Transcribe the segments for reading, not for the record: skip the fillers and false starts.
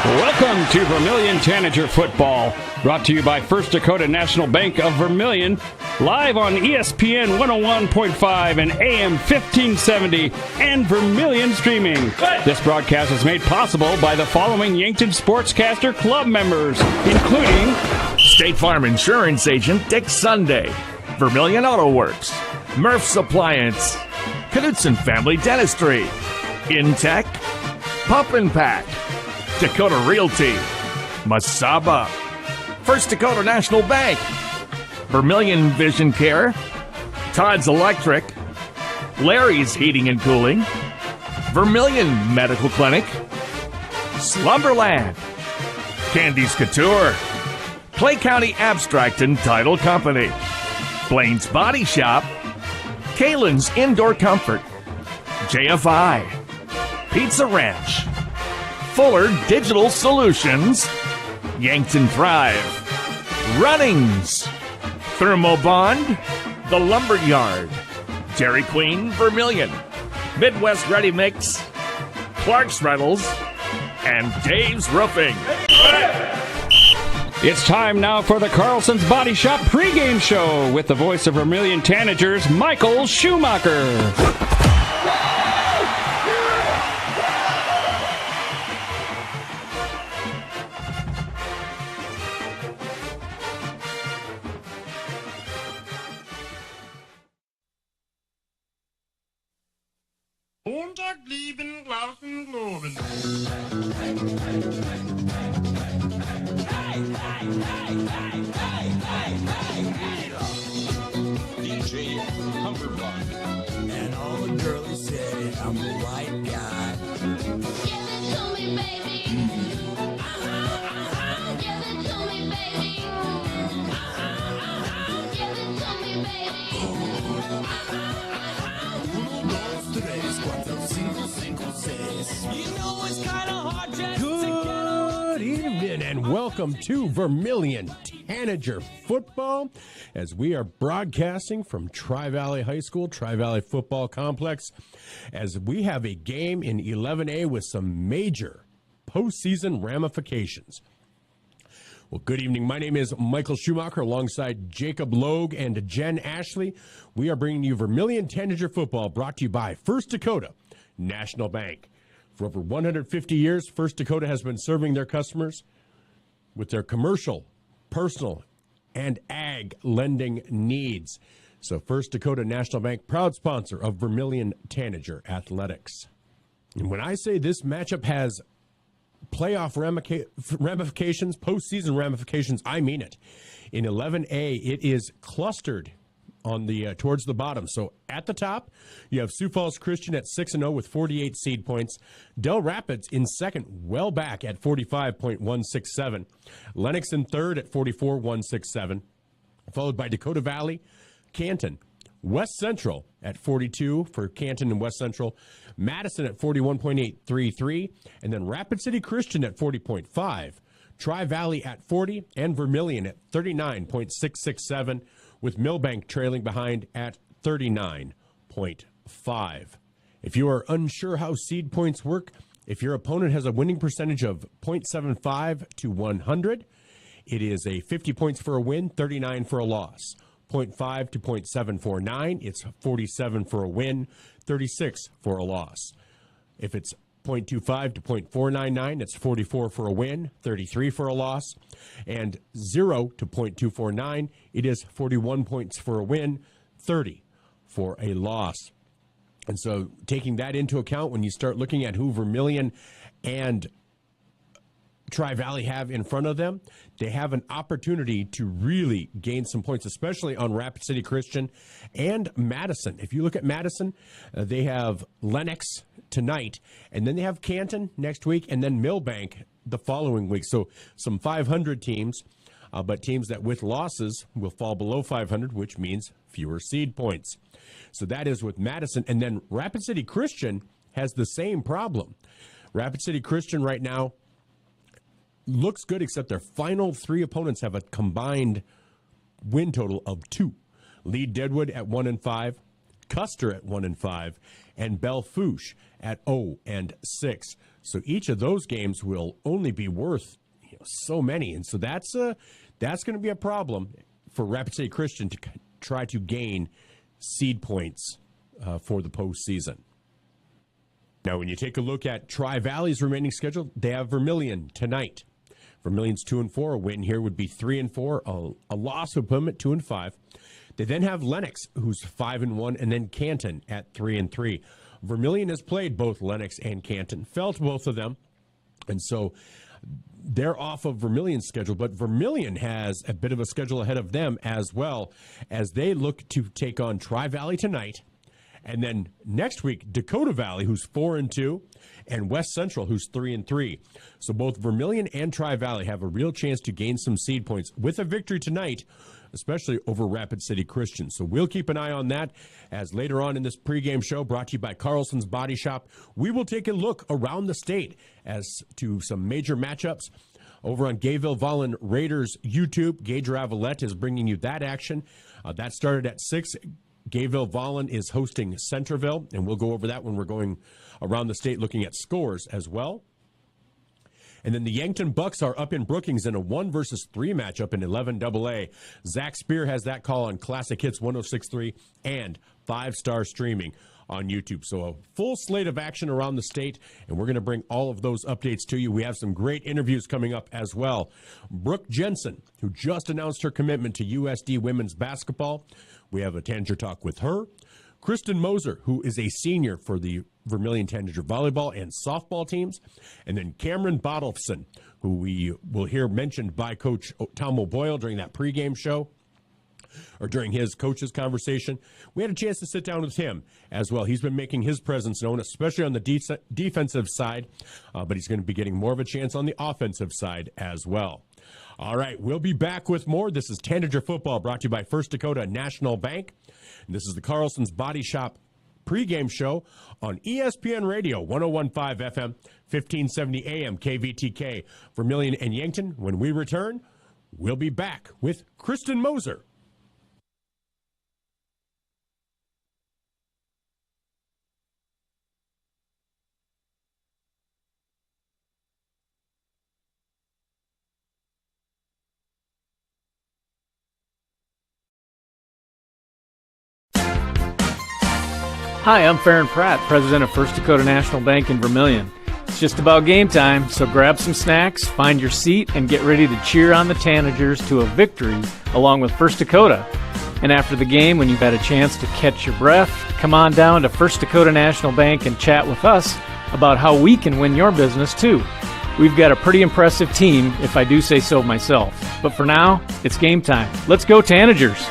Welcome to Vermillion Tanager Football, brought to you by First Dakota National Bank of Vermillion, live on ESPN 101.5 and AM 1570 and Vermillion Streaming. This broadcast is made possible by the following Yankton Sportscaster Club members, including State Farm Insurance Agent Dick Sunday, Vermillion Auto Works, Murph's Appliance, Knudsen Family Dentistry, Intech, Pump and Pack, Dakota Realty, Masaba, First Dakota National Bank, Vermillion Vision Care, Todd's Electric, Larry's Heating and Cooling, Vermillion Medical Clinic, Slumberland, Candy's Couture, Clay County Abstract and Title Company, Blaine's Body Shop, Kalen's Indoor Comfort, JFI, Pizza Ranch, Fuller Digital Solutions, Yankton Thrive, Runnings, Thermobond, The Lumberyard, Dairy Queen Vermillion, Midwest Ready Mix, Clark's Rentals, and Dave's Roofing. It's time now for the Carlson's Body Shop pregame show with the voice of Vermillion Tanagers, Michael Schumacher. Montag lieben, glauben, globen. DJ Humberbug. And all the girlies said I'm the right guy. Give it to me, baby. Give it to me, baby. Give it to me, baby. Uno, dos, tres, cuatro, cinco, cinco, seis. You know it's kind of hard just Good evening and welcome to Vermillion Tanager Football as we are broadcasting from Tri-Valley High School, Tri-Valley Football Complex, as we have a game in 11A with some major postseason ramifications. Well, good evening. My name is Michael Schumacher alongside Jacob Logue and Jen Ashley. We are bringing you Vermillion Tanager Football brought to you by First Dakota National Bank. For over 150 years, First Dakota has been serving their customers with their commercial, personal, and ag lending needs. So First Dakota National Bank, proud sponsor of Vermillion Tanager Athletics. And when I say this matchup has playoff ramifications, postseason ramifications, I mean it. In 11A, it is clustered on the towards the bottom. So at the top, you have Sioux Falls Christian at 6-0 with 48 seed points. Del Rapids in second, well back at 45.167. Lennox in third at 44.167. Followed by Dakota Valley, Canton, West Central at 42 for Canton and West Central. Madison at 41.833. And then Rapid City Christian at 40.5. Tri-Valley at 40. And Vermillion at 39.667. With Millbank trailing behind at 39.5. If you are unsure how seed points work, if your opponent has a winning percentage of .75 to 100, it is a 50 points for a win, 39 for a loss. 0.5 to .749, it's 47 for a win, 36 for a loss. If it's 0.25 to .499, it's 44 for a win, 33 for a loss. And 0 to .249, it is 41 points for a win, 30 for a loss. And so taking that into account, when you start looking at who Vermillion and Tri-Valley have in front of them, they have an opportunity to really gain some points, especially on Rapid City Christian and Madison. If you look at Madison, they have Lennox tonight, and then they have Canton next week, and then Millbank the following week. So some 500 teams, but teams that with losses will fall below 500, which means fewer seed points. So that is with Madison. And then Rapid City Christian has the same problem. Rapid City Christian right now looks good, except their final three opponents have a combined win total of 2. Lead Deadwood at 1-5, Custer at 1-5, and Belle Fourche at 0-6. So each of those games will only be worth so many. And so that's going to be a problem for Rapid City Christian to try to gain seed points for the postseason. Now, when you take a look at Tri-Valley's remaining schedule, they have Vermillion tonight. Vermillion's 2-4. A win here would be 3-4. A loss would put them at 2-5. They then have Lennox, who's 5-1, and then Canton at 3-3. Vermillion has played both Lennox and Canton, fell to both of them, and so they're off of Vermillion's schedule. But Vermillion has a bit of a schedule ahead of them as well, as they look to take on Tri-Valley tonight. And then next week, Dakota Valley, who's 4-2, and West Central, who's 3-3. So both Vermillion and Tri-Valley have a real chance to gain some seed points with a victory tonight, especially over Rapid City Christian. So we'll keep an eye on that as later on in this pregame show, brought to you by Carlson's Body Shop, we will take a look around the state as to some major matchups. Over on Gayville-Vollen Raiders YouTube, Gage Ravalette is bringing you that action. That started at 6. Gayville-Vollen is hosting Centerville, and we'll go over that when we're going around the state looking at scores as well. And then the Yankton Bucks are up in Brookings in a 1-3 matchup in 11AA. Zach Spear has that call on Classic Hits 106.3 and 5-star streaming on YouTube. So a full slate of action around the state, and we're going to bring all of those updates to you. We have some great interviews coming up as well. Brooke Jensen, who just announced her commitment to USD women's basketball. We have a Tanager Talk with her. Kristen Moser, who is a senior for the Vermillion Tanager volleyball and softball teams. And then Cameron Bottleson, who we will hear mentioned by Coach Tom O'Boyle during that pregame show, or during his coach's conversation. We had a chance to sit down with him as well. He's been making his presence known, especially on the defensive side, but he's going to be getting more of a chance on the offensive side as well. All right, we'll be back with more. This is Tanager Football, brought to you by First Dakota National Bank. And this is the Carlson's Body Shop pregame show on ESPN Radio, 101.5 FM, 1570 AM, KVTK, Vermillion and Yankton. When we return, we'll be back with Kristen Moser. Hi, I'm Farron Pratt, president of First Dakota National Bank in Vermillion. It's just about game time, so grab some snacks, find your seat, and get ready to cheer on the Tanagers to a victory along with First Dakota. And after the game, when you've had a chance to catch your breath, come on down to First Dakota National Bank and chat with us about how we can win your business too. We've got a pretty impressive team, if I do say so myself. But for now, it's game time. Let's go Tanagers!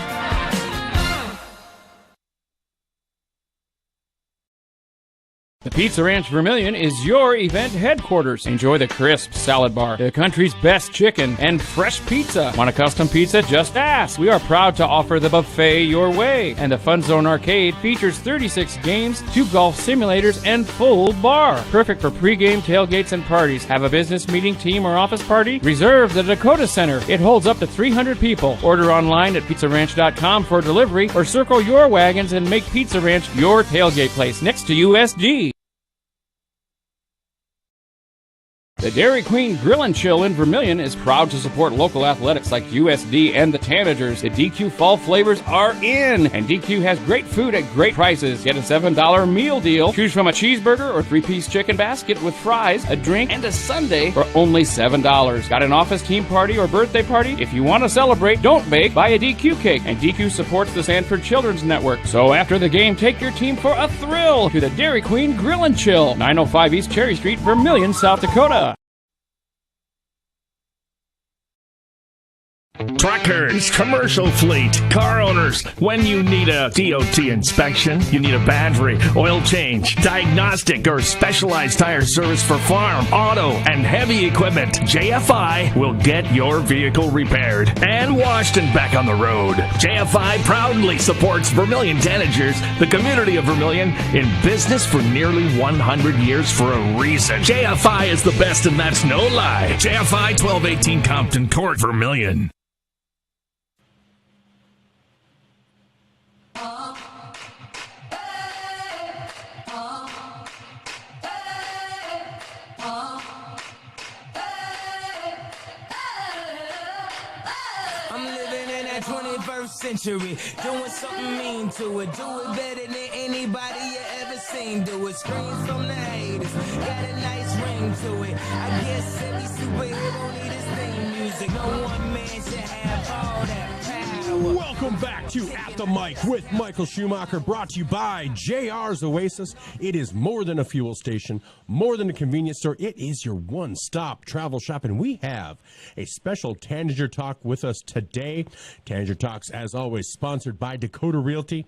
The Pizza Ranch Vermillion is your event headquarters. Enjoy the crisp salad bar, the country's best chicken, and fresh pizza. Want a custom pizza? Just ask. We are proud to offer the buffet your way. And the Fun Zone Arcade features 36 games, 2 golf simulators, and full bar. Perfect for pregame tailgates and parties. Have a business meeting, team, or office party? Reserve the Dakota Center. It holds up to 300 people. Order online at pizzaranch.com for delivery, or circle your wagons and make Pizza Ranch your tailgate place next to USD. The Dairy Queen Grill and Chill in Vermillion is proud to support local athletics like USD and the Tanagers. The DQ fall flavors are in, and DQ has great food at great prices. Get a $7 meal deal. Choose from a cheeseburger or 3-piece chicken basket with fries, a drink, and a sundae for only $7. Got an office team party or birthday party? If you want to celebrate, don't bake, buy a DQ cake. And DQ supports the Sanford Children's Network. So after the game, take your team for a thrill to the Dairy Queen Grill and Chill, 905 East Cherry Street, Vermillion, South Dakota. Truckers, commercial fleet, car owners, when you need a DOT inspection, you need a battery, oil change, diagnostic, or specialized tire service for farm, auto, and heavy equipment, JFI will get your vehicle repaired and washed and back on the road. JFI proudly supports Vermillion Tanagers, the community of Vermillion, in business for nearly 100 years for a reason. JFI is the best, and that's no lie. JFI 1218 Compton Court, Vermillion. the 21st century. Doing something mean to it. Do it better than anybody you ever seen. Do it. Screams from the haters. Got a nice ring to it. I guess every superhero need his theme music. No one man should have all that power. Welcome back to At the Mic with Michael Schumacher, brought to you by JR's Oasis. It is more than a fuel station, more than a convenience store. It is your one-stop travel shop, and we have a special Tanager Talk with us today. Tanager Talks, as always, sponsored by Dakota Realty.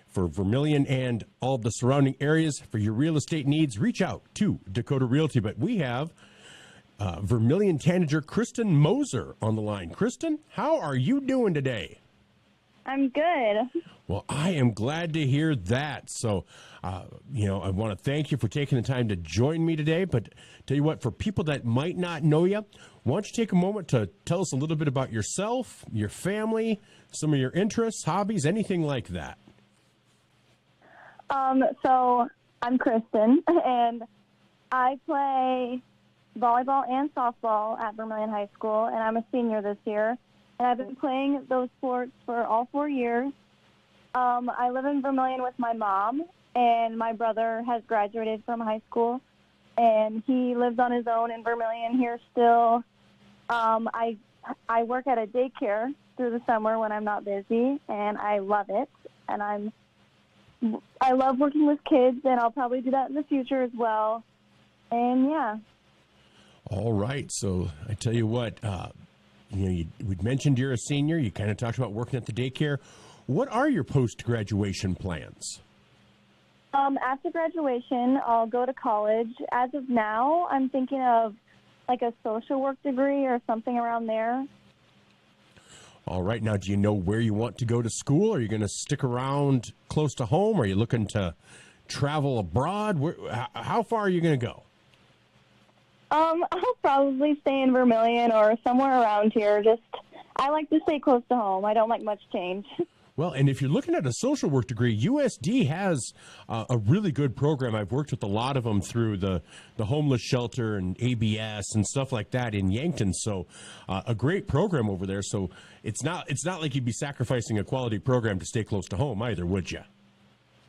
For Vermillion and all the surrounding areas, for your real estate needs, reach out to Dakota Realty. But we have Vermillion Tanager Kristen Moser on the line. Kristen, how are you doing today? I'm good. Well, I am glad to hear that. So, I want to thank you for taking the time to join me today. But tell you what, for people that might not know you, why don't you take a moment to tell us a little bit about yourself, your family, some of your interests, hobbies, anything like that. So I'm Kristen, and I play volleyball and softball at Vermillion High School, and I'm a senior this year. And I've been playing those sports for all 4 years. I live in Vermillion with my mom, and my brother has graduated from high school, and he lives on his own in Vermillion here still. I work at a daycare through the summer when I'm not busy, and I love it. And I love working with kids, and I'll probably do that in the future as well. And yeah. All right. So I tell you what, we'd mentioned you're a senior. You kind of talked about working at the daycare. What are your post-graduation plans? After graduation, I'll go to college. As of now, I'm thinking of like a social work degree or something around there. All right. Now, do you know where you want to go to school? Are you going to stick around close to home? Are you looking to travel abroad? How far are you going to go? I'll probably stay in Vermillion or somewhere around here. I like to stay close to home. I don't like much change. Well, and if you're looking at a social work degree, USD has a really good program. I've worked with a lot of them through the homeless shelter and ABS and stuff like that in Yankton. So a great program over there. So it's not like you'd be sacrificing a quality program to stay close to home either, would you?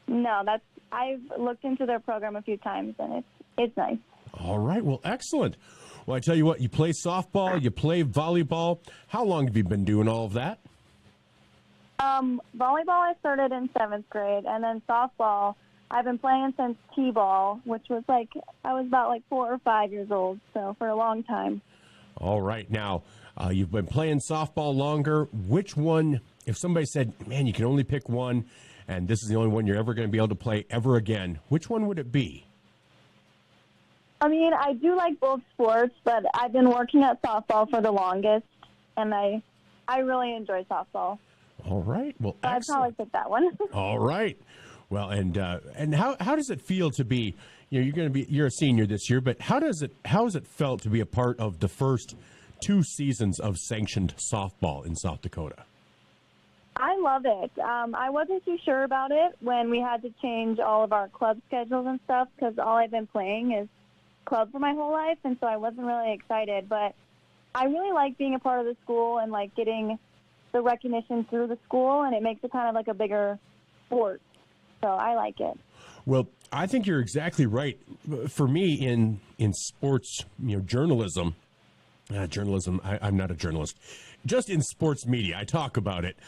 No, I've looked into their program a few times, and it's nice. All right. Well, excellent. Well, I tell you what, you play softball, you play volleyball. How long have you been doing all of that? Volleyball I started in 7th grade, and then softball I've been playing since T-ball, which was I was about 4 or 5 years old, so for a long time. All right. Now, you've been playing softball longer. Which one, if somebody said, man, you can only pick one, and this is the only one you're ever going to be able to play ever again, which one would it be? I mean, I do like both sports, but I've been working at softball for the longest, and I really enjoy softball. All right. Well, so I'd probably pick that one. All right. Well, and how does it feel to be? You're a senior this year, but how has it felt to be a part of the first 2 seasons of sanctioned softball in South Dakota? I love it. I wasn't too sure about it when we had to change all of our club schedules and stuff, because all I've been playing is club for my whole life, and so I wasn't really excited. But I really like being a part of the school and getting the recognition through the school, and it makes it kind of like a bigger sport. So I like it. Well, I think you're exactly right. For me, in sports, journalism, I'm not a journalist. Just in sports media, I talk about it.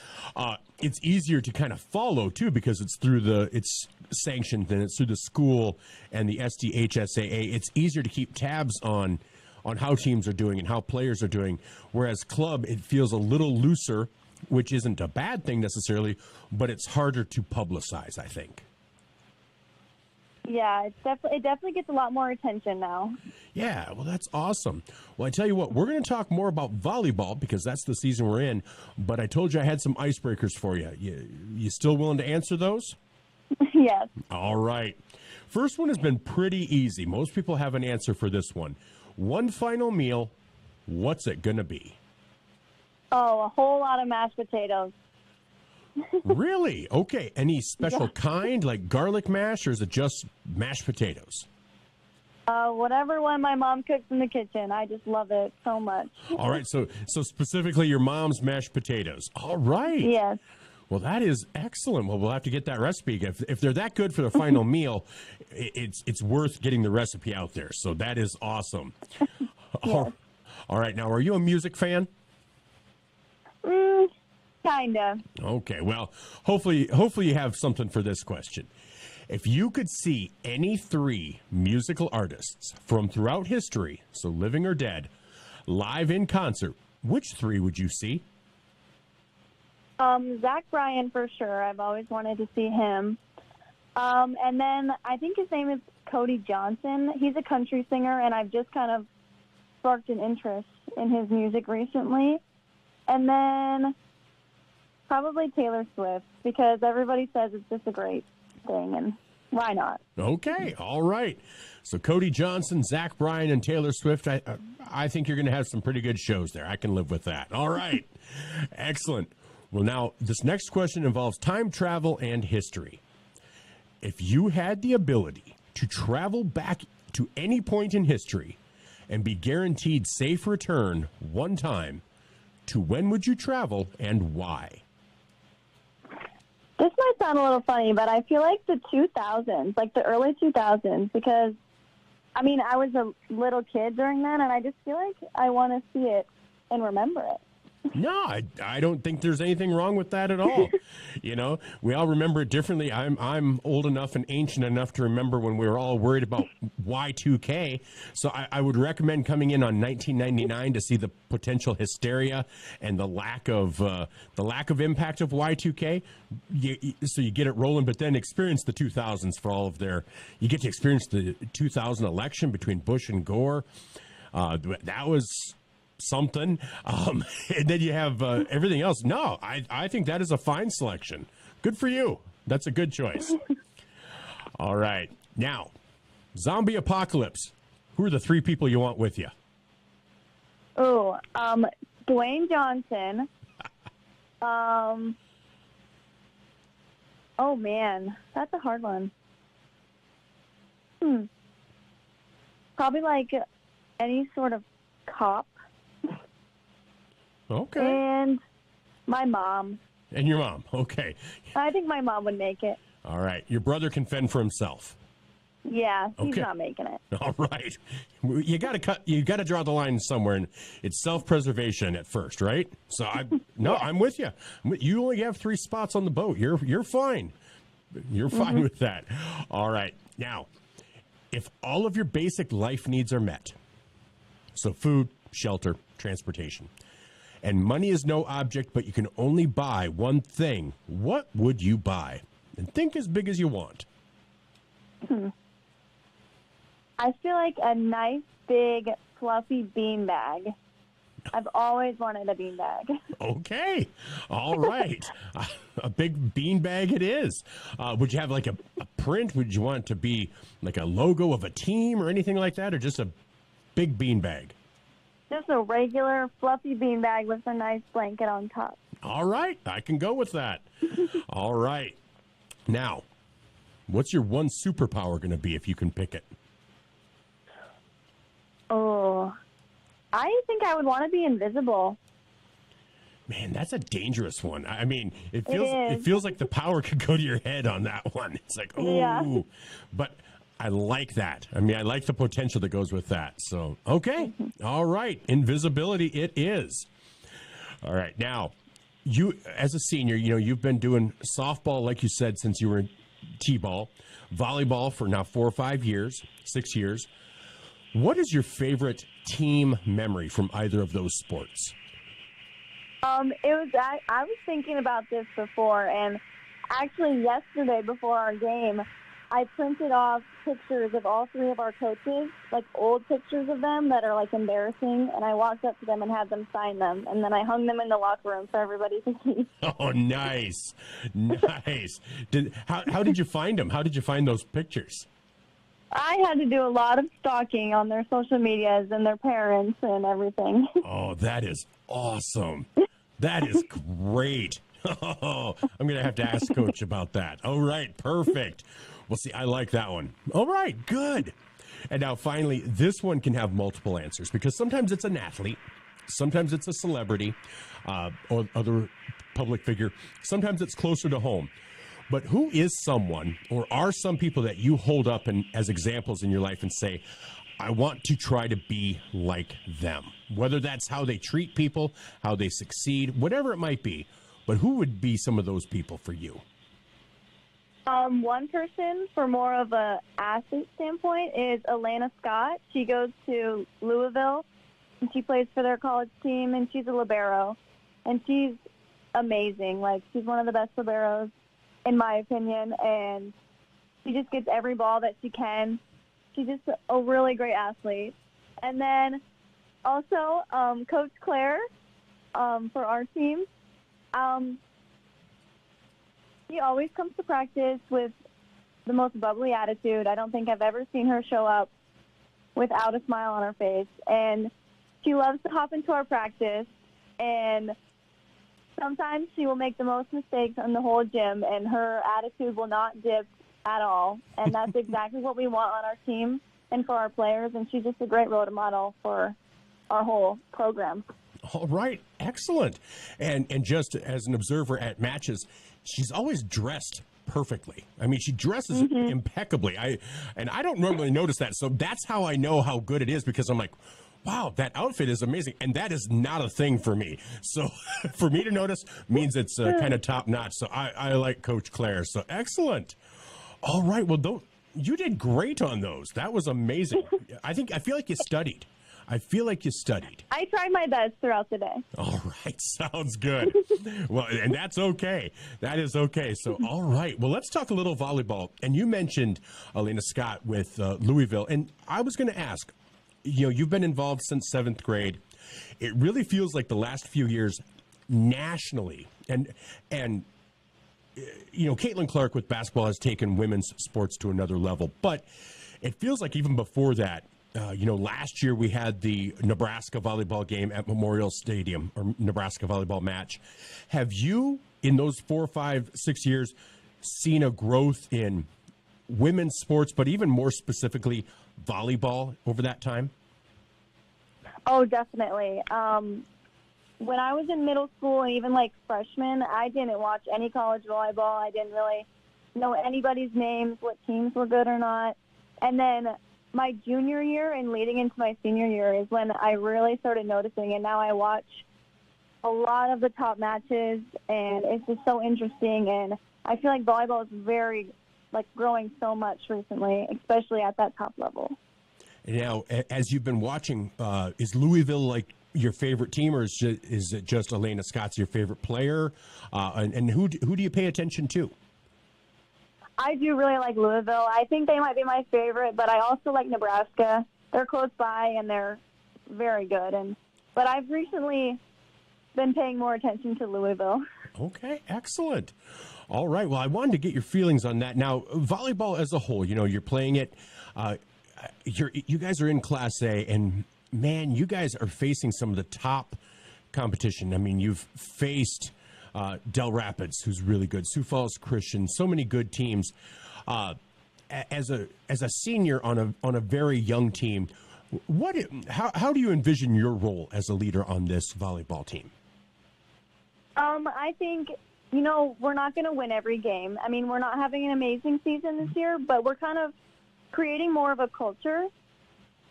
It's easier to kind of follow too, because it's sanctioned and it's through the school and the SDHSAA. It's easier to keep tabs on how teams are doing and how players are doing. Whereas club, it feels a little looser, which isn't a bad thing necessarily, but it's harder to publicize, I think. Yeah, it definitely gets a lot more attention now. Yeah, well, that's awesome. Well, I tell you what, we're going to talk more about volleyball because that's the season we're in, but I told you I had some icebreakers for you. You still willing to answer those? Yes. All right. First one has been pretty easy. Most people have an answer for this one. One final meal, what's it going to be? Oh, a whole lot of mashed potatoes. Really? Okay. Any special kind, like garlic mash, or is it just mashed potatoes? Whatever one my mom cooks in the kitchen. I just love it so much. All right, so specifically your mom's mashed potatoes. All right. Yes. Well, that is excellent. Well, we'll have to get that recipe. If they're that good for the final meal, it's worth getting the recipe out there. So that is awesome. Yes. All right. Now, are you a music fan? Kinda. Okay. Well, hopefully you have something for this question. If you could see any three musical artists from throughout history, so living or dead, live in concert, which three would you see? Zach Bryan for sure. I've always wanted to see him. And then I think his name is Cody Johnson. He's a country singer, and I've just kind of sparked an interest in his music recently. And then probably Taylor Swift, because everybody says it's just a great thing, and why not? Okay, all right. So Cody Johnson, Zach Bryan, and Taylor Swift, I think you're going to have some pretty good shows there. I can live with that. All right. Excellent. Well, now, this next question involves time travel and history. If you had the ability to travel back to any point in history and be guaranteed safe return one time, to when would you travel and why? This might sound a little funny, but I feel like the 2000s, like the early 2000s, because, I mean, I was a little kid during that, and I just feel like I want to see it and remember it. No, I don't think there's anything wrong with that at all. You know, we all remember it differently. I'm old enough and ancient enough to remember when we were all worried about Y2K. So I would recommend coming in on 1999 to see the potential hysteria and the lack of impact of Y2K. So you get it rolling, but then experience the 2000s for all of their. You get to experience the 2000 election between Bush and Gore. That was something, and then you have everything else. No, I think that is a fine selection. Good for you. That's a good choice. All right, now zombie apocalypse. Who are the three people you want with you? Oh, Dwayne Johnson. Oh man, that's a hard one. Probably like any sort of cop. Okay. And my mom. And your mom. Okay. I think my mom would make it. All right. Your brother can fend for himself. Yeah, he's Okay. not making it. All right. You got to draw the line somewhere, and it's self-preservation at first, right? So I'm with you. You only have 3 spots on the boat. You're fine. You're fine with that. All right. Now, if all of your basic life needs are met, so food, shelter, transportation, and money is no object, but you can only buy one thing, what would you buy? And think as big as you want. I feel like a nice, big, fluffy beanbag. I've always wanted a beanbag. Okay. All right. A big beanbag it is. Would you have like a print? Would you want it to be like a logo of a team or anything like that, or just a big beanbag? Just a regular, fluffy beanbag with a nice blanket on top. All right. I can go with that. All right. Now, what's your one superpower going to be if you can pick it? Oh, I think I would want to be invisible. Man, that's a dangerous one. I mean, it is. feels like the power could go to your head on that one. It's like, oh, Yeah. But I like that. I mean, I like the potential that goes with that. So, okay. All right. Invisibility it is. All right. Now, you, as a senior, you've been doing softball, like you said, since you were in T-ball, volleyball for now 4 or 5 years, 6 years. What is your favorite team memory from either of those sports? I was thinking about this before, and actually yesterday before our game, I printed off pictures of all 3 of our coaches, like old pictures of them that are like embarrassing, and I walked up to them and had them sign them, and then I hung them in the locker room for everybody to see. Oh, nice. Nice. How did you find them? How did you find those pictures? I had to do a lot of stalking on their social medias and their parents and everything. Oh, that is awesome. That is great. Oh, I'm going to have to ask Coach about that. All right, perfect. Well, see, I like that one. All right, good. And now, finally, this one can have multiple answers because sometimes it's an athlete, sometimes it's a celebrity or other public figure, sometimes it's closer to home. But who is someone, or are some people that you hold up as examples in your life and say, I want to try to be like them? Whether that's how they treat people, how they succeed, whatever it might be. But who would be some of those people for you? One person, for more of a athlete standpoint, is Elena Scott. She goes to Louisville, and she plays for their college team, and she's a libero. And she's amazing. Like, she's one of the best liberos, in my opinion, and she just gets every ball that she can. She's just a really great athlete. And then also Coach Claire for our team. She always comes to practice with the most bubbly attitude. I don't think I've ever seen her show up without a smile on her face. And she loves to hop into our practice, and sometimes she will make the most mistakes in the whole gym, and her attitude will not dip at all. And that's exactly what we want on our team and for our players. And she's just a great role model for our whole program. All right. Excellent. And just as an observer at matches, she's always dressed perfectly. I mean, she dresses impeccably. I don't normally notice that. So that's how I know how good it is, because I'm like, wow, that outfit is amazing. And that is not a thing for me. So for me to notice means it's kind of top notch. So I like Coach Claire. So excellent. All right. Well, you did great on those. That was amazing. I feel like you studied. I tried my best throughout the day. All right. Sounds good. Well, and that's okay. That is okay. So, all right. Well, let's talk a little volleyball. And you mentioned Elena Scott with Louisville. And I was going to ask, you've been involved since 7th grade. It really feels like the last few years nationally. And Caitlin Clark with basketball has taken women's sports to another level. But it feels like even before that, last year we had the Nebraska volleyball game at Memorial Stadium, or Nebraska volleyball match. Have you, in those 4, 5, 6 years, seen a growth in women's sports, but even more specifically volleyball over that time? Oh, definitely. When I was in middle school and even like freshman, I didn't watch any college volleyball. I didn't really know anybody's names, what teams were good or not. And then my junior year and leading into my senior year is when I really started noticing, and now I watch a lot of the top matches, and it's just so interesting. And I feel like volleyball is very, growing so much recently, especially at that top level. Now, as you've been watching, is Louisville your favorite team, or is it just Elena Scott's your favorite player? And who do you pay attention to? I do really like Louisville. I think they might be my favorite, but I also like Nebraska. They're close by, and they're very good. But I've recently been paying more attention to Louisville. Okay, excellent. All right. Well, I wanted to get your feelings on that. Now, volleyball as a whole, you're playing it. You guys are in Class A, and, man, you guys are facing some of the top competition. I mean, you've faced Del Rapids, who's really good, Sioux Falls Christian, so many good teams. As a senior on a very young team, how do you envision your role as a leader on this volleyball team? I think, we're not going to win every game. I mean, we're not having an amazing season this year, but we're kind of creating more of a culture.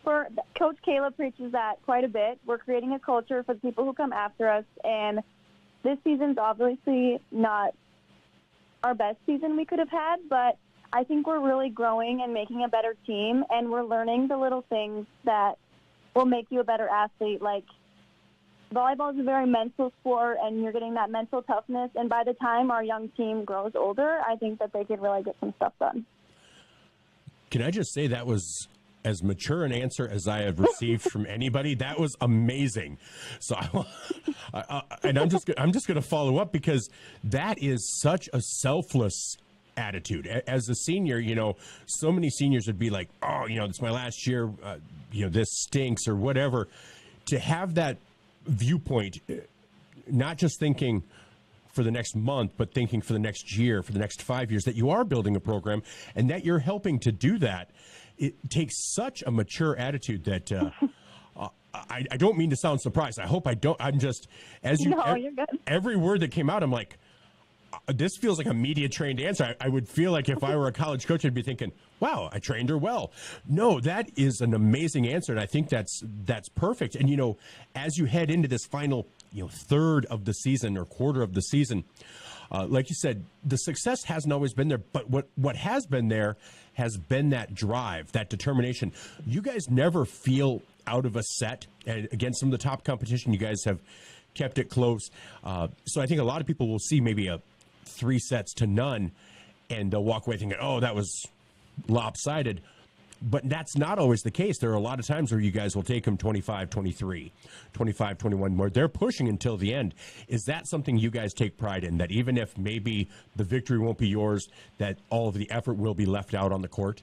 Coach Kayla preaches that quite a bit. We're creating a culture for the people who come after us, and this season's obviously not our best season we could have had, but I think we're really growing and making a better team, and we're learning the little things that will make you a better athlete. Like, volleyball is a very mental sport, and you're getting that mental toughness, and by the time our young team grows older, I think that they could really get some stuff done. Can I just say that was as mature an answer as I have received from anybody? That was amazing. So, and I'm just going to follow up, because that is such a selfless attitude. As a senior, so many seniors would be like, oh, it's my last year, this stinks or whatever. To have that viewpoint, not just thinking for the next month, but thinking for the next year, for the next 5 years, that you are building a program and that you're helping to do that. it takes such a mature attitude that I don't mean to sound surprised. I hope I don't. I'm just, as you, No, you're good. every word that came out, I'm like, this feels like a media-trained answer. I would feel like if I were a college coach, I'd be thinking, wow, I trained her well. No, that is an amazing answer, and I think that's perfect. And, as you head into this final, third of the season or quarter of the season, like you said, the success hasn't always been there, but what has been there has been that drive, that determination. You guys never feel out of a set, and against some of the top competition, you guys have kept it close. So I think a lot of people will see maybe a 3-0, and they'll walk away thinking, oh, that was lopsided. But that's not always the case. There are a lot of times where you guys will take them 25-23, 25-21 more. They're pushing until the end. Is that something you guys take pride in, that even if maybe the victory won't be yours, that all of the effort will be left out on the court?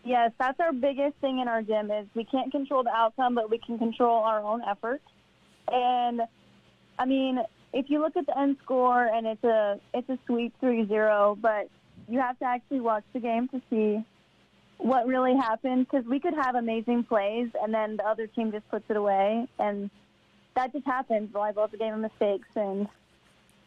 Yes, that's our biggest thing in our gym is we can't control the outcome, but we can control our own effort. And, I mean, if you look at the end score and it's a sweep 3-0, but you have to actually watch the game to see what really happened, because we could have amazing plays and then the other team just puts it away, and that just happens. Volleyball's a game of mistakes, and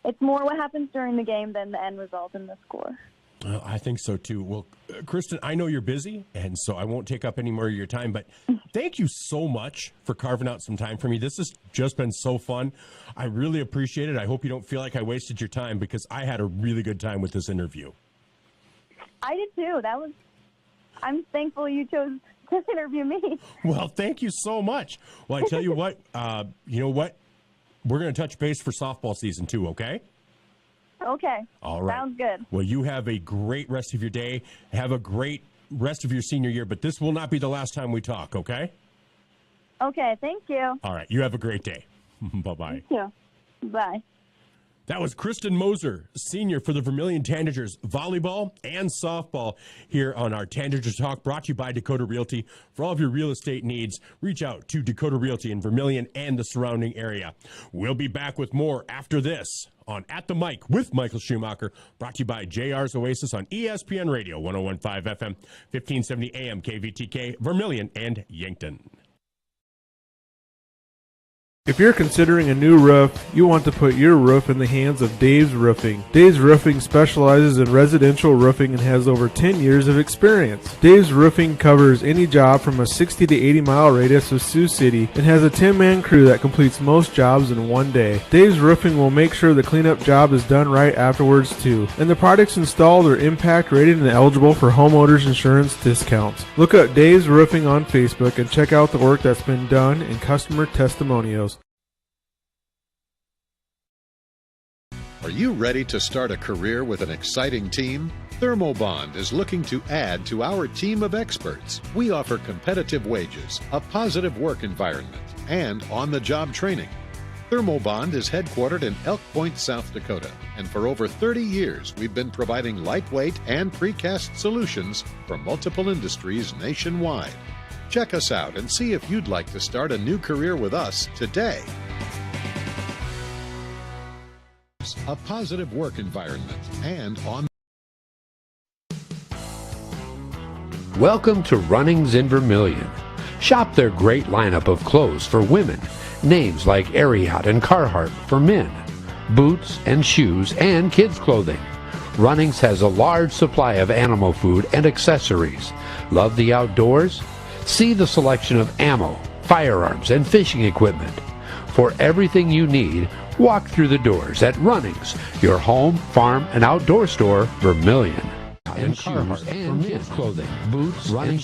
it's more what happens during the game than the end result in the score. Well, I think so, too. Well, Kristen, I know you're busy, and so I won't take up any more of your time, but thank you so much for carving out some time for me. This has just been so fun. I really appreciate it. I hope you don't feel like I wasted your time, because I had a really good time with this interview. I did, too. I'm thankful you chose to interview me. Well, thank you so much. Well, I tell you what, you know what? We're going to touch base for softball season, too, okay? Okay. All right. Sounds good. Well, you have a great rest of your day. Have a great rest of your senior year, but this will not be the last time we talk, okay? Okay, thank you. All right. You have a great day. Bye-bye. You too. Bye. That was Kristen Moser, senior for the Vermillion Tanagers volleyball and softball here on our Tanager Talk, brought to you by Dakota Realty. For all of your real estate needs, reach out to Dakota Realty in Vermillion and the surrounding area. We'll be back with more after this on At the Mic with Michael Schumacher, brought to you by JR's Oasis on ESPN Radio, 101.5 FM, 1570 AM, KVTK, Vermillion and Yankton. If you're considering a new roof, you want to put your roof in the hands of Dave's Roofing. Dave's Roofing specializes in residential roofing and has over 10 years of experience. Dave's Roofing covers any job from a 60 to 80 mile radius of Sioux City and has a 10-man crew that completes most jobs in one day. Dave's Roofing will make sure the cleanup job is done right afterwards too. And the products installed are impact rated and eligible for homeowners insurance discounts. Look up Dave's Roofing on Facebook and check out the work that's been done and customer testimonials. Are you ready to start a career with an exciting team? Thermobond is looking to add to our team of experts. We offer competitive wages, a positive work environment, and on-the-job training. Thermobond is headquartered in Elk Point, South Dakota, and for over 30 years we've been providing lightweight and precast solutions for multiple industries nationwide. Check us out and see if you'd like to start a new career with us today. A positive work environment, and on. Welcome to Runnings in Vermillion. Shop their great lineup of clothes for women. Names like Ariat and Carhartt for men. Boots and shoes and kids' clothing. Runnings has a large supply of animal food and accessories. Love the outdoors? See the selection of ammo, firearms, and fishing equipment. For everything you need, walk through the doors at Runnings, your home, farm, and outdoor store, Vermillion. And shoes and kids' clothing, boots, running.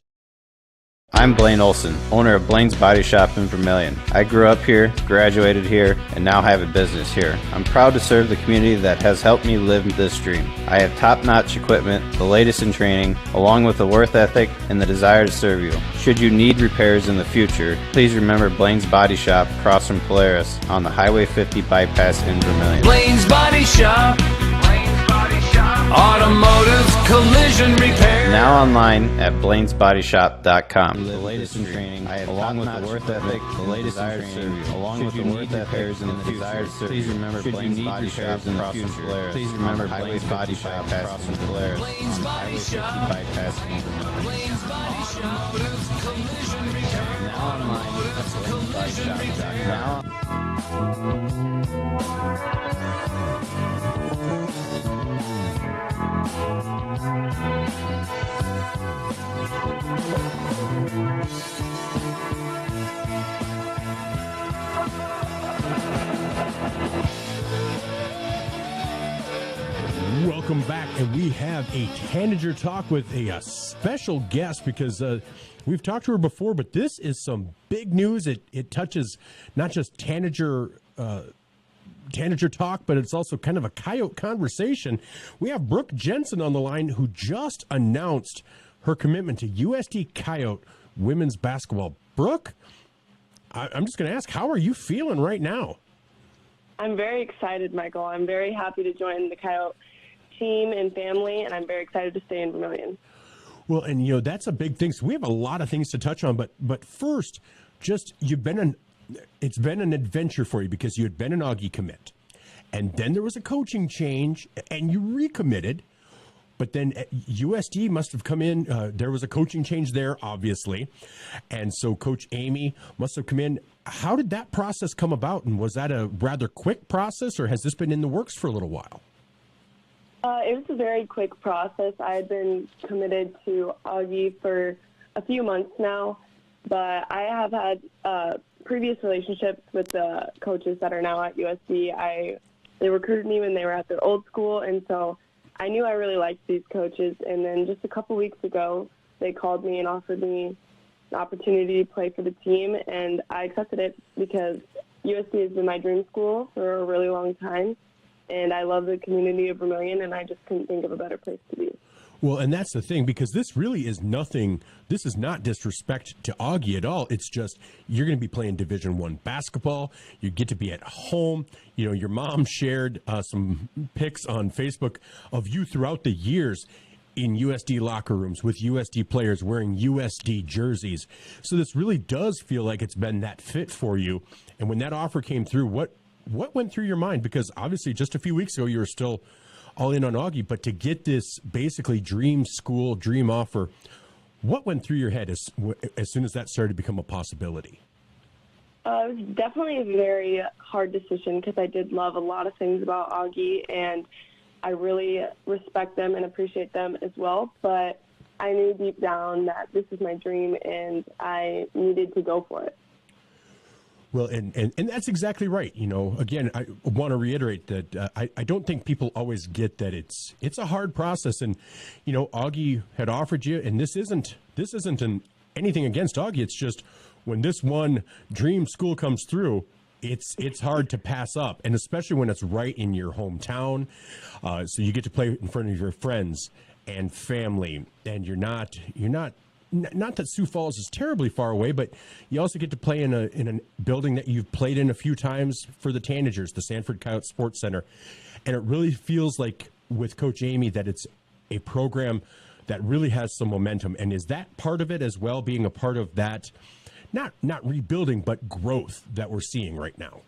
I'm Blaine Olson, owner of Blaine's Body Shop in Vermillion. I grew up here, graduated here, and now have a business here. I'm proud to serve the community that has helped me live this dream. I have top-notch equipment, the latest in training, along with a work ethic and the desire to serve you. Should you need repairs in the future, please remember Blaine's Body Shop across from Polaris on the Highway 50 bypass in Vermillion. Blaine's Body Shop. Blaine's Body Shop. Automotive collision repair. Now online at blainsbodyshop.com. The latest in training, along with the worth ethic, the latest in training, along with the worth ethic and the desired service. Please remember Blaine's Body Shop in the future. Please remember Blaine's Body Shop passing Polaris. Blaine's Body Shop. Bypassing. Blaine's Body Shop. Collision repair. Now online at blainsbodyshop.com. Welcome back, and we have a Tanager talk with a special guest because we've talked to her before, but this is some big news. It touches not just Tanager talk, but it's also kind of a Coyote conversation. We have Brooke Jensen on the line, who just announced her commitment to USD Coyote women's basketball. Brooke, I'm just going to ask, how are you feeling right now? I'm very excited, Michael. I'm very happy to join the Coyote team and family, and I'm very excited to stay in Vermillion. Well, and you know that's a big thing. So we have a lot of things to touch on, but first, just it's been an adventure for you because you had been an Augie commit, and then there was a coaching change, and you recommitted. But then USD must have come in. There was a coaching change there, obviously, and so Coach Amy must have come in. How did that process come about, and was that a rather quick process, or has this been in the works for a little while? It was a very quick process. I had been committed to Augie for a few months now, but I have had previous relationships with the coaches that are now at USD. They recruited me when they were at their old school, and so I knew I really liked these coaches. And then just a couple weeks ago, they called me and offered me an opportunity to play for the team, and I accepted it because USD has been my dream school for a really long time. And I love the community of Vermillion, and I just couldn't think of a better place to be. Well, and that's the thing, because this really is nothing. This is not disrespect to Augie at all. It's just you're going to be playing Division I basketball. You get to be at home. You know, your mom shared some pics on Facebook of you throughout the years in USD locker rooms with USD players wearing USD jerseys. So this really does feel like it's been that fit for you. And when that offer came through, what went through your mind? Because obviously just a few weeks ago you were still all in on Augie, but to get this basically dream school, dream offer, what went through your head as soon as that started to become a possibility? It was definitely a very hard decision because I did love a lot of things about Augie, and I really respect them and appreciate them as well. But I knew deep down that this is my dream, and I needed to go for it. Well, and that's exactly right. You know, again, I want to reiterate that I don't think people always get that it's a hard process. And, you know, Augie had offered you, and this isn't anything against Augie. It's just when this one dream school comes through, it's hard to pass up, and especially when it's right in your hometown. So you get to play in front of your friends and family, and you're not that Sioux Falls is terribly far away, but you also get to play in a building that you've played in a few times for the Tanagers, the Sanford Coyote Sports Center. And it really feels like with Coach Amy that it's a program that really has some momentum. And is that part of it as well, being a part of that, not rebuilding, but growth that we're seeing right now?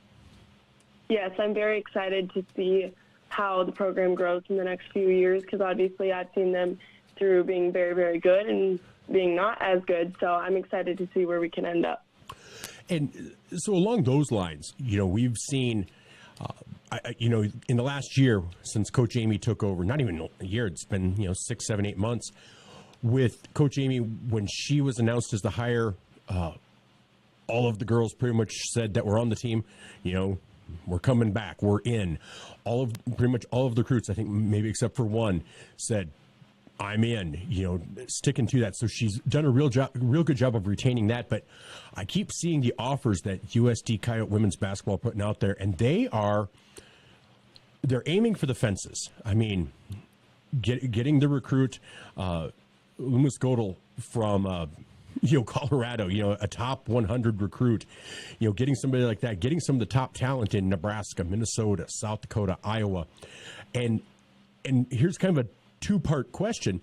Yes, I'm very excited to see how the program grows in the next few years because obviously I've seen them through being very, very good and being not as good, so I'm excited to see where we can end up. And so along those lines, you know, we've seen, you know, in the last year since Coach Amy took over, not even a year, it's been, 6, 7, 8 months, with Coach Amy, when she was announced as the hire, all of the girls pretty much said that we're on the team, we're coming back, we're in. Pretty much all of the recruits, I think maybe except for one, said, I'm in, sticking to that. So she's done a real good job of retaining that. But I keep seeing the offers that USD Coyote women's basketball putting out there, and they're aiming for the fences. I mean, getting the recruit, Loomis Godel from Colorado, a top 100 recruit, getting somebody like that, getting some of the top talent in Nebraska, Minnesota, South Dakota, Iowa, and And here's kind of a two-part question.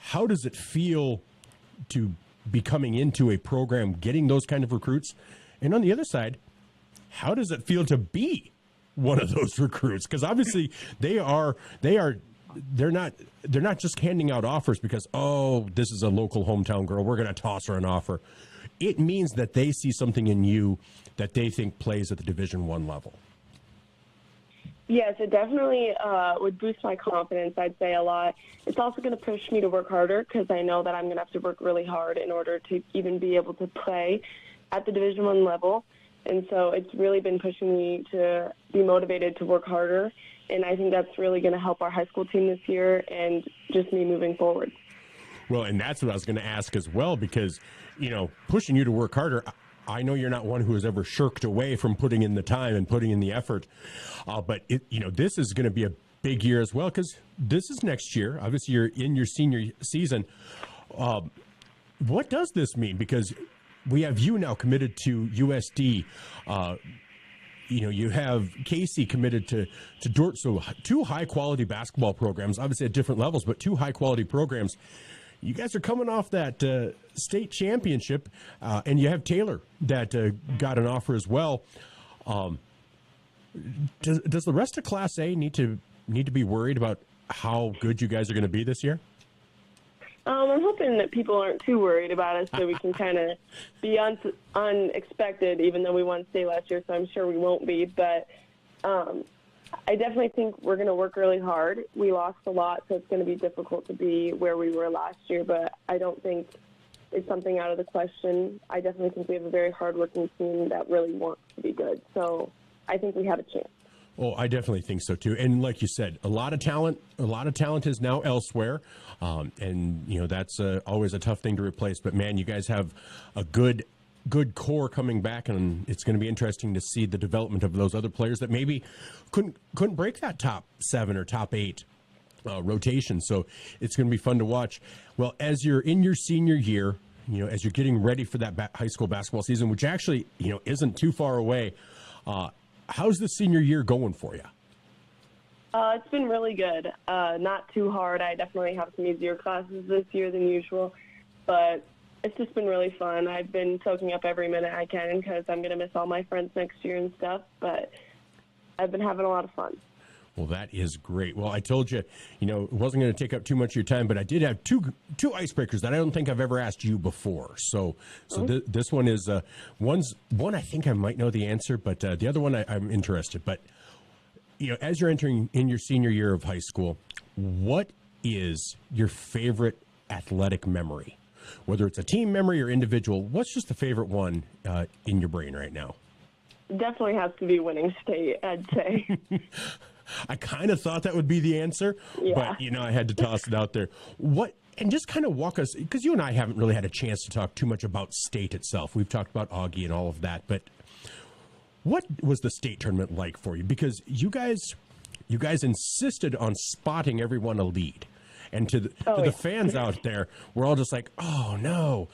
How does it feel to be coming into a program, getting those kind of recruits? And on the other side, how does it feel to be one of those recruits? Because obviously they're not just handing out offers because, oh, this is a local hometown girl, we're going to toss her an offer. It means that they see something in you that they think plays at the Division I level. Yes, it definitely would boost my confidence, I'd say, a lot. It's also going to push me to work harder because I know that I'm going to have to work really hard in order to even be able to play at the Division I level. And so it's really been pushing me to be motivated to work harder. And I think that's really going to help our high school team this year and just me moving forward. Well, and that's what I was going to ask as well, because, pushing you to work harder, I know you're not one who has ever shirked away from putting in the time and putting in the effort. But, this is going to be a big year as well, because this is next year. Obviously, you're in your senior season. What does this mean? Because we have you now committed to USD. You have Casey committed to Dort. So two high-quality basketball programs, obviously at different levels, but two high-quality programs. You guys are coming off that state championship, and you have Taylor that got an offer as well. Does the rest of Class A need to be worried about how good you guys are going to be this year? I'm hoping that people aren't too worried about us, so we can kind of be unexpected, even though we won state last year, so I'm sure we won't be. But I definitely think we're going to work really hard. We lost a lot, so it's going to be difficult to be where we were last year, but I don't think it's something out of the question. I definitely think we have a very hardworking team that really wants to be good, so I think we have a chance. Oh, I definitely think so too. And like you said, a lot of talent is now elsewhere, and that's always a tough thing to replace. But man, you guys have a good core coming back, and it's going to be interesting to see the development of those other players that maybe couldn't break that top 7 or top 8 rotation. So it's going to be fun to watch. Well, as you're in your senior year, as you're getting ready for that high school basketball season, which actually isn't too far away. How's the senior year going for you? It's been really good. Not too hard. I definitely have some easier classes this year than usual, but it's just been really fun. I've been soaking up every minute I can because I'm going to miss all my friends next year and stuff, but I've been having a lot of fun. Well, that is great. Well, I told you, it wasn't going to take up too much of your time, but I did have two icebreakers that I don't think I've ever asked you before. So this one is one I think I might know the answer, but the other one I'm interested. But as you're entering in your senior year of high school, what is your favorite athletic memory? Whether it's a team memory or individual, what's just the favorite one in your brain right now? Definitely has to be winning state, I'd say. I kind of thought that would be the answer, but, I had to toss it out there. And just kind of walk us, because you and I haven't really had a chance to talk too much about state itself. We've talked about Augie and all of that, but what was the state tournament like for you? Because you guys insisted on spotting everyone a lead. And to the fans out there, we're all just like, oh, no.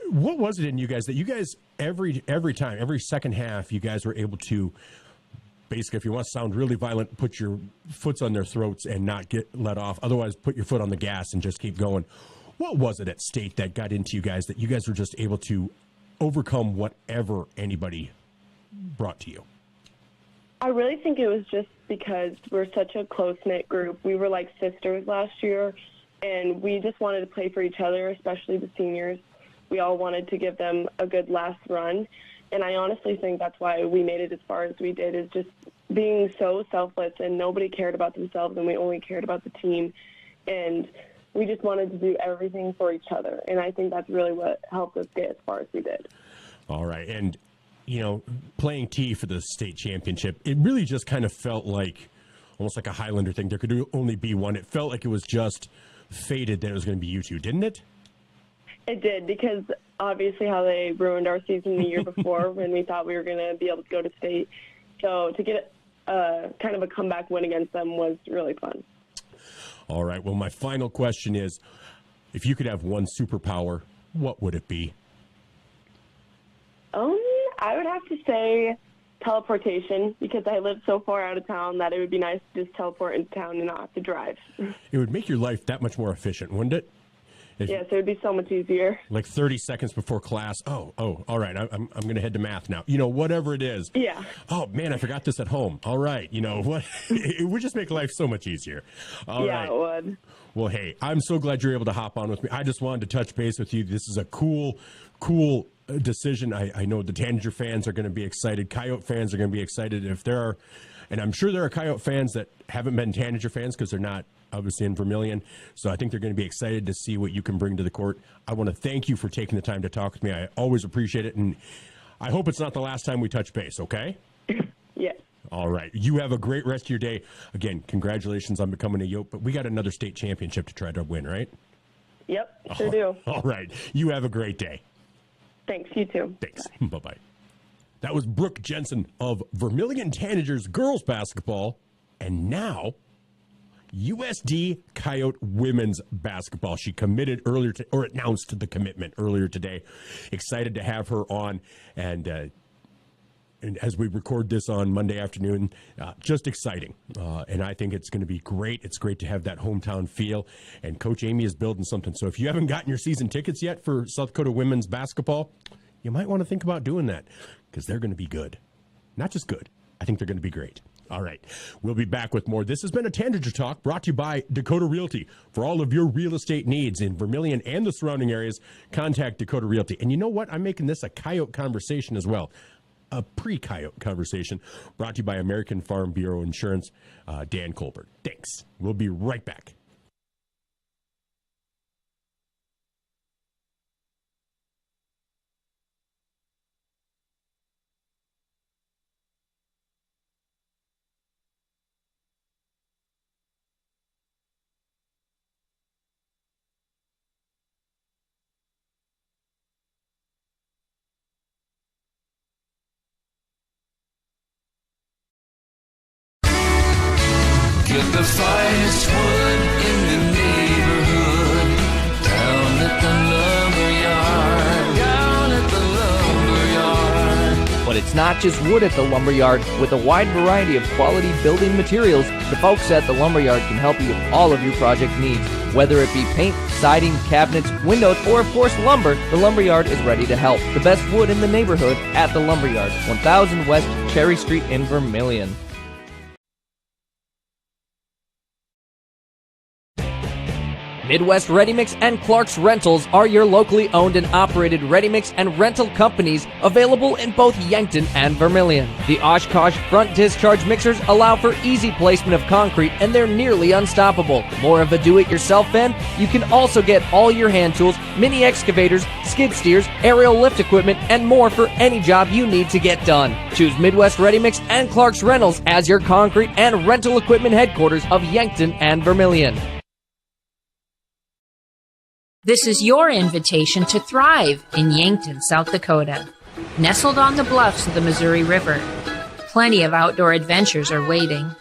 What was it in you guys that you guys, every time, every second half, you guys were able to, basically, if you want to sound really violent, put your foots on their throats and not get let off. Otherwise, put your foot on the gas and just keep going. What was it at state that got into you guys that you guys were just able to overcome whatever anybody brought to you? I really think it was just because we're such a close-knit group. We were like sisters last year, and we just wanted to play for each other, especially the seniors. We all wanted to give them a good last run. And I honestly think that's why we made it as far as we did, is just being so selfless, and nobody cared about themselves, and we only cared about the team. And we just wanted to do everything for each other. And I think that's really what helped us get as far as we did. All right. And, playing T for the state championship, it really just kind of felt like almost like a Highlander thing. There could only be one. It felt like it was just fated that it was going to be you two, didn't it? It did, because obviously how they ruined our season the year before when we thought we were going to be able to go to state. So to get kind of a comeback win against them was really fun. All right. Well, my final question is, if you could have one superpower, what would it be? I would have to say teleportation because I live so far out of town that it would be nice to just teleport into town and not have to drive. It would make your life that much more efficient, wouldn't it? Yes, it would be so much easier. Like 30 seconds before class. Oh, all right. I'm going to head to math now. You know, whatever it is. Yeah. Oh, man, I forgot this at home. All right. You know what? It would just make life so much easier. All right. It would. Well, hey, I'm so glad you're able to hop on with me. I just wanted to touch base with you. This is a cool decision. I know the Tanager fans are going to be excited. Coyote fans are going to be excited. If there are, and I'm sure there are Coyote fans that haven't been Tanager fans because they're not obviously in Vermillion. So I think they're going to be excited to see what you can bring to the court. I want to thank you for taking the time to talk with me. I always appreciate it. And I hope it's not the last time we touch base, okay? Yes. All right. You have a great rest of your day. Again, congratulations on becoming a Yote, but we got another state championship to try to win, right? Yep, sure do. All right. You have a great day. Thanks, you too. Thanks. Bye-bye. That was Brooke Jensen of Vermillion Tanagers girls basketball. And now, USD Coyote women's basketball. She committed earlier or announced the commitment earlier today. Excited to have her on. And as we record this on Monday afternoon, just exciting. And I think it's going to be great. It's great to have that hometown feel. And Coach Amy is building something. So if you haven't gotten your season tickets yet for South Dakota women's basketball, you might want to think about doing that because they're going to be good. Not just good. I think they're going to be great. All right. We'll be back with more. This has been a Tanager Talk brought to you by Dakota Realty. For all of your real estate needs in Vermillion and the surrounding areas, contact Dakota Realty. And you know what? I'm making this a Coyote conversation as well. A pre-Coyote conversation brought to you by American Farm Bureau Insurance, Dan Colbert. Thanks. We'll be right back. Get the finest wood in the neighborhood. Down at the lumberyard. But it's not just wood at the lumberyard. With a wide variety of quality building materials, the folks at the lumberyard can help you with all of your project needs. Whether it be paint, siding, cabinets, windows, or of course lumber, the lumberyard is ready to help. The best wood in the neighborhood at the lumberyard, 1000 West Cherry Street in Vermillion. Midwest Ready Mix and Clark's Rentals are your locally owned and operated ready mix and rental companies available in both Yankton and Vermillion. The Oshkosh front discharge mixers allow for easy placement of concrete and they're nearly unstoppable. More of a do-it-yourself fan? You can also get all your hand tools, mini excavators, skid steers, aerial lift equipment, and more for any job you need to get done. Choose Midwest Ready Mix and Clark's Rentals as your concrete and rental equipment headquarters of Yankton and Vermillion. This is your invitation to thrive in Yankton, South Dakota. Nestled on the bluffs of the Missouri River, plenty of outdoor adventures are waiting.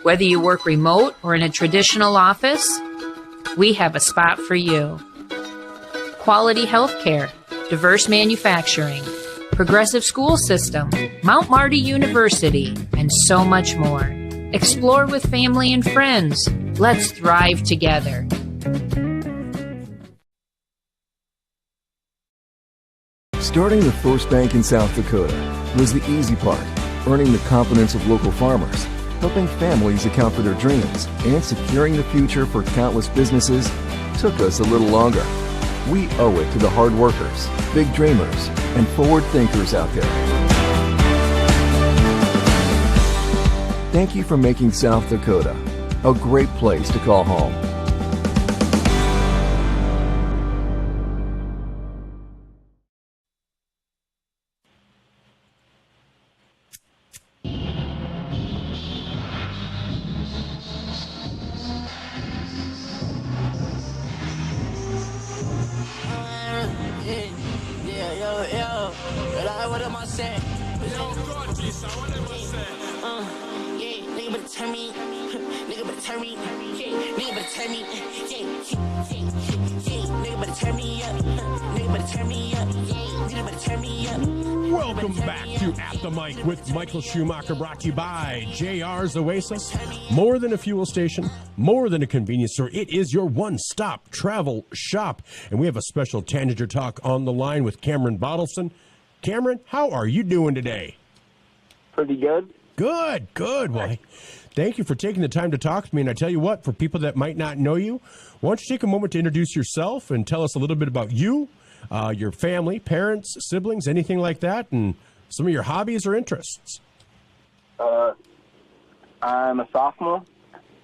Whether you work remote or in a traditional office, we have a spot for you. Quality health care, diverse manufacturing, progressive school system, Mount Marty University, and so much more. Explore with family and friends. Let's thrive together. Starting the first bank in South Dakota was the easy part, earning the confidence of local farmers, helping families account for their dreams, and securing the future for countless businesses took us a little longer. We owe it to the hard workers, big dreamers, and forward thinkers out there. Thank you for making South Dakota a great place to call home. turn me, yeah, nigga better turn me, yeah, nigga better turn me up, nigga better turn me up, yeah, nigga better turn me up. Welcome back to At the Mic with Michael Schumacher, brought to you by JR's Oasis. More than a fuel station, more than a convenience store. It is your one-stop travel shop. And we have a special Tanager Talk on the line with Cameron Bottleson. Cameron, how are you doing today? Pretty good. Good. Well, thank you for taking the time to talk to me. And I tell you what, for people that might not know you, why don't you take a moment to introduce yourself and tell us a little bit about you, your family, parents, siblings, anything like that, and some of your hobbies or interests. I'm a sophomore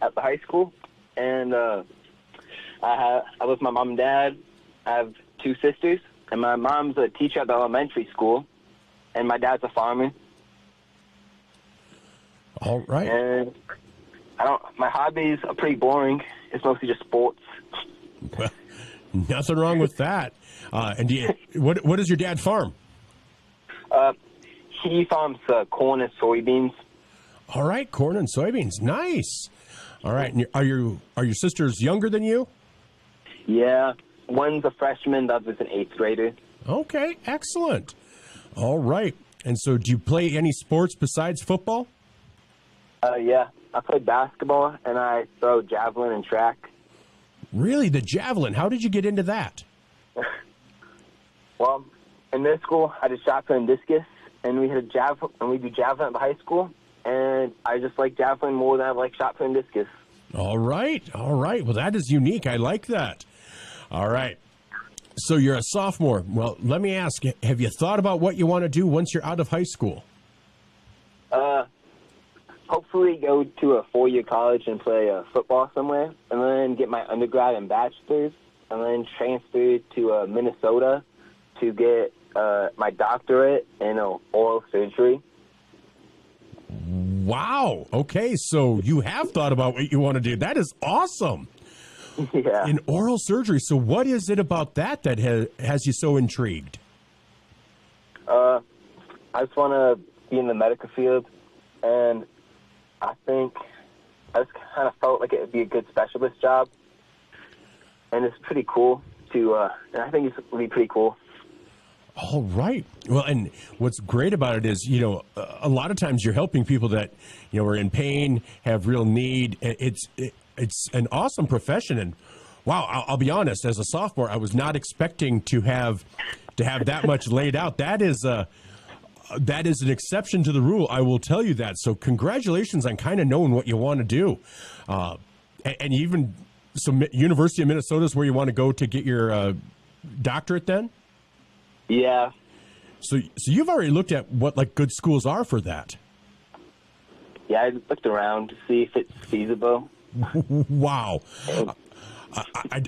at the high school, and I live with my mom and dad. I have two sisters, and my mom's a teacher at the elementary school, and my dad's a farmer. All right. And my hobbies are pretty boring. It's mostly just sports. Well, nothing wrong with that. And what does your dad farm? He farms corn and soybeans. All right, corn and soybeans. Nice. All right. And are your sisters younger than you? Yeah. One's a freshman, the other's an 8th grader. Okay, excellent. All right. And so do you play any sports besides football? Yeah. I play basketball, and I throw javelin and track. Really? The javelin? How did you get into that? Well, in middle school, I did shot put and discus, and we do javelin at the high school, and I just like javelin more than I like shot put and discus. All right. Well, that is unique. I like that. All right. So you're a sophomore. Well, let me ask, have you thought about what you want to do once you're out of high school? Hopefully go to a 4-year college and play football somewhere, and then get my undergrad and bachelor's, and then transfer to Minnesota to get my doctorate in oral surgery. Wow. Okay, so you have thought about what you want to do. That is awesome. Yeah. In oral surgery. So what is it about that has you so intrigued? I just want to be in the medical field, and I think I just kind of felt like it would be a good specialist job, and it's pretty cool and I think it would be pretty cool. All right. Well, and what's great about it is, a lot of times you're helping people that, are in pain, have real need. It's an awesome profession. And wow, I'll be honest, as a sophomore, I was not expecting to have that much laid out. That is an exception to the rule. I will tell you that. So congratulations on kind of knowing what you want to do. And even University of Minnesota is where you want to go to get your doctorate then? Yeah. So you've already looked at what good schools are for that. Yeah, I looked around to see if it's feasible. Wow.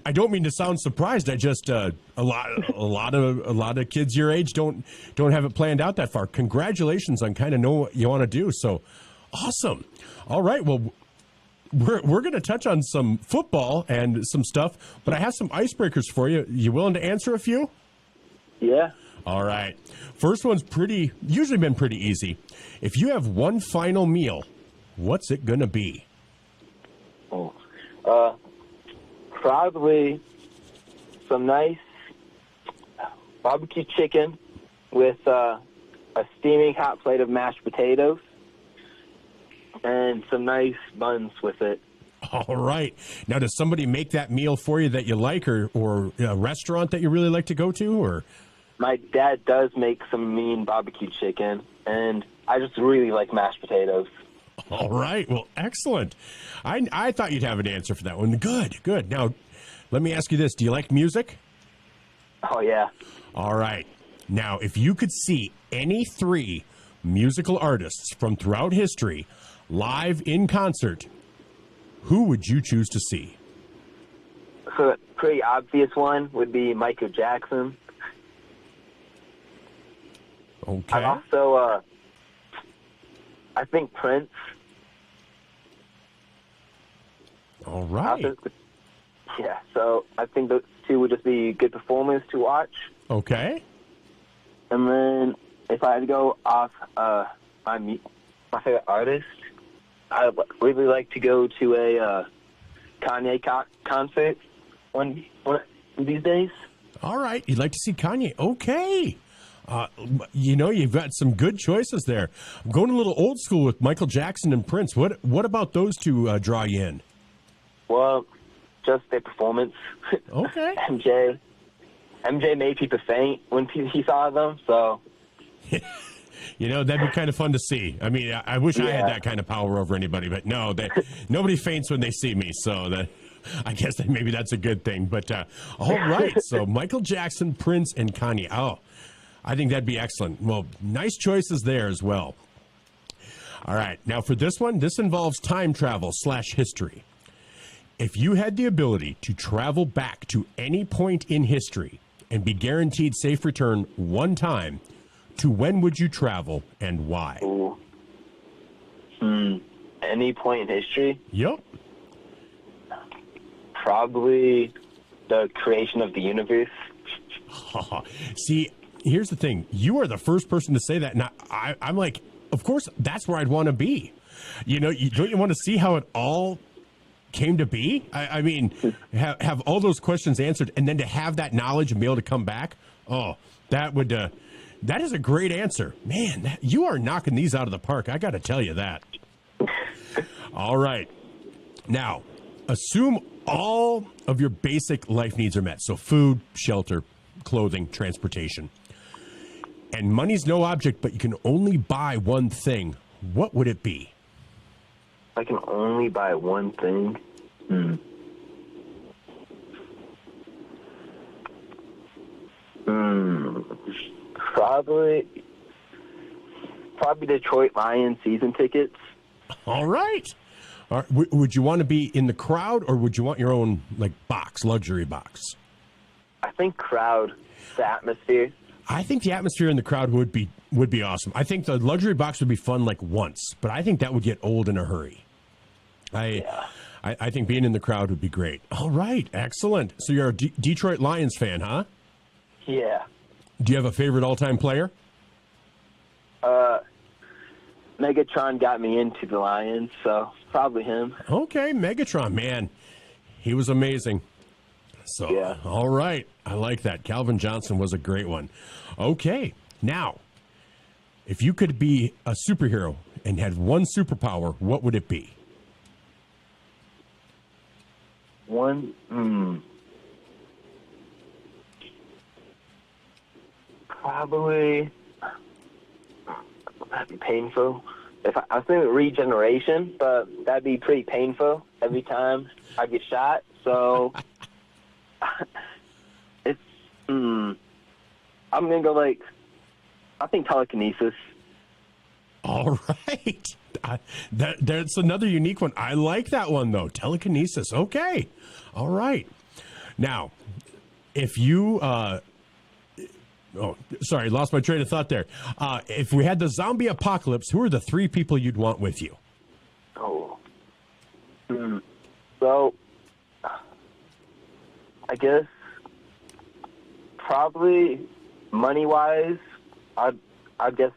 I don't mean to sound surprised. I just a lot of kids your age don't have it planned out that far. Congratulations on kind of know what you want to do. So awesome. All right. Well, we're going to touch on some football and some stuff, but I have some icebreakers for you. You willing to answer a few? Yeah. All right. First one's usually been pretty easy. If you have one final meal, what's it going to be? Probably some nice barbecue chicken with a steaming hot plate of mashed potatoes and some nice buns with it. All right. Now, does somebody make that meal for you that you like, or a restaurant that you really like to go to? Or my dad does make some mean barbecue chicken, and I just really like mashed potatoes. All right. Well, excellent. I thought you'd have an answer for that one. Good. Now, let me ask you this. Do you like music? Oh, yeah. All right. Now, if you could see any 3 musical artists from throughout history live in concert, who would you choose to see? So a pretty obvious one would be Michael Jackson. Okay. I also, I think Prince. All right. Yeah, so I think those 2 would just be good performers to watch. Okay. And then if I had to go off my favorite artist, I'd really like to go to a Kanye concert one these days. All right, you'd like to see Kanye. Okay. You've got some good choices there. I'm going a little old school with Michael Jackson and Prince. What about those two draw you in? Well, just their performance. Okay. MJ made people faint when he saw them, so. That'd be kind of fun to see. I mean, I wish I had that kind of power over anybody, but no, nobody faints when they see me, so I guess maybe that's a good thing. But all right, so Michael Jackson, Prince, and Kanye. Oh, I think that'd be excellent. Well, nice choices there as well. All right, now for this one, this involves time travel / history. If you had the ability to travel back to any point in history and be guaranteed safe return one time, to when would you travel and why? Ooh. Any point in history? Yep. Probably the creation of the universe. See, here's the thing. You are the first person to say that. And I'm like, of course, that's where I'd want to be. Don't you want to see how it all came to be? I mean, have all those questions answered, and then to have that knowledge and be able to come back. Oh, that is a great answer. Man, you are knocking these out of the park. I got to tell you that. All right. Now, assume all of your basic life needs are met. So food, shelter, clothing, transportation. And money's no object, but you can only buy one thing. What would it be? I can only buy one thing. Probably Detroit Lions season tickets. All right. Would you want to be in the crowd, or would you want your own luxury box? I think crowd, the atmosphere. I think the atmosphere in the crowd would be awesome. I think the luxury box would be fun once, but I think that would get old in a hurry. I think being in the crowd would be great. All right, excellent. So you're a Detroit Lions fan, huh? Yeah. Do you have a favorite all-time player? Megatron got me into the Lions, so probably him. Okay, Megatron, man. He was amazing. So, yeah. All right. I like that. Calvin Johnson was a great one. Okay. Now, if you could be a superhero and had one superpower, what would it be? One? Probably. That'd be painful. I was thinking regeneration, but that'd be pretty painful every time I get shot. So it's. I'm gonna go I think telekinesis. All right. That's another unique one. I like that one, though. Telekinesis. Okay. All right. Now, if you... sorry, lost my train of thought there. If we had the zombie apocalypse, who are the 3 people you'd want with you? So, I guess probably money-wise, I'd guess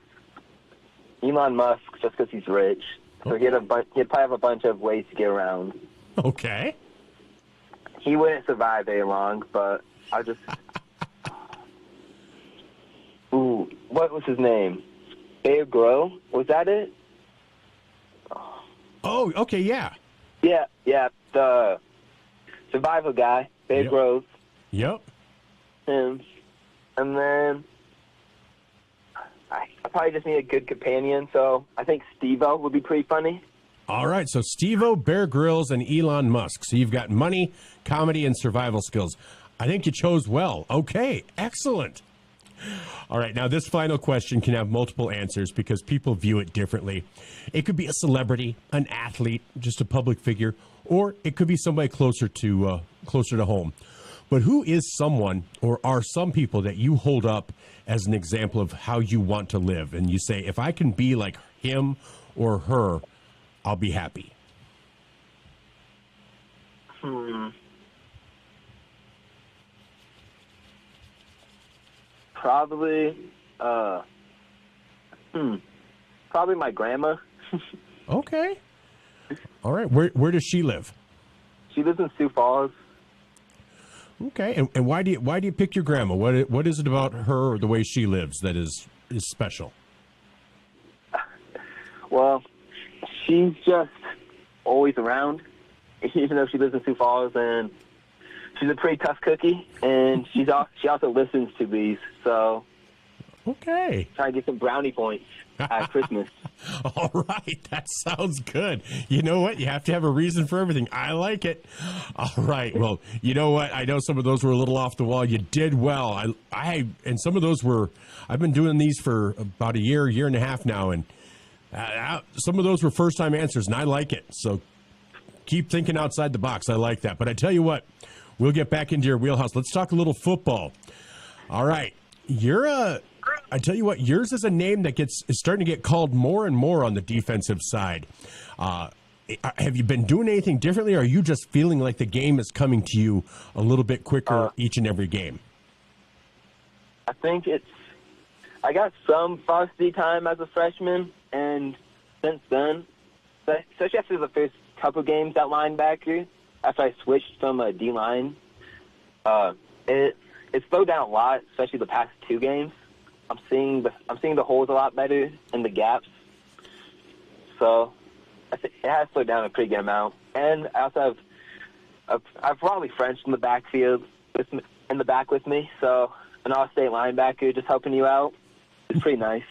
Elon Musk, just because he's rich. So he'd probably have a bunch of ways to get around. Okay. He wouldn't survive very long, but I just... Ooh, what was his name? Bear Grylls? Was that it? Oh, okay, yeah. Yeah, the survival guy, Bear Grylls. Yep. And then I probably just need a good companion, so I think Steve-O would be pretty funny. All right, so Steve-O, Bear Grylls, and Elon Musk. So you've got money, comedy, and survival skills. I think you chose well. Okay, excellent. All right, now this final question can have multiple answers because people view it differently. It could be a celebrity, an athlete, just a public figure, or it could be somebody closer to home. But who is someone, or are some people that you hold up as an example of how you want to live? And you say, if I can be like him or her, I'll be happy. Probably my grandma. Okay. All right. Where does she live? She lives in Sioux Falls. Okay. And why do you pick your grandma? What is it about her or the way she lives that is special? Well, she's just always around, even though she lives in Sioux Falls, and she's a pretty tough cookie, and she also listens to these, so okay. Try to get some brownie points at Christmas. All right, that sounds good. You know what? You have to have a reason for everything. I like it. All right. Well, you know what? I know some of those were a little off the wall. You did well. And some of those were. I've been doing these for about a year and a half now, and some of those were first time answers, and I like it. So keep thinking outside the box. I like that. But I tell you what, we'll get back into your wheelhouse. Let's talk a little football. All right, I tell you what, yours is a name that is starting to get called more and more on the defensive side. Have you been doing anything differently, or are you just feeling like the game is coming to you a little bit quicker each and every game? I think I got some varsity time as a freshman, and since then, especially after the first couple games at linebacker, after I switched from a D-line, it slowed down a lot, especially the past 2 games. I'm seeing the holes a lot better and the gaps. So I think it has slowed down a pretty good amount. And I also I've probably French in the backfield in the back with me. So an all-state linebacker just helping you out is pretty nice.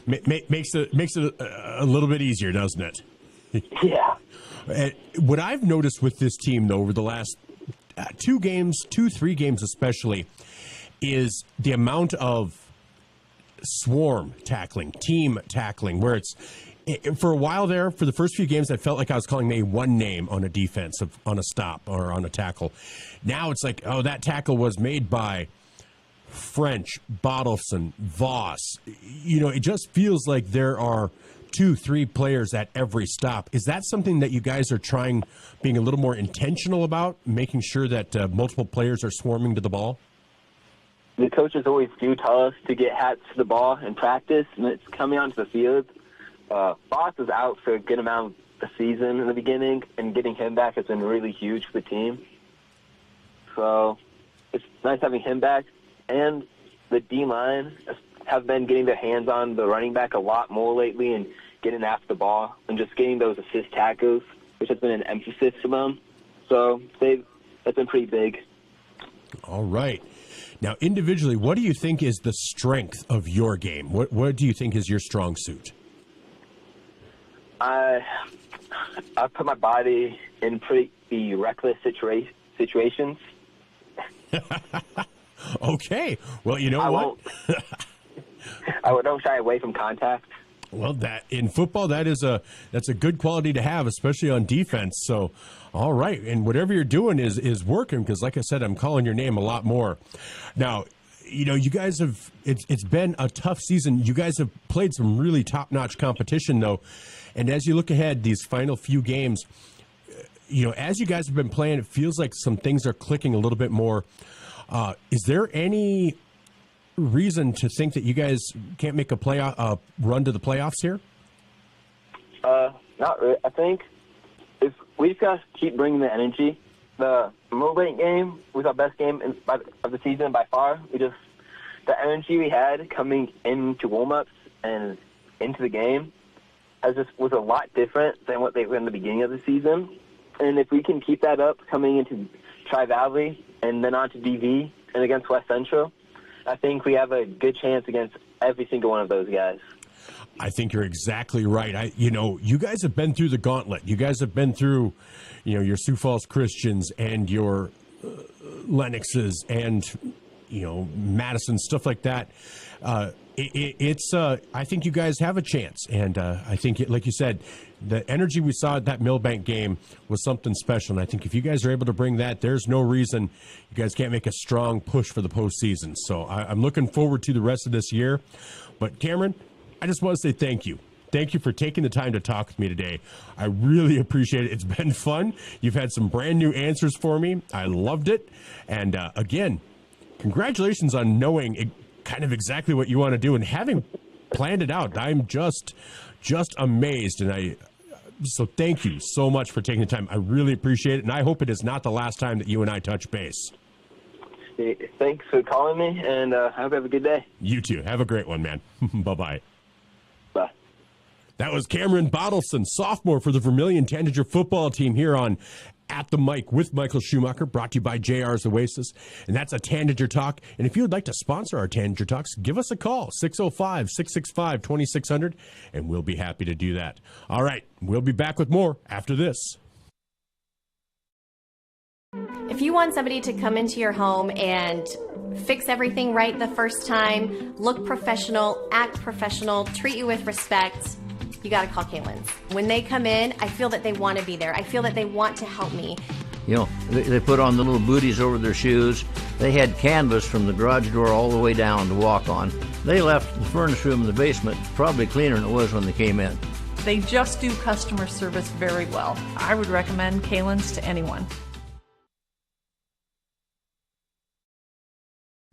Makes it a little bit easier, doesn't it? Yeah. What I've noticed with this team, though, over the last 3 games especially, is the amount of swarm tackling, team tackling, where for a while there, for the first few games, I felt like I was calling maybe one name on a defense, on a stop or on a tackle. Now it's like, oh, that tackle was made by French, Bottleson, Voss. It just feels like there are 2-3 players at every stop. Is that something that you guys are being a little more intentional about, making sure that multiple players are swarming to the ball? The coaches always do tell us to get hats to the ball in practice, and it's coming onto the field. Voss is out for a good amount of the season in the beginning, and getting him back has been really huge for the team. So it's nice having him back. And the D-line have been getting their hands on the running back a lot more lately and getting after the ball and just getting those assist tackles, which has been an emphasis for them. So that's been pretty big. All right. Now, individually, what do you think is the strength of your game? What do you think is your strong suit? I put my body in pretty reckless situations. Okay. Well, you know what? I don't shy away from contact. Well, that in football, that's a good quality to have, especially on defense. So, all right, and whatever you're doing is working, because, like I said, I'm calling your name a lot more. Now, you guys have it's been a tough season. You guys have played some really top-notch competition, though, and as you look ahead, these final few games, as you guys have been playing, it feels like some things are clicking a little bit more. Is there any reason to think that you guys can't make a run to the playoffs here? Not really. I think if we just got to keep bringing the energy. The Millbank game was our best game of the season by far. The energy we had coming into warm-ups and into the game was a lot different than what they were in the beginning of the season. And if we can keep that up coming into Tri-Valley and then on to DV and against West Central, I think we have a good chance against every single one of those guys. I think you're exactly right. You guys have been through the gauntlet. You guys have been through, your Sioux Falls Christians and your Lennoxes and, Madison, stuff like that. I think you guys have a chance. And I think, like you said, the energy we saw at that Millbank game was something special. And I think if you guys are able to bring that, there's no reason you guys can't make a strong push for the postseason. So I'm looking forward to the rest of this year. But Cameron, I just want to say thank you. Thank you for taking the time to talk with me today. I really appreciate it. It's been fun. You've had some brand new answers for me. I loved it. And again, congratulations on knowing kind of exactly what you want to do and having planned it out. I'm just amazed. And So thank you so much for taking the time. I really appreciate it, and I hope it is not the last time that you and I touch base. Hey, thanks for calling me, and I hope you have a good day. You too. Have a great one, man. Bye-bye. Bye. That was Cameron Bottleson, sophomore for the Vermillion Tanager football team here on At the Mic with Michael Schumacher, brought to you by JR's Oasis. And that's a Tanager Talk. And if you would like to sponsor our Tanager Talks, give us a call, 605-665-2600, and we'll be happy to do that. All right, we'll be back with more after this. If you want somebody to come into your home and fix everything right the first time, look professional, act professional, treat you with respect, you got to call Kaylin's. When they come in, I feel that they want to be there. I feel that they want to help me. You know, they put on the little booties over their shoes. They had canvas from the garage door all the way down to walk on. They left the furnace room in the basement probably cleaner than it was when they came in. They just do customer service very well. I would recommend Kaylin's to anyone.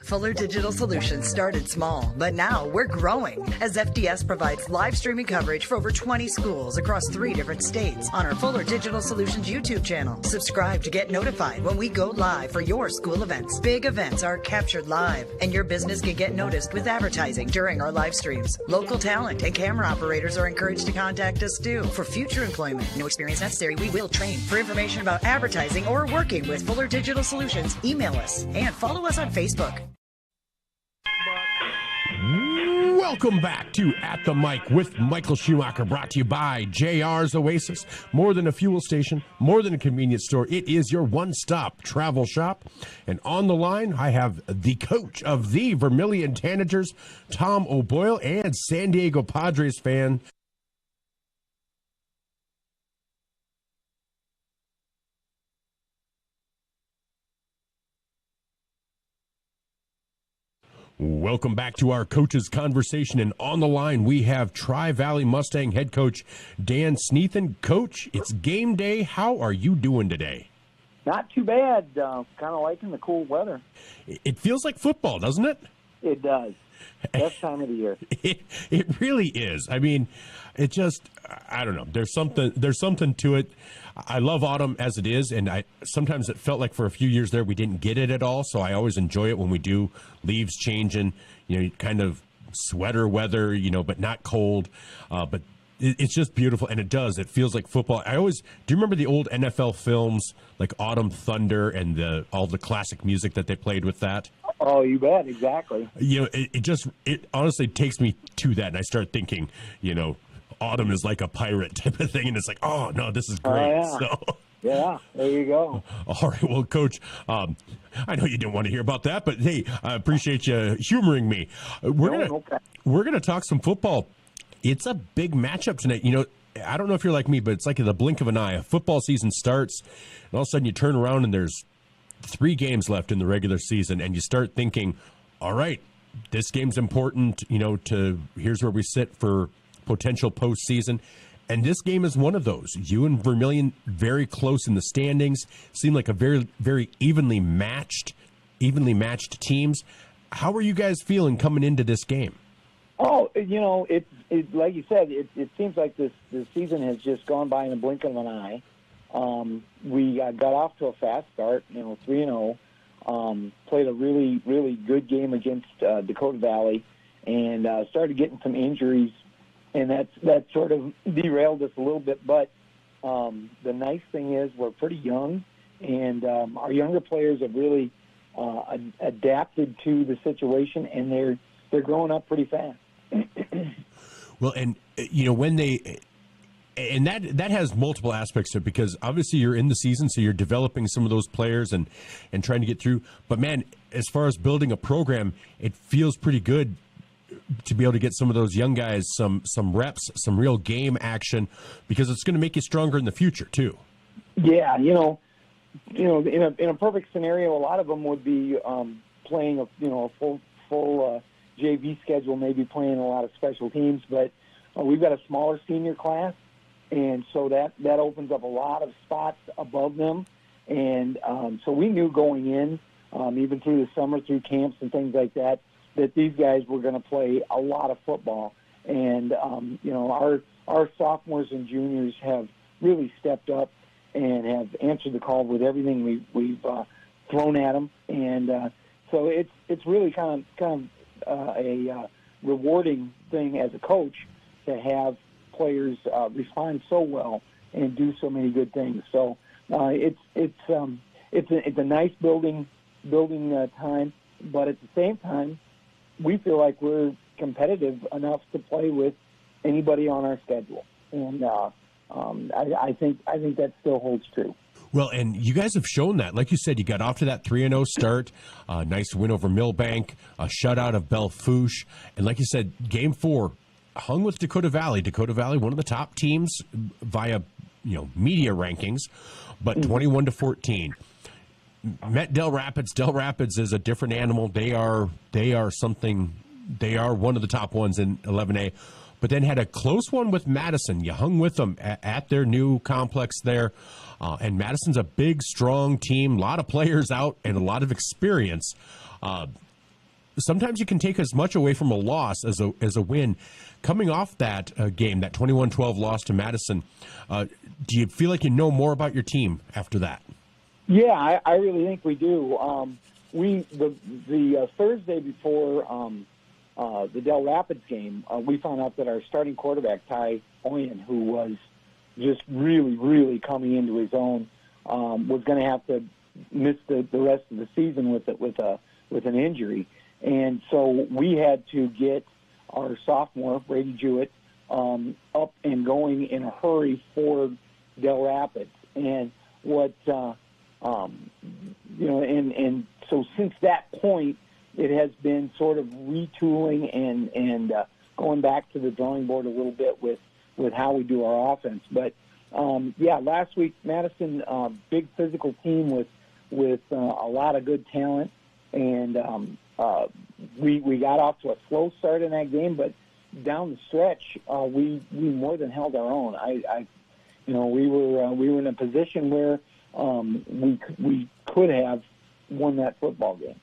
Fuller Digital Solutions started small, but now we're growing as FDS provides live streaming coverage for over 20 schools across 3 different states on our Fuller Digital Solutions YouTube channel. Subscribe to get notified when we go live for your school events. Big events are captured live, and your business can get noticed with advertising during our live streams. Local talent and camera operators are encouraged to contact us too for future employment. No experience necessary. We will train. For information about advertising or working with Fuller Digital Solutions, email us and follow us on Facebook. Welcome back to At the Mic with Michael Schumacher, brought to you by JR's Oasis. More than a fuel station, more than a convenience store. It is your one-stop travel shop. And on the line, I have the coach of the Vermillion Tanagers, Tom O'Boyle, and San Diego Padres fan, welcome back to our coaches conversation, and on the line we have Tri-Valley Mustang head coach Dan Sneathen. Coach, it's game day. How are you doing today? Not too bad. Kind of liking the cool weather. It feels like football, doesn't it? It does. Best time of the year. It really is. I mean, it just, I don't know. There's something to it. I love autumn as it is, and sometimes it felt like for a few years there we didn't get it at all, so I always enjoy it when we do. Leaves changing, kind of sweater weather, but not cold. But it's just beautiful, and it feels like football. Do you remember the old NFL films like Autumn Thunder and all the classic music that they played with that? Oh, you bet, exactly. It honestly takes me to that, and I start thinking, autumn is like a pirate type of thing, and it's like, oh no, this is great. Yeah. So yeah, there you go. All right, well, Coach, I know you didn't want to hear about that, but hey, I appreciate you humoring me. We're gonna talk some football. It's a big matchup tonight. I don't know if you're like me, but it's like in the blink of an eye. A football season starts, and all of a sudden you turn around and there's 3 games left in the regular season, and you start thinking, all right, this game's important. Here's where we sit for potential postseason. And this game is one of those. You and Vermillion very close in the standings. Seem like a very, very evenly matched teams. How are you guys feeling coming into this game? Oh, it like you said, it seems like this season has just gone by in the blink of an eye. We got off to a fast start, 3-0. Played a really, really good game against Dakota Valley, and started getting some injuries. And that sort of derailed us a little bit. But the nice thing is we're pretty young, and our younger players have really adapted to the situation, and they're growing up pretty fast. Well, and when and that has multiple aspects to it, because obviously you're in the season, so you're developing some of those players and trying to get through. But man, as far as building a program, it feels pretty good to be able to get some of those young guys some reps, some real game action, because it's going to make you stronger in the future too. Yeah, in a perfect scenario, a lot of them would be playing a full JV schedule, maybe playing a lot of special teams. But we've got a smaller senior class, and so that opens up a lot of spots above them. And so we knew going in, even through the summer, through camps and things like that these guys were going to play a lot of football. And our sophomores and juniors have really stepped up and have answered the call with everything we've thrown at them. And so it's really kind of a rewarding thing as a coach to have players respond so well and do so many good things. So it's a nice building time, but at the same time, we feel like we're competitive enough to play with anybody on our schedule, and I think that still holds true. Well, and you guys have shown that. Like you said, you got off to that 3-0 start, nice win over Millbank, a shutout of Belle-Fourche, and like you said, Game 4 hung with Dakota Valley. Dakota Valley, one of the top teams via media rankings, but 21-14. Met Del Rapids. Del Rapids is a different animal. They are something. They are one of the top ones in 11A, but then had a close one with Madison. You hung with them at their new complex there, and Madison's a big, strong team. A lot of players out and a lot of experience. Sometimes you can take as much away from a loss as a win. Coming off that game, that 21-12 loss to Madison, do you feel like you know more about your team after that? Yeah, I really think we do. The Thursday before the Del Rapids game, we found out that our starting quarterback, Ty Oyen, who was just really, really coming into his own, was going to have to miss the rest of the season with an injury. And so we had to get our sophomore, Brady Jewett, up and going in a hurry for Del Rapids. And and so since that point, it has been sort of retooling and going back to the drawing board a little bit with how we do our offense. But last week Madison, big physical team with a lot of good talent, and we got off to a slow start in that game, but down the stretch we more than held our own. We were in a position where we could have won that football game.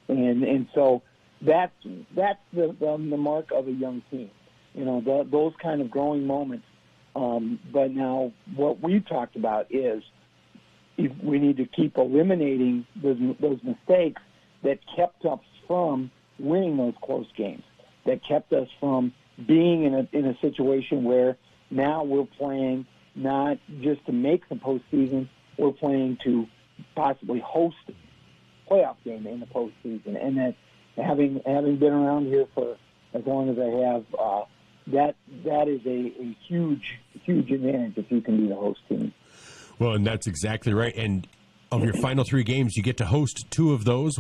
And so that's the mark of a young team, those kind of growing moments. But now what we've talked about is we need to keep eliminating those mistakes that kept us from winning those close games, that kept us from being in a situation where now we're playing not just to make the postseason, we're playing to possibly host a playoff game in the postseason. And that having been around here for as long as I have, that is a huge advantage if you can be the host team. Well, and that's exactly right. And of your final 3 games, you get to host 2 of those,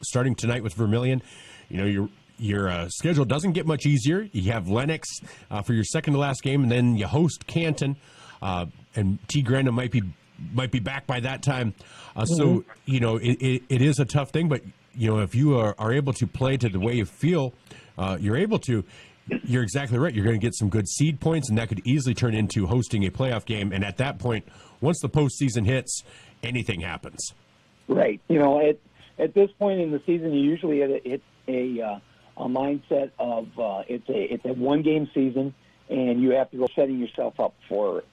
starting tonight with Vermillion. Your schedule doesn't get much easier. You have Lennox for your second to last game, and then you host Canton, and T. Grandin might be back by that time. So it is a tough thing. But if you are able to play to the way you feel you're able to, you're exactly right. You're going to get some good seed points, and that could easily turn into hosting a playoff game. And at that point, once the postseason hits, anything happens. Right. At this point in the season, you usually hit a mindset of it's a one-game season, and you have to go setting yourself up for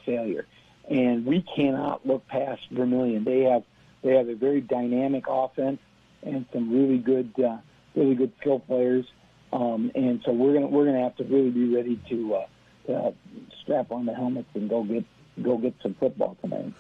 failure. And we cannot look past Vermillion. They have a very dynamic offense and some really good skill players. And so we're gonna have to really be ready to strap on the helmets and go get some football tonight.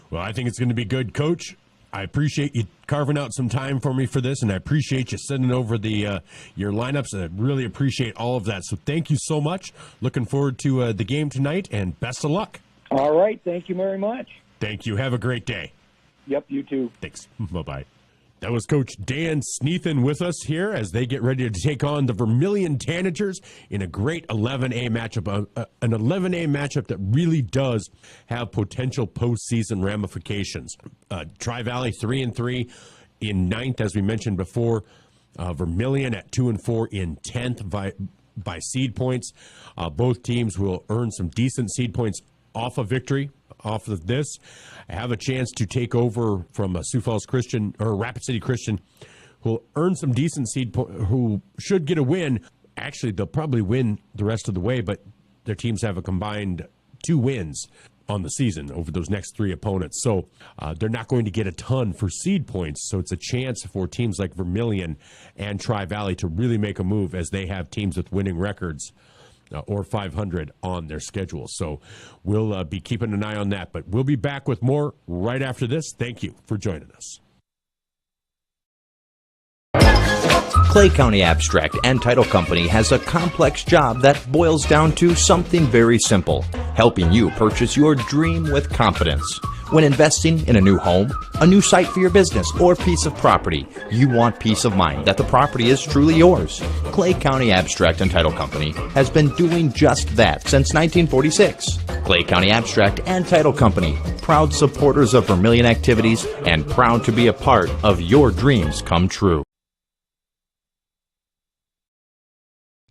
Well, I think it's going to be good, Coach. I appreciate you carving out some time for me for this, and I appreciate you sending over your lineups. I really appreciate all of that. So thank you so much. Looking forward to the game tonight, and best of luck. All right. Thank you very much. Thank you. Have a great day. Yep, you too. Thanks. Bye-bye. That was Coach Dan Sneathen with us here as they get ready to take on the Vermillion Tanagers in a great 11A matchup, an 11A matchup that really does have potential postseason ramifications. Tri-Valley 3-3 in 9th, as we mentioned before. Vermillion at 2-4 in 10th by seed points. Both teams will earn some decent seed points off a victory. Off of this, I have a chance to take over from Sioux Falls Christian or Rapid City Christian, who'll earn some decent seed who should get a win actually, they'll probably win the rest of the way, but their teams have a combined 2 wins on the season over those next 3 opponents. So they're not going to get a ton for seed points. So it's a chance for teams like Vermillion and Tri-Valley to really make a move, as they have teams with winning records or 500 on their schedule. So we'll be keeping an eye on that. But we'll be back with more right after this. Thank you for joining us. Clay County Abstract and Title Company has a complex job that boils down to something very simple: helping you purchase your dream with confidence. When investing in a new home, a new site for your business, or piece of property, you want peace of mind that the property is truly yours. Clay County Abstract and Title Company has been doing just that since 1946. Clay County Abstract and Title Company, proud supporters of Vermillion activities and proud to be a part of your dreams come true.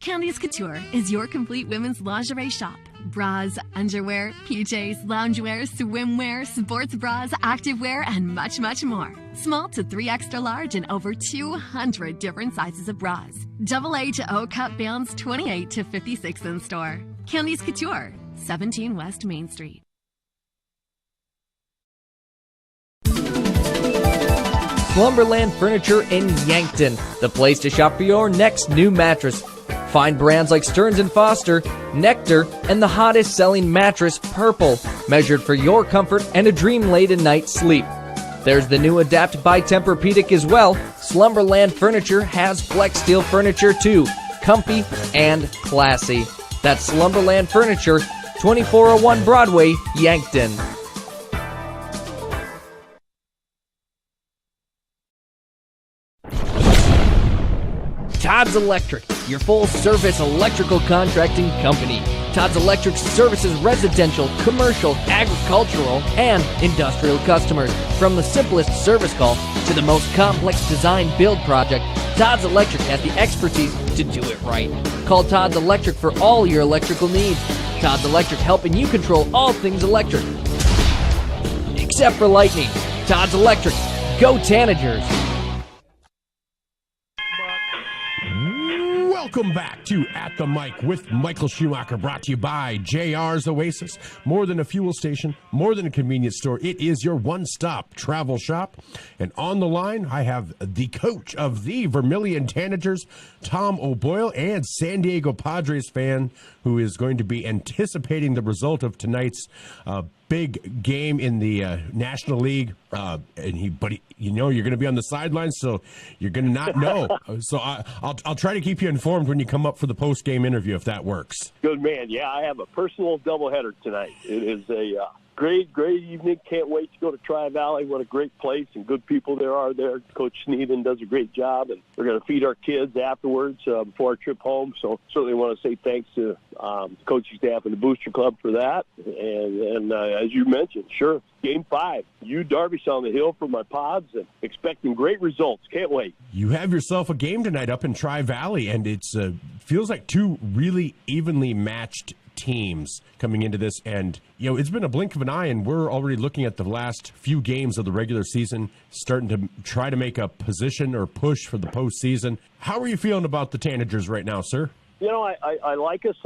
Candice Couture is your complete women's lingerie shop. Bras, underwear, PJs, loungewear, swimwear, sports bras, activewear, and much, much more. Small to 3 extra large and over 200 different sizes of bras. AA to O cup bands 28 to 56 in store. Candice Couture, 17 West Main Street. Slumberland Furniture in Yankton, the place to shop for your next new mattress. Find brands like Stearns & Foster, Nectar, and the hottest selling mattress, Purple, measured for your comfort and a dream-laden night's sleep. There's the new Adapt by Tempur-Pedic as well. Slumberland Furniture has Flex Steel furniture too, comfy and classy. That's Slumberland Furniture, 2401 Broadway, Yankton. Todd's Electric, your full-service electrical contracting company. Todd's Electric services residential, commercial, agricultural, and industrial customers. From the simplest service call to the most complex design build project, Todd's Electric has the expertise to do it right. Call Todd's Electric for all your electrical needs. Todd's Electric, helping you control all things electric, except for lightning. Todd's Electric. Go Tanagers. Welcome back to At the Mic with Michael Schumacher, brought to you by JR's Oasis. More than a fuel station, more than a convenience store, it is your one-stop travel shop. And on the line, I have the coach of the Vermillion Tanagers, Tom O'Boyle, and San Diego Padres fan who is going to be anticipating the result of tonight's big game in the National League. You know you're going to be on the sidelines, so you're going to not know. So I'll try to keep you informed when you come up for the post-game interview, if that works. Good man. Yeah, I have a personal doubleheader tonight. It is a great evening. Can't wait to go to Tri-Valley. What a great place and good people there are there. Coach Sneeden does a great job, and we're going to feed our kids afterwards before our trip home. So certainly want to say thanks to coaching staff and the Booster Club for that. And as you mentioned, sure, Game 5, Darvish on the hill for my Pods, and expecting great results. Can't wait. You have yourself a game tonight up in Tri-Valley, and it's feels like 2 really evenly matched teams coming into this, and it's been a blink of an eye, and we're already looking at the last few games of the regular season, starting to try to make a position or push for the postseason. How are you feeling about the Tanagers right now, sir? I like us.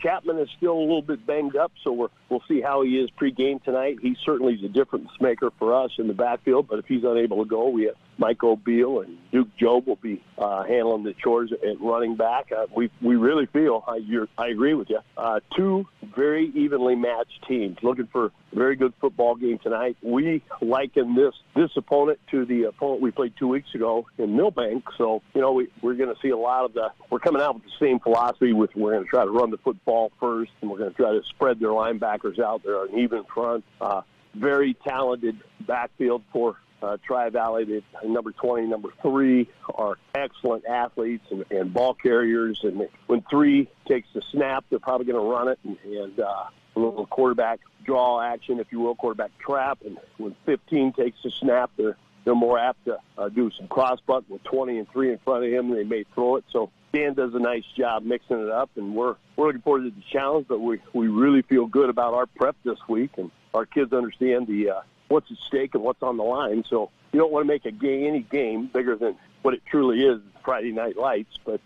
Chapman is still a little bit banged up, so we'll see how he is pre-game tonight. He certainly is a difference maker for us in the backfield, but if he's unable to go, we have Mike O'Beal and Duke Job will be handling the chores at running back. We really feel, I agree with you, 2 very evenly matched teams. Looking for a very good football game tonight. We liken this opponent to the opponent we played 2 weeks ago in Millbank, so we're going to see a lot of we're coming out with the same philosophy. We're going to try to run the football first, and we're going to try to spread their linebackers out there on an even front. Very talented backfield for Tri-Valley. Number 20, number 3 are excellent athletes and ball carriers. And when 3 takes the snap, they're probably going to run it and a little quarterback draw action, if you will, quarterback trap. And when 15 takes the snap, they're more apt to do some cross buck. With 20 and 3 in front of him, they may throw it. So Dan does a nice job mixing it up, and we're looking forward to the challenge. But we really feel good about our prep this week, and our kids understand what's at stake and what's on the line. So you don't want to make any game bigger than what it truly is, Friday Night Lights. But,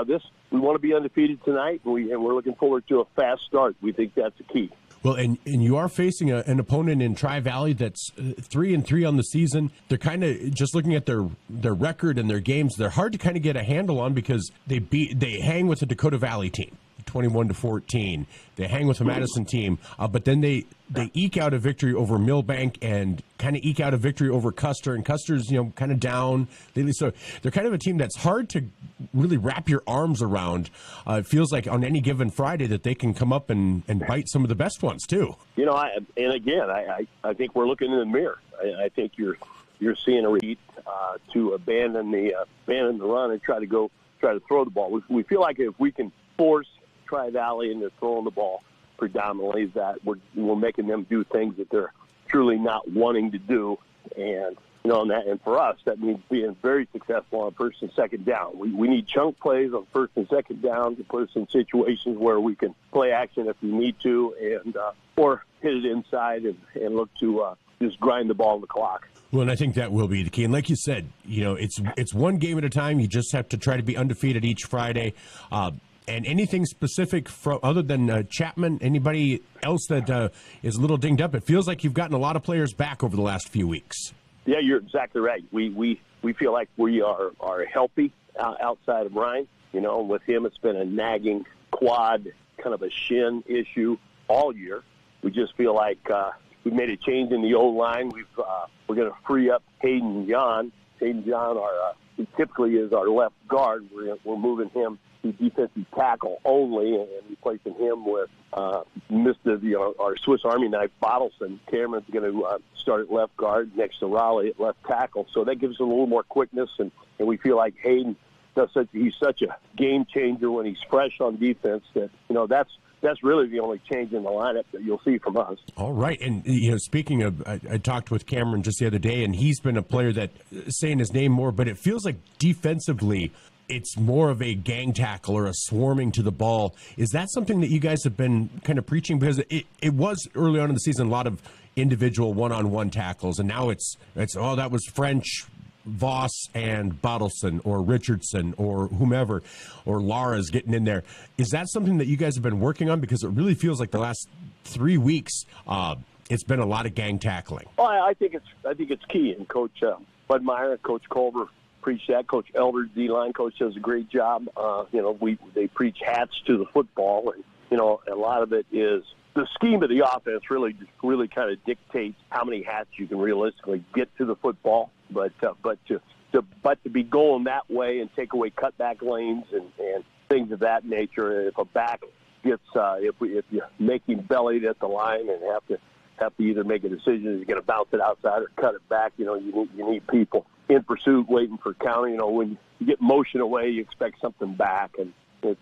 this want to be undefeated tonight, and we're looking forward to a fast start. We think that's the key. Well, and you are facing an opponent in Tri-Valley that's 3-3 on the season. They're kind of, just looking at their record and their games, they're hard to kind of get a handle on because they hang with the Dakota Valley team, 21-14. They hang with the Madison team, but then they eke out a victory over Millbank and kind of eke out a victory over Custer, and Custer's kind of down lately. So they're kind of a team that's hard to really wrap your arms around. It feels like on any given Friday that they can come up and bite some of the best ones too. I think we're looking in the mirror. I think you're seeing a read to abandon the run and try to throw the ball. We feel like if we can force Tri-Valley into throwing the ball predominantly, that we're making them do things that they're truly not wanting to do, and and for us that means being very successful on first and second down. We need chunk plays on first and second down to put us in situations where we can play action if we need to, and or hit it inside and look to just grind the ball in the clock. Well, and I think that will be the key. And like you said, it's one game at a time. You just have to try to be undefeated each Friday. And anything specific other than Chapman, anybody else that is a little dinged up? It feels like you've gotten a lot of players back over the last few weeks. Yeah, you're exactly right. We feel like we are healthy outside of Ryan. With him, it's been a nagging quad, kind of a shin issue all year. We just feel like we've made a change in the O-line. We're going to free up Hayden John. Hayden John, he typically is our left guard. We're moving him to defensive tackle only, and replacing him with our Swiss Army knife, Bottleson. Cameron's going to start at left guard next to Raleigh at left tackle. So that gives us a little more quickness, and we feel like Hayden he's such a game changer when he's fresh on defense that that's really the only change in the lineup that you'll see from us. All right. And, speaking of, I talked with Cameron just the other day, and he's been a player that, saying his name more, but it feels like defensively it's more of a gang tackle or a swarming to the ball. Is that something that you guys have been kind of preaching? Because it was early on in the season a lot of individual one-on-one tackles, and now it's that was French, Voss, and Bottleson or Richardson or whomever, or Lara's getting in there. Is that something that you guys have been working on? Because it really feels like the last 3 weeks it's been a lot of gang tackling. Well, I think it's key, and Coach Bud Meyer, Coach Culver preach that. Coach Elder, D-line coach, does a great job. They preach hats to the football, and a lot of it is the scheme of the offense really kind of dictates how many hats you can realistically get to the football. But to be going that way and take away cutback lanes and things of that nature, if a back gets if you make him bellied at the line and have to either make a decision, is he going to bounce it outside or cut it back? You need people in pursuit waiting for counter. When you get motion away, you expect something back, and it's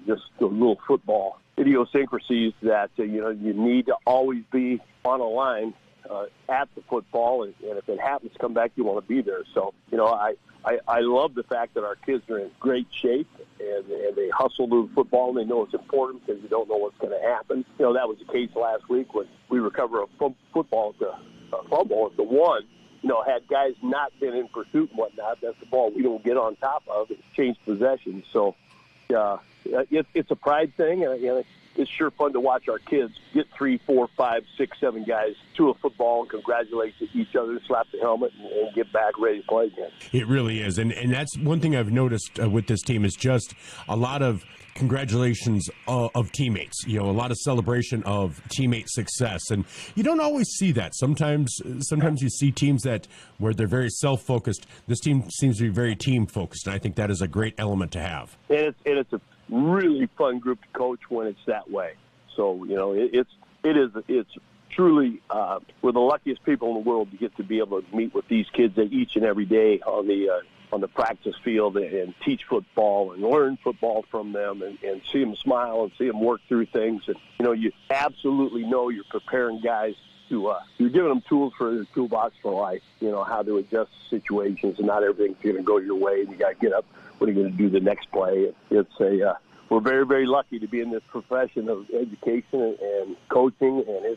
just the little football idiosyncrasies that you need to always be on a line at the football, and if it happens to come back, you want to be there. So I love the fact that our kids are in great shape and they hustle to the football, and they know it's important because you don't know what's going to happen. That was the case last week when we recover a fumble at the one. Had guys not been in pursuit and whatnot, that's the ball we don't get on top of and change possession. So it's a pride thing, and it's sure fun to watch our kids get 3, 4, 5, 6, 7 guys to a football and congratulate each other, slap the helmet, and get back ready to play again. It really is. And that's one thing I've noticed with this team is just a lot of congratulations of teammates, a lot of celebration of teammate success. And you don't always see that. Sometimes you see teams where they're very self-focused. This team seems to be very team-focused, and I think that is a great element to have. And it's a really fun group to coach when it's that way. So, it's truly, we're the luckiest people in the world to get to be able to meet with these kids each and every day on the practice field and teach football and learn football from them and see them smile and see them work through things. And, you absolutely know you're preparing guys to, you're giving them tools for their toolbox for life, how to adjust situations, and not everything's going to go your way, and you got to get up. What are you going to do the next play? We're very, very lucky to be in this profession of education and coaching, and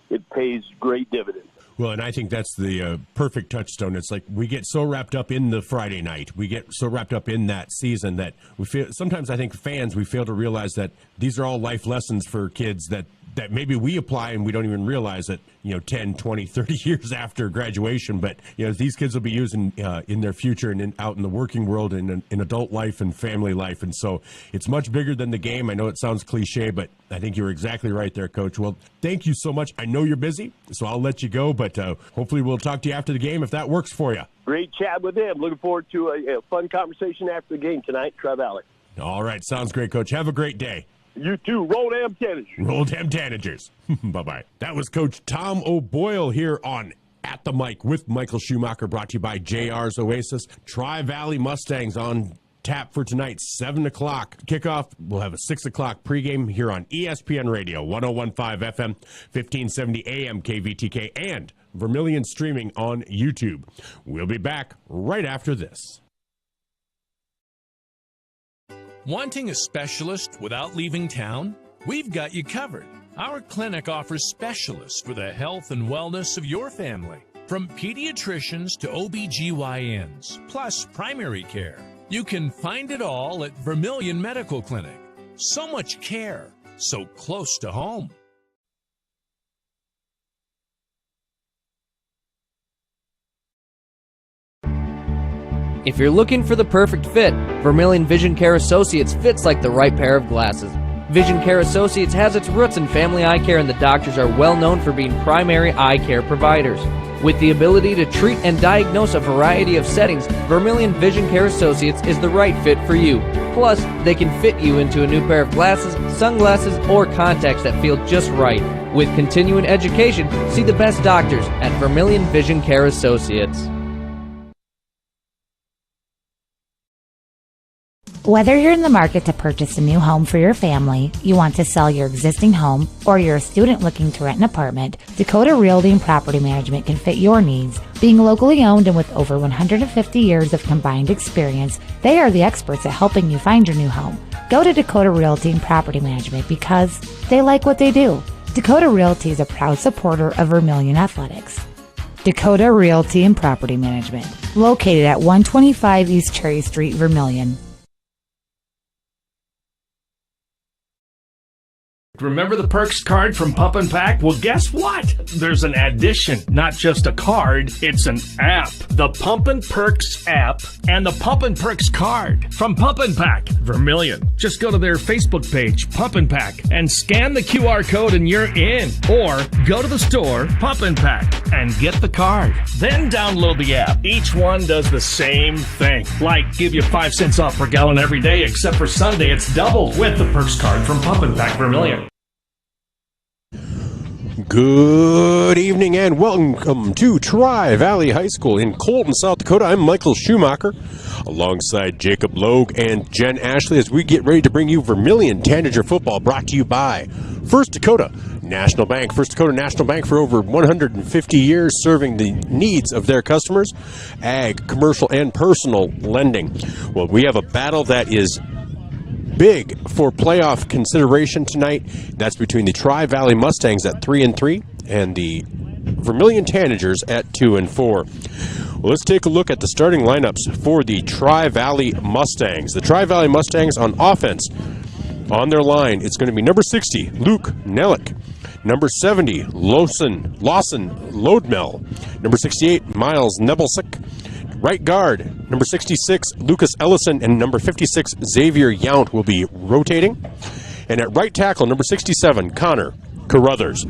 it pays great dividends. Well, and I think that's the perfect touchstone. It's like we get so wrapped up in the Friday night. We get so wrapped up in that season that we feel, sometimes I think fans, we fail to realize that these are all life lessons for kids that maybe we apply and we don't even realize it, 10, 20, 30 years after graduation. But, these kids will be using in their future and out in the working world and in adult life and family life. And so it's much bigger than the game. I know it sounds cliche, but I think you're exactly right there, Coach. Well, thank you so much. I know you're busy, so I'll let you go, but hopefully we'll talk to you after the game if that works for you. Great chat with him. Looking forward to a fun conversation after the game tonight, Tri-Valley. All right. Sounds great, Coach. Have a great day. You too. Roll damn Tanagers. Roll damn Tanagers. Bye-bye. That was Coach Tom O'Boyle here on At the Mic with Michael Schumacher, brought to you by JR's Oasis. Tri-Valley Mustangs on tap for tonight, 7 o'clock kickoff. We'll have a 6 o'clock pregame here on ESPN Radio, 101.5 FM, 1570 AM KVTK, and Vermillion streaming on YouTube. We'll be back right after this. Wanting a specialist without leaving town? We've got you covered. Our clinic offers specialists for the health and wellness of your family, from pediatricians to OBGYNs, plus primary care. You can find it all at Vermillion Medical Clinic. So much care, so close to home. If you're looking for the perfect fit, Vermillion Vision Care Associates fits like the right pair of glasses. Vision Care Associates has its roots in family eye care, and the doctors are well known for being primary eye care providers. With the ability to treat and diagnose a variety of settings, Vermillion Vision Care Associates is the right fit for you. Plus, they can fit you into a new pair of glasses, sunglasses, or contacts that feel just right. With continuing education, see the best doctors at Vermillion Vision Care Associates. Whether you're in the market to purchase a new home for your family, you want to sell your existing home, or you're a student looking to rent an apartment, Dakota Realty and Property Management can fit your needs. Being locally owned and with over 150 years of combined experience, they are the experts at helping you find your new home. Go to Dakota Realty and Property Management because they like what they do. Dakota Realty is a proud supporter of Vermillion Athletics. Dakota Realty and Property Management, located at 125 East Cherry Street, Vermillion. Remember the Perks card from Pump and Pack? Well, guess what? There's an addition, not just a card, it's an app. The Pump and Perks app and the Pump and Perks card from Pump and Pack, Vermillion. Just go to their Facebook page, Pump and Pack, and scan the QR code and you're in. Or go to the store, Pump and Pack, and get the card. Then download the app. Each one does the same thing. Like give you 5 cents off per gallon every day, except for Sunday, it's doubled with the Perks card from Pump and Pack, Vermillion. Good evening and welcome to Tri-Valley High School in Colton, South Dakota. I'm Michael Schumacher alongside Jacob Logue and Jen Ashley as we get ready to bring you Vermillion Tanager football, brought to you by First Dakota National Bank. First Dakota National Bank for over 150 years, serving the needs of their customers, ag, commercial, and personal lending. Well, we have a battle that is big for playoff consideration tonight. That's between the Tri-Valley Mustangs at 3-3 and the Vermillion Tanagers at 2-4. Well, let's take a look at the starting lineups for the Tri-Valley Mustangs. The Tri-Valley Mustangs on offense, on their line, it's going to be number 60, Luke Nellick. Number 70, Lawson Lodmel. Number 68, Miles Nebelsick. Right guard, number 66, Lucas Ellison, and number 56, Xavier Yount will be rotating. And at right tackle, number 67, Connor Carruthers.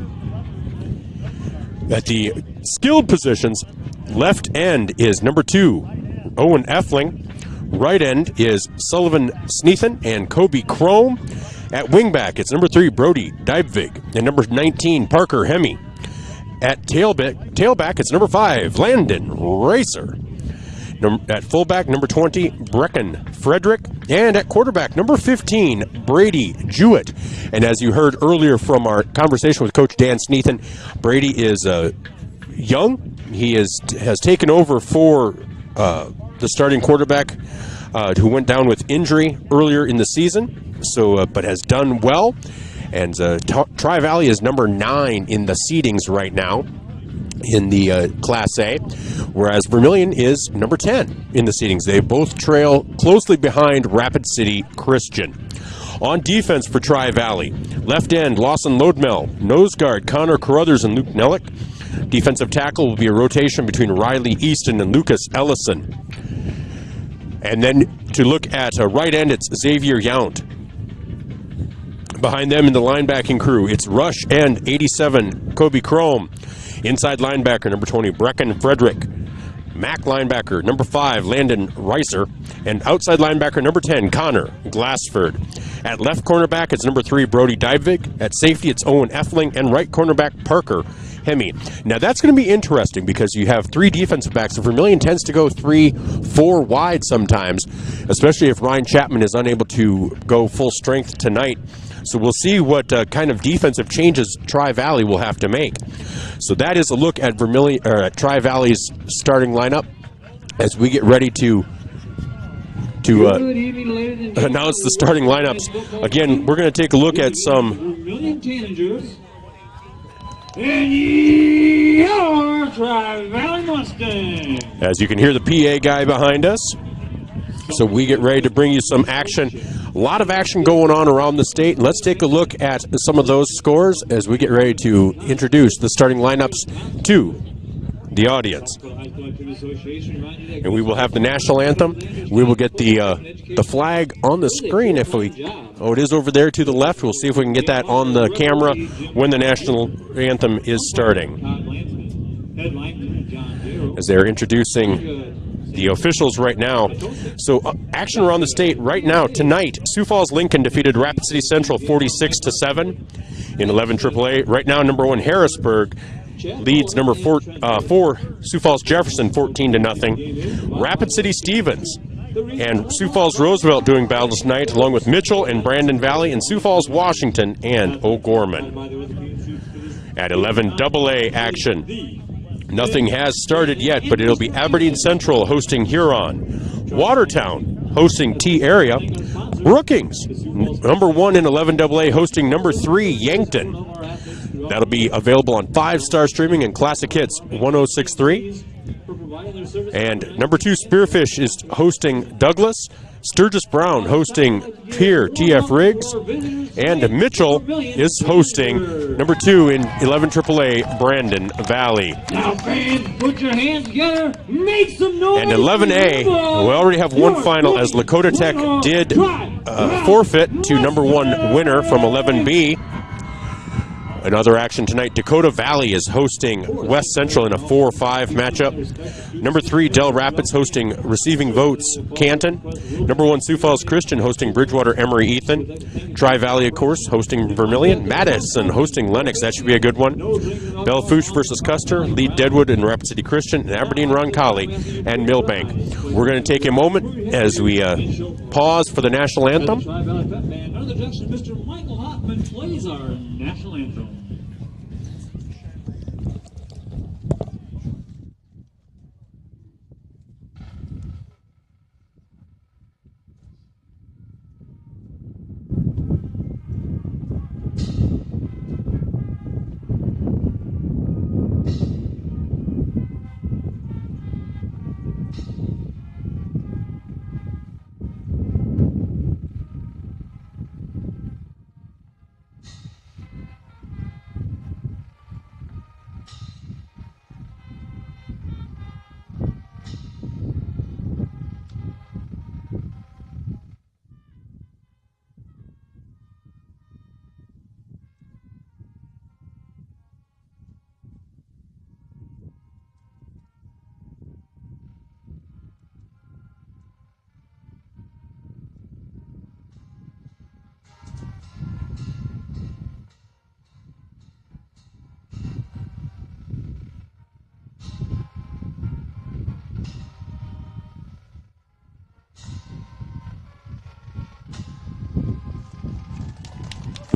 At the skilled positions, left end is number 2, Owen Effling. Right end is Sullivan Sneathan and Kobe Chrome. At wingback, it's number 3, Brody Dybvig, and number 19, Parker Hemme. At tailback, it's number 5, Landon Racer. At fullback, number 20, Brecken Frederick. And at quarterback, number 15, Brady Jewett. And as you heard earlier from our conversation with Coach Dan Sneathan, Brady is young. He has taken over for the starting quarterback who went down with injury earlier in the season, but has done well. And Tri-Valley is number 9 in the seedings right now. in the Class A, whereas Vermillion is number 10 in the seedings. They both trail closely behind Rapid City Christian. On defense for Tri-Valley, left end Lawson Lodmel, nose guard Connor Carruthers and Luke Nellick. Defensive tackle will be a rotation between Riley Easton and Lucas Ellison. And then to look at right end, it's Xavier Yount. Behind them in the linebacking crew, it's rush end 87 Kobe Chrome. Inside linebacker number 20 Brecken Frederick. Mac linebacker number 5 Landon Reiser. And outside linebacker number 10 Connor Glassford. At left cornerback, it's number 3 Brody Divig. At safety, it's Owen Effling. And right cornerback Parker Hemi. Now that's going to be interesting because you have 3 defensive backs. So Vermillion tends to go 3-4 wide sometimes, especially if Ryan Chapman is unable to go full strength tonight. So we'll see what kind of defensive changes Tri-Valley will have to make. So that is a look at Tri-Valley's starting lineup as we get ready to announce the starting lineups. Again, we're going to take a look at some Vermillion Tanagers and your Tri-Valley Mustangs. As you can hear the PA guy behind us. So we get ready to bring you some action. A lot of action going on around the state. Let's take a look at some of those scores as we get ready to introduce the starting lineups to the audience. And we will have the national anthem. We will get the flag on the screen if we... Oh, it is over there to the left. We'll see if we can get that on the camera when the national anthem is starting. As they're introducing the officials right now. So action around the state right now. Tonight, Sioux Falls Lincoln defeated Rapid City Central 46-7 in 11 AAA. Right now, number 1 Harrisburg leads number 4 Sioux Falls Jefferson 14-0. Rapid City Stevens and Sioux Falls Roosevelt doing battle tonight, along with Mitchell and Brandon Valley and Sioux Falls Washington and O'Gorman. At 11 AA action. Nothing has started yet, but it'll be Aberdeen Central hosting Huron. Watertown hosting T-Area. Brookings, number 1 in 11 AA, hosting number 3 Yankton. That'll be available on 5-star streaming and Classic Hits 1063. And number 2 Spearfish is hosting Douglas. Sturgis Brown hosting Pier TF Riggs, and Mitchell is hosting number 2 in 11 AAA Brandon Valley. Now, fans, put your hands together, make some noise. And 11A, we already have one final as Lakota Tech did forfeit to number 1 winner from 11B. Another action tonight, Dakota Valley is hosting West Central in a 4-5 matchup. Number 3, Del Rapids hosting Receiving Votes Canton. Number 1, Sioux Falls Christian hosting Bridgewater Emory Ethan. Tri-Valley, of course, hosting Vermillion. Madison hosting Lennox, that should be a good one. Belle Fourche versus Custer, Lead Deadwood and Rapid City Christian, and Aberdeen Roncalli and Millbank. We're going to take a moment as we pause for the national anthem. Another Jackson, Mr. Michael Hoffman plays our national anthem.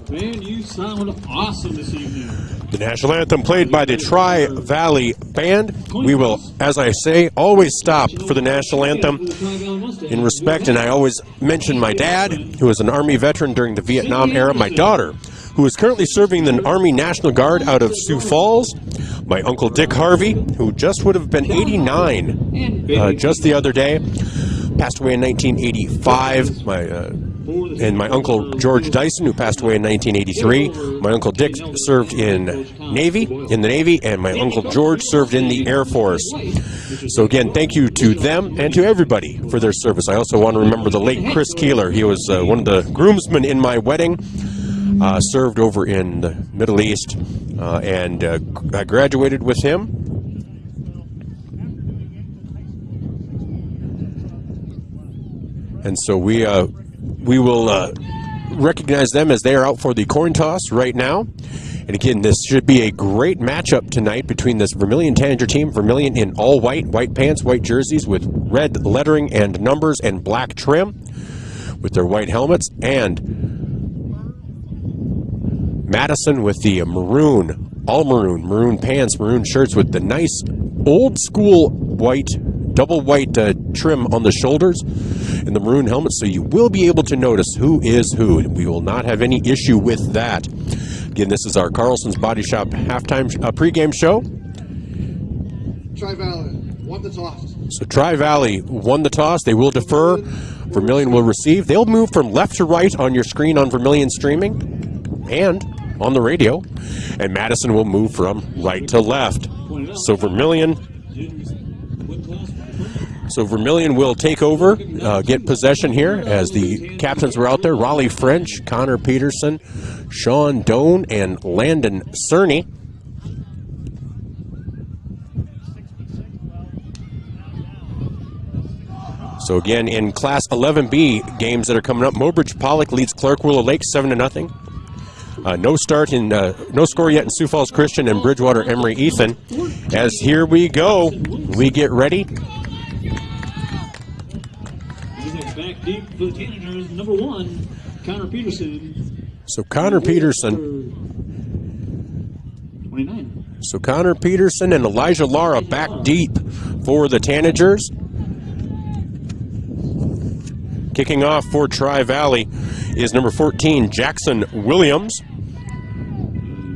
Man, you sound awesome this evening. The national anthem played by the Tri-Valley Band. We will, as I say, always stop for the national anthem in respect, and I always mention my dad, who was an Army veteran during the Vietnam era, my daughter, who is currently serving in the Army National Guard out of Sioux Falls. My Uncle Dick Harvey, who just would have been 89 just the other day, passed away in 1985. And my Uncle George Dyson, who passed away in 1983. My Uncle Dick served in the Navy, and my Uncle George served in the Air Force. So again, thank you to them and to everybody for their service. I also want to remember the late Chris Keeler. He was one of the groomsmen in my wedding, served over in the Middle East, and I graduated with him. And so we will recognize them as they are out for the coin toss right now. And again, this should be a great matchup tonight between this Vermillion Tanager team. Vermillion in all white pants, white jerseys with red lettering and numbers and black trim with their white helmets. And Madison with the maroon, all maroon pants, maroon shirts with the nice old school white, double white trim on the shoulders and the maroon helmet, so you will be able to notice who is who, and we will not have any issue with that. Again, this is our Carlson's Body Shop halftime pregame show. Tri-Valley won the toss. So Tri-Valley won the toss. They will defer. Vermillion will receive. They'll move from left to right on your screen on Vermillion streaming and on the radio. And Madison will move from right to left. So Vermillion will take over, get possession here as the captains were out there. Raleigh French, Connor Peterson, Sean Doan, and Landon Cerny. So again, in Class 11B games that are coming up, Mobridge Pollock leads Clark Willow Lake 7-0. No score yet in Sioux Falls Christian and Bridgewater Emory Ethan. As here we go, we get ready. Back deep for the Tanagers, number 1, Connor Peterson. So Connor Peterson. 29. So Connor Peterson and Elijah Lara back deep for the Tanagers. Kicking off for Tri-Valley is number 14, Jackson Williams.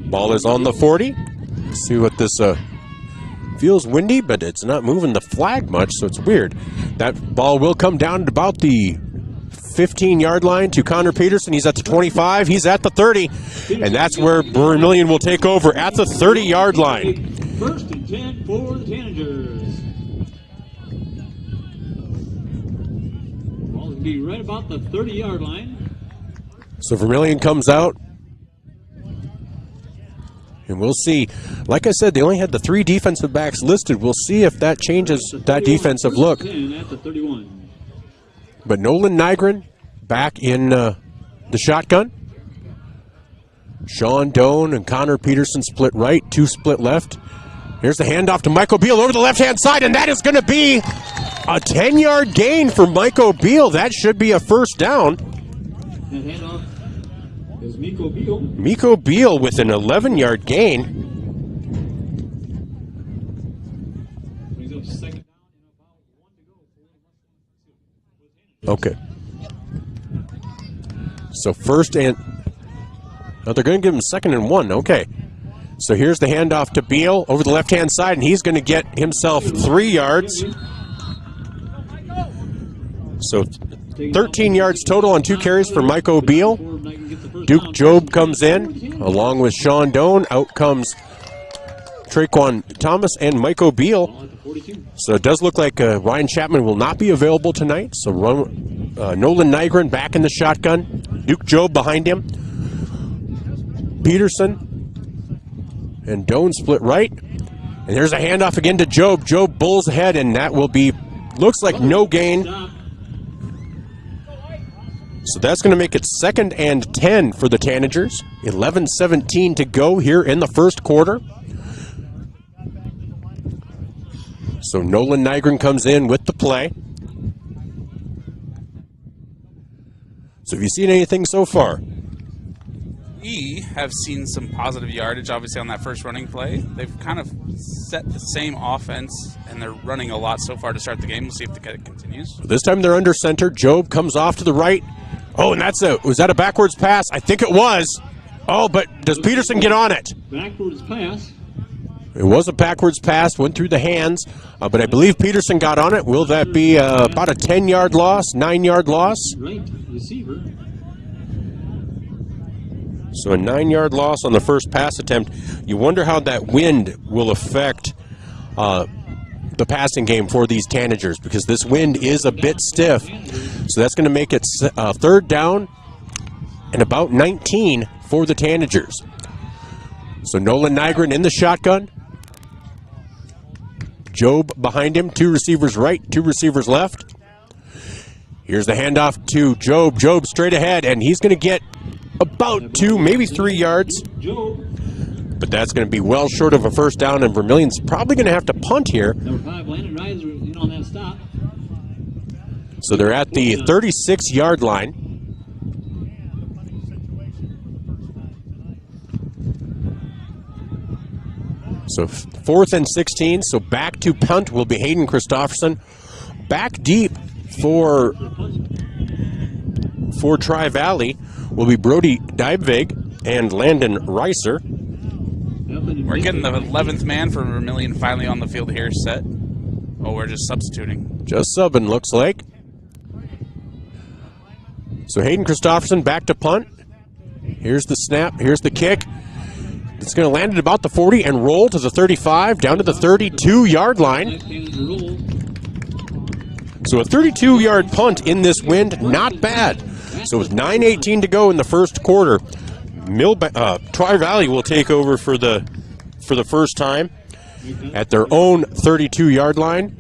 Ball is on the 40. Let's see what this feels windy, but it's not moving the flag much, so it's weird. That ball will come down at about the 15-yard line to Connor Peterson. He's at the 25. He's at the 30. And that's where Vermillion will take over at the 30-yard line. First and 10 for the Tanagers. Ball will be right about the 30-yard line. So Vermillion comes out. And we'll see. Like I said, they only had the 3 defensive backs listed. We'll see if that changes that defensive look. But Nolan Nygren back in the shotgun. Sean Doan and Connor Peterson split right, 2 split left. Here's the handoff to Michael Beal over the left-hand side, and that is going to be a 10-yard gain for Michael Beal. That should be a first down. That handoff is Miko Beal. Miko Beal with an 11-yard gain. Brings up second down and about 1 to go. Okay. So first and... Oh, they're going to give him 2nd and 1. Okay. So here's the handoff to Beal over the left-hand side, and he's going to get himself 3 yards. So 13 yards total on 2 carries for Michael Beal. Duke Job comes in, along with Sean Doan. Out comes Traquan Thomas and Michael Beal. So it does look like Ryan Chapman will not be available tonight. So Nolan Nygren back in the shotgun. Duke Job behind him. Peterson and Doan split right. And there's a handoff again to Job. Job bulls ahead, and that will be, looks like no gain. So that's going to make it 2nd and 10 for the Tanagers. 11:17 to go here in the first quarter. So Nolan Nygren comes in with the play. So have you seen anything so far? We have seen some positive yardage, obviously, on that first running play. They've kind of set the same offense, and they're running a lot so far to start the game. We'll see if it continues. This time they're under center. Job comes off to the right. Oh, and was that a backwards pass? I think it was. Oh, but does Peterson get on it? Backwards pass. It was a backwards pass, went through the hands, but I believe Peterson got on it. Will that be about a 10-yard loss, 9-yard loss? Right receiver. So a 9-yard loss on the first pass attempt. You wonder how that wind will affect the passing game for these Tanagers, because this wind is a bit stiff. So that's going to make it third down and about 19 for the Tanagers. So Nolan Nygren in the shotgun. Job behind him, 2 receivers right, 2 receivers left. Here's the handoff to Job. Job straight ahead, and he's going to get about 2, maybe 3 yards. But that's going to be well short of a first down, and Vermillion's probably going to have to punt here. Number 5, Landon Riser, in on that stop. So they're at the 36-yard line. So 4th and 16, so back to punt will be Hayden Christopherson. Back deep for Tri-Valley will be Brody Dybvig and Landon Reiser. We're getting the 11th man for Vermillion finally on the field here set. Oh, we're just substituting. Just subbing, looks like. So Hayden Christopherson back to punt. Here's the snap, here's the kick. It's going to land at about the 40 and roll to the 35, down to the 32-yard line. So a 32-yard punt in this wind, not bad. So with 9:18 to go in the first quarter, Tri-Valley will take over for the first time at their own 32-yard line.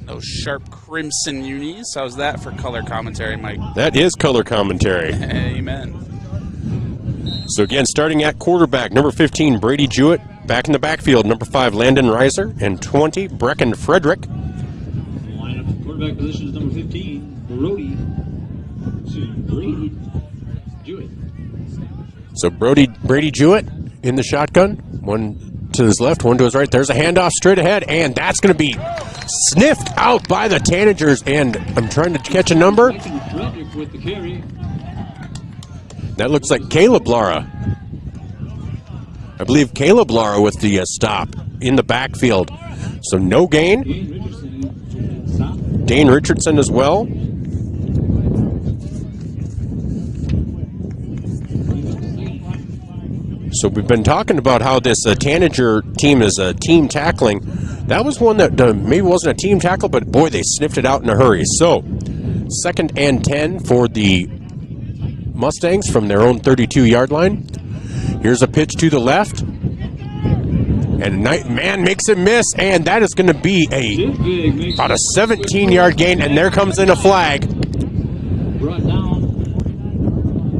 Those sharp crimson unis. How's that for color commentary, Mike? That is color commentary. Amen. So again, starting at quarterback, number 15, Brady Jewett. Back in the backfield, number 5, Landon Reiser. And 20, Brecken Frederick. Lineup quarterback position is number 15, Brady Jewett. So Brady Jewett in the shotgun. One to his left, one to his right. There's a handoff straight ahead, and that's going to be sniffed out by the Tanagers. And I'm trying to catch a number. Frederick with the carry. That looks like Caleb Lara. I believe Caleb Lara with the stop in the backfield. So no gain. Dane Richardson as well. So we've been talking about how this Tanager team is team tackling. That was one that maybe wasn't a team tackle, but boy, they sniffed it out in a hurry. So 2nd and 10 for the Mustangs from their own 32-yard line. Here's a pitch to the left. And man makes it miss, and that is going to be about a 17-yard gain, and there comes in a flag.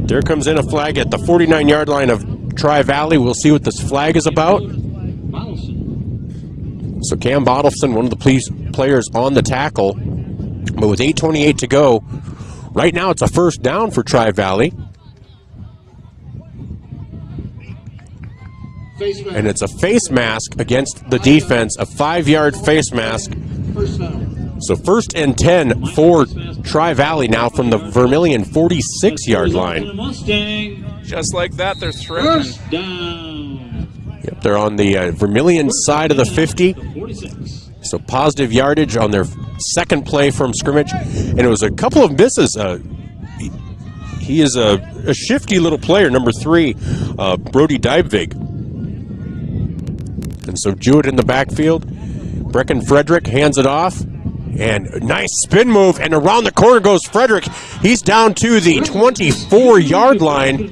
There comes in a flag at the 49-yard line of Tri-Valley. We'll see what this flag is about. So Cam Bottleson, one of the players on the tackle. But with 8:28 to go, right now it's a first down for Tri-Valley. And it's a face mask against the defense, a 5-yard face mask. So 1st and 10 for Tri-Valley now from the Vermillion 46-yard line. Just like that, they're threatening. First down. Yep, they're on the Vermillion side of the 50. So positive yardage on their second play from scrimmage. And it was a couple of misses. He is a shifty little player, number 3, Brody Dybvig. And so Jewett in the backfield. Brecken Frederick hands it off. And a nice spin move, and around the corner goes Frederick. He's down to the 24-yard line.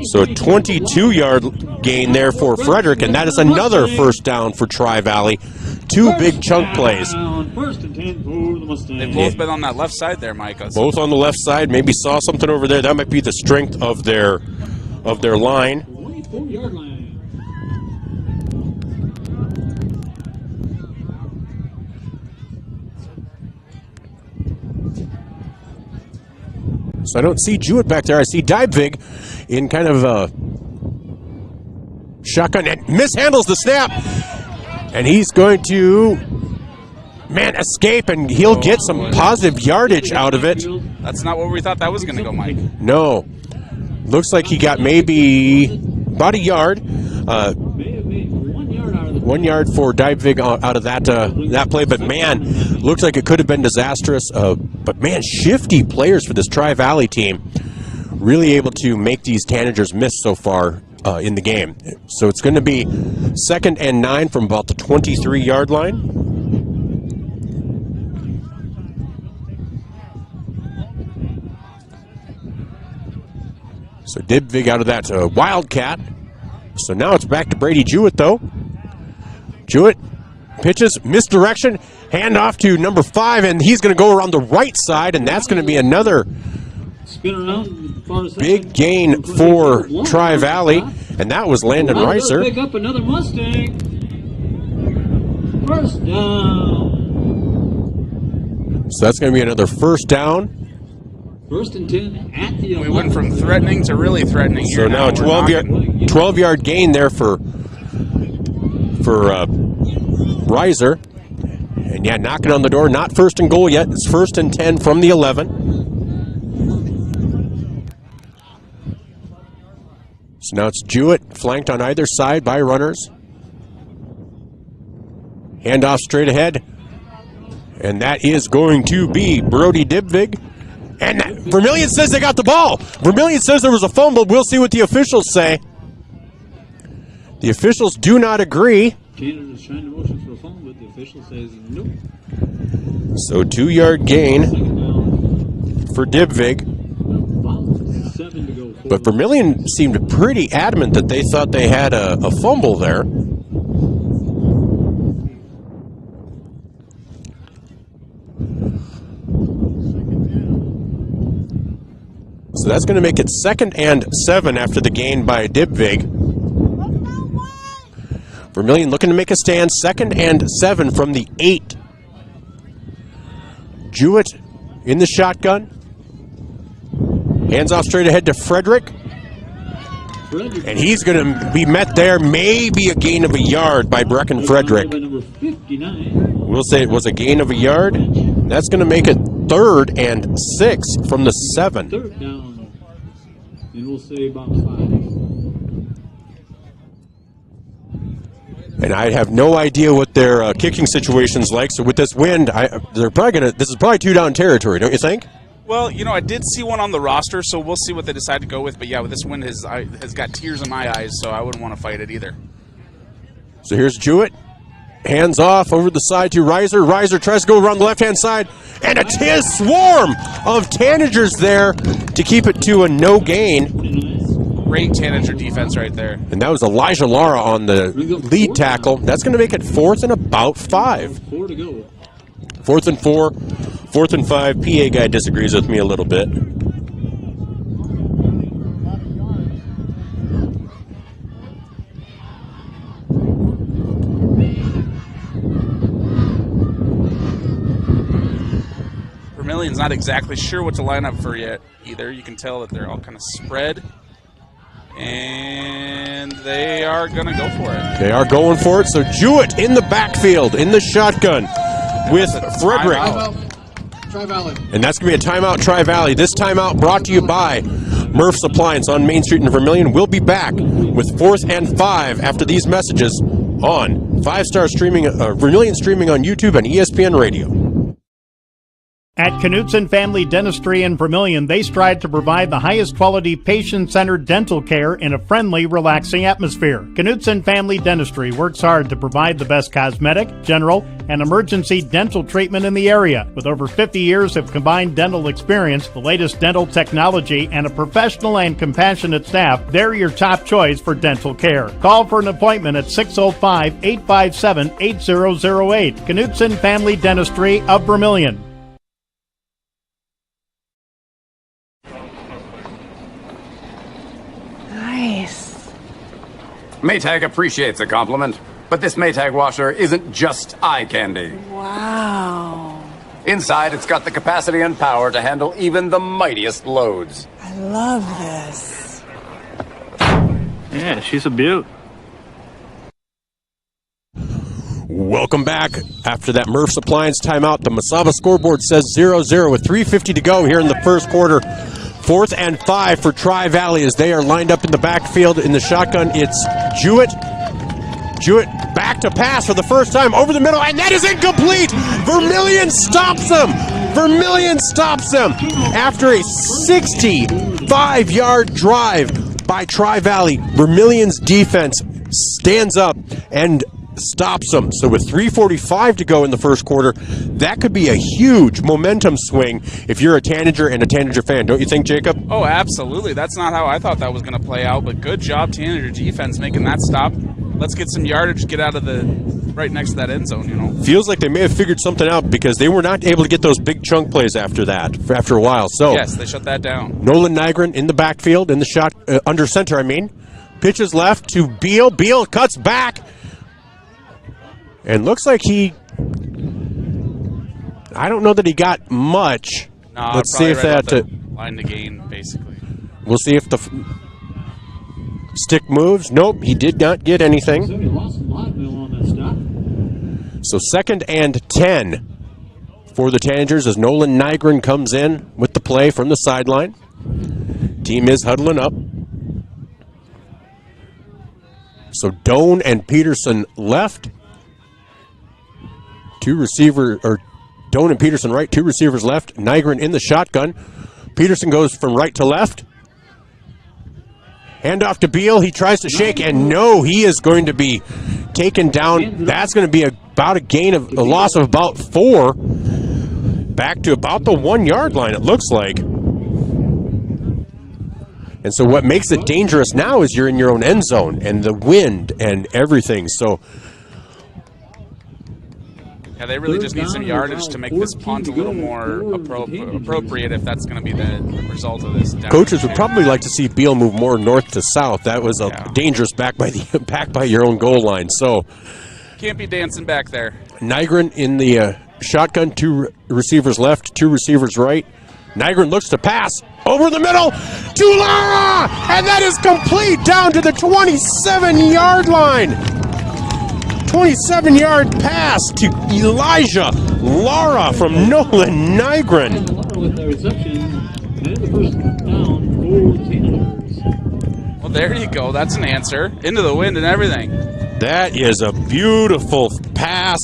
So a 22-yard gain there for Frederick, and that is another first down for Tri-Valley. 2 big chunk plays. They've both been on that left side there, Mike. Both on the left side. Maybe saw something over there. That might be the strength of their line. 24-yard line. So I don't see Jewett back there. I see Dybvig in kind of a shotgun and mishandles the snap. And he's going to Man, escape, and he'll get some positive yardage out of it. That's not where we thought that was going to go, Mike. No. Looks like he got maybe about a yard. 1 yard for Dybvig out of that play. But, man, looks like it could have been disastrous. But, man, shifty players for this Tri-Valley team. Really able to make these Tanagers miss so far in the game. So it's going to be 2nd and 9 from about the 23-yard line. So Dybvig out of that Wildcat. So now it's back to Brady Jewett, though. Jewett pitches, misdirection, hand off to number 5, and he's going to go around the right side, and that's going to be another big gain for Tri-Valley, and that was Landon Reiser. Pick up another Mustang. First down. So that's going to be another first down. 1st and 10 at the 11. We went from threatening to really threatening here. So now 12-yard gain there for Reiser. And yeah, knocking on the door. Not 1st and goal yet. It's 1st and 10 from the 11. So now it's Jewett flanked on either side by runners. Handoff straight ahead. And that is going to be Brody Dybvig. And Vermillion says they got the ball. Vermillion says there was a fumble. We'll see what the officials say. The officials do not agree. Canada's trying to motion for a fumble, but the official says nope. So 2-yard gain for Dybvig. 7 to go. But Vermillion seemed pretty adamant that they thought they had a fumble there. So that's going to make it 2nd and 7 after the gain by Dybvig. Vermillion looking to make a stand. 2nd and 7 from the 8. Jewett in the shotgun. Hands off straight ahead to Frederick. And he's going to be met there. Maybe a gain of a yard by Brecken Frederick. We'll say it was a gain of a yard. That's going to make it 3rd and 6 from the 7. 3rd down. And we'll say about 5. And I have no idea what their kicking situation's like. So with this wind, they're probably gonna. This is probably 2-down territory, don't you think? Well, I did see one on the roster, so we'll see what they decide to go with. But yeah, with this wind has got tears in my eyes, so I wouldn't want to fight it either. So here's Jewett. Hands off over the side to Reiser. Reiser tries to go around the left-hand side. And a swarm of Tanagers there to keep it to a no gain. Great Tanager defense right there. And that was Elijah Lara on the lead tackle. That's going to make it 4th and about 5. 4 to go. 4th and 4. 4th and 5. PA guy disagrees with me a little bit. Vermillion's not exactly sure what to line up for yet either. You can tell that they're all kind of spread. And they are going to go for it. They are going for it. So Jewett in the backfield, in the shotgun with Frederick. Tri-Valley. And that's going to be a timeout, Tri-Valley. This timeout brought to you by Murph's Appliance on Main Street in Vermillion. We'll be back with 4th and 5 after these messages on 5-Star Streaming, Vermillion Streaming on YouTube and ESPN Radio. At Knutson Family Dentistry in Vermillion, they strive to provide the highest quality patient-centered dental care in a friendly, relaxing atmosphere. Knutson Family Dentistry works hard to provide the best cosmetic, general, and emergency dental treatment in the area. With over 50 years of combined dental experience, the latest dental technology, and a professional and compassionate staff, they're your top choice for dental care. Call for an appointment at 605-857-8008. Knutson Family Dentistry of Vermillion. Nice. Maytag appreciates a compliment, but this Maytag washer isn't just eye candy. Wow. Inside, it's got the capacity and power to handle even the mightiest loads. I love this. Yeah, she's a beaut. Welcome back. After that Murph's Appliance timeout, the Mesaba scoreboard says 0-0 with 3:50 to go here in the first quarter. 4th and 5 for Tri-Valley as they are lined up in the backfield in the shotgun. It's Jewett. Jewett back to pass for the first time over the middle, and that is incomplete. Vermillion stops him. Vermillion stops him after a 65-yard drive by Tri-Valley. Vermillion's defense stands up and stops them. So with 3:45 to go in the first quarter, that could be a huge momentum swing if you're a Tanager and a Tanager fan. Don't you think, Jacob? Oh, absolutely. That's not how I thought that was going to play out, but good job, Tanager defense, making that stop. Let's get some yardage, get out of the right next to that end zone, you know. Feels like they may have figured something out because they were not able to get those big chunk plays after that, after a while. So yes, they shut that down. Nolan Nygren in the backfield, in the shot, under center, pitches left to Beal. Beal cuts back. And looks like I don't know that he got much. No, let's see if that line to gain, basically. We'll see if the stick moves. Nope, he did not get anything. So 2nd and 10 for the Tanagers as Nolan Nygren comes in with the play from the sideline. Team is huddling up. So Doan and Peterson left. Doan and Peterson right, 2 receivers left. Nygren in the shotgun. Peterson goes from right to left. Hand off to Beal. He tries to shake, and no, he is going to be taken down. That's going to be about a loss of about 4. Back to about the 1-yard line, it looks like. And so what makes it dangerous now is you're in your own end zone, and the wind and everything. So yeah, they really just need some yardage to make this punt a little more appropriate if that's going to be the result of this. Coaches would probably like to see Beal move more north to south. That was dangerous back by your own goal line. So can't be dancing back there. Nygren in the shotgun, 2 receivers left, 2 receivers right. Nygren looks to pass over the middle to Lara, and that is complete down to the 27-yard line. 27-yard pass to Elijah Lara from Nolan Nygren. With the reception and the first down for the Tanagers. Well, there you go. That's an answer. Into the wind and everything. That is a beautiful pass.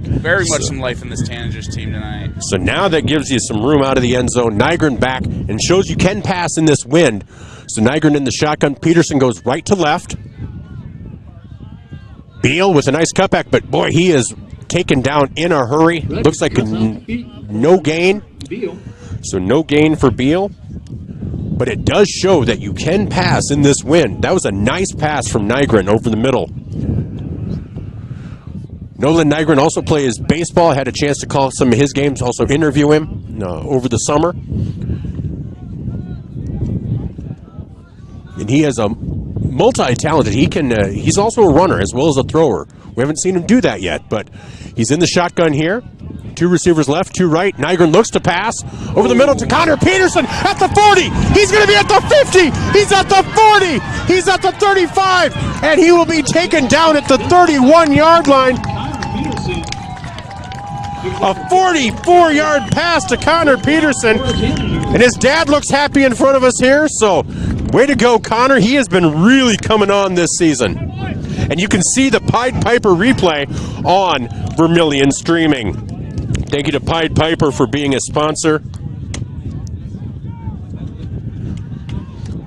Very much some life in this Tanagers team tonight. So now that gives you some room out of the end zone. Nygren back and shows you can pass in this wind. So Nygren in the shotgun. Peterson goes right to left. Beal with a nice cutback, but boy, he is taken down in a hurry. Looks like no gain. So no gain for Beal. But it does show that you can pass in this wind. That was a nice pass from Nygren over the middle. Nolan Nygren also plays baseball. Had a chance to call some of his games, also interview him over the summer. And he is a multi-talented. He's also a runner as well as a thrower. We haven't seen him do that yet, but he's in the shotgun here. 2 receivers left, 2 right. Nygren looks to pass over the middle to Connor Peterson at the 40. He's going to be at the 50. He's at the 40. He's at the 35. And he will be taken down at the 31-yard line. A 44-yard pass to Connor Peterson. And his dad looks happy in front of us here, so way to go, Connor. He has been really coming on this season. And you can see the Pied Piper replay on Vermillion streaming. Thank you to Pied Piper for being a sponsor.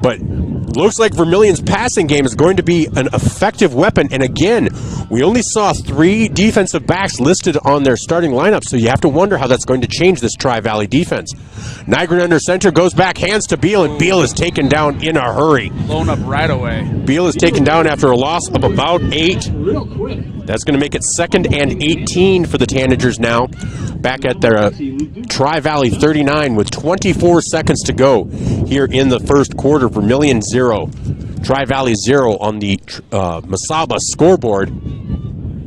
But looks like Vermillion's passing game is going to be an effective weapon. And again, we only saw 3 defensive backs listed on their starting lineup, so you have to wonder how that's going to change this Tri-Valley defense. Nygren under center, goes back, hands to Beal, and Beal is taken down in a hurry. Blown up right away. Beal is taken down after a loss of about 8. That's going to make it 2nd and 18 for the Tanagers now. Back at their Tri-Valley 39 with 24 seconds to go here in the first quarter. Vermillion 0, Tri-Valley 0 on the Mesaba scoreboard.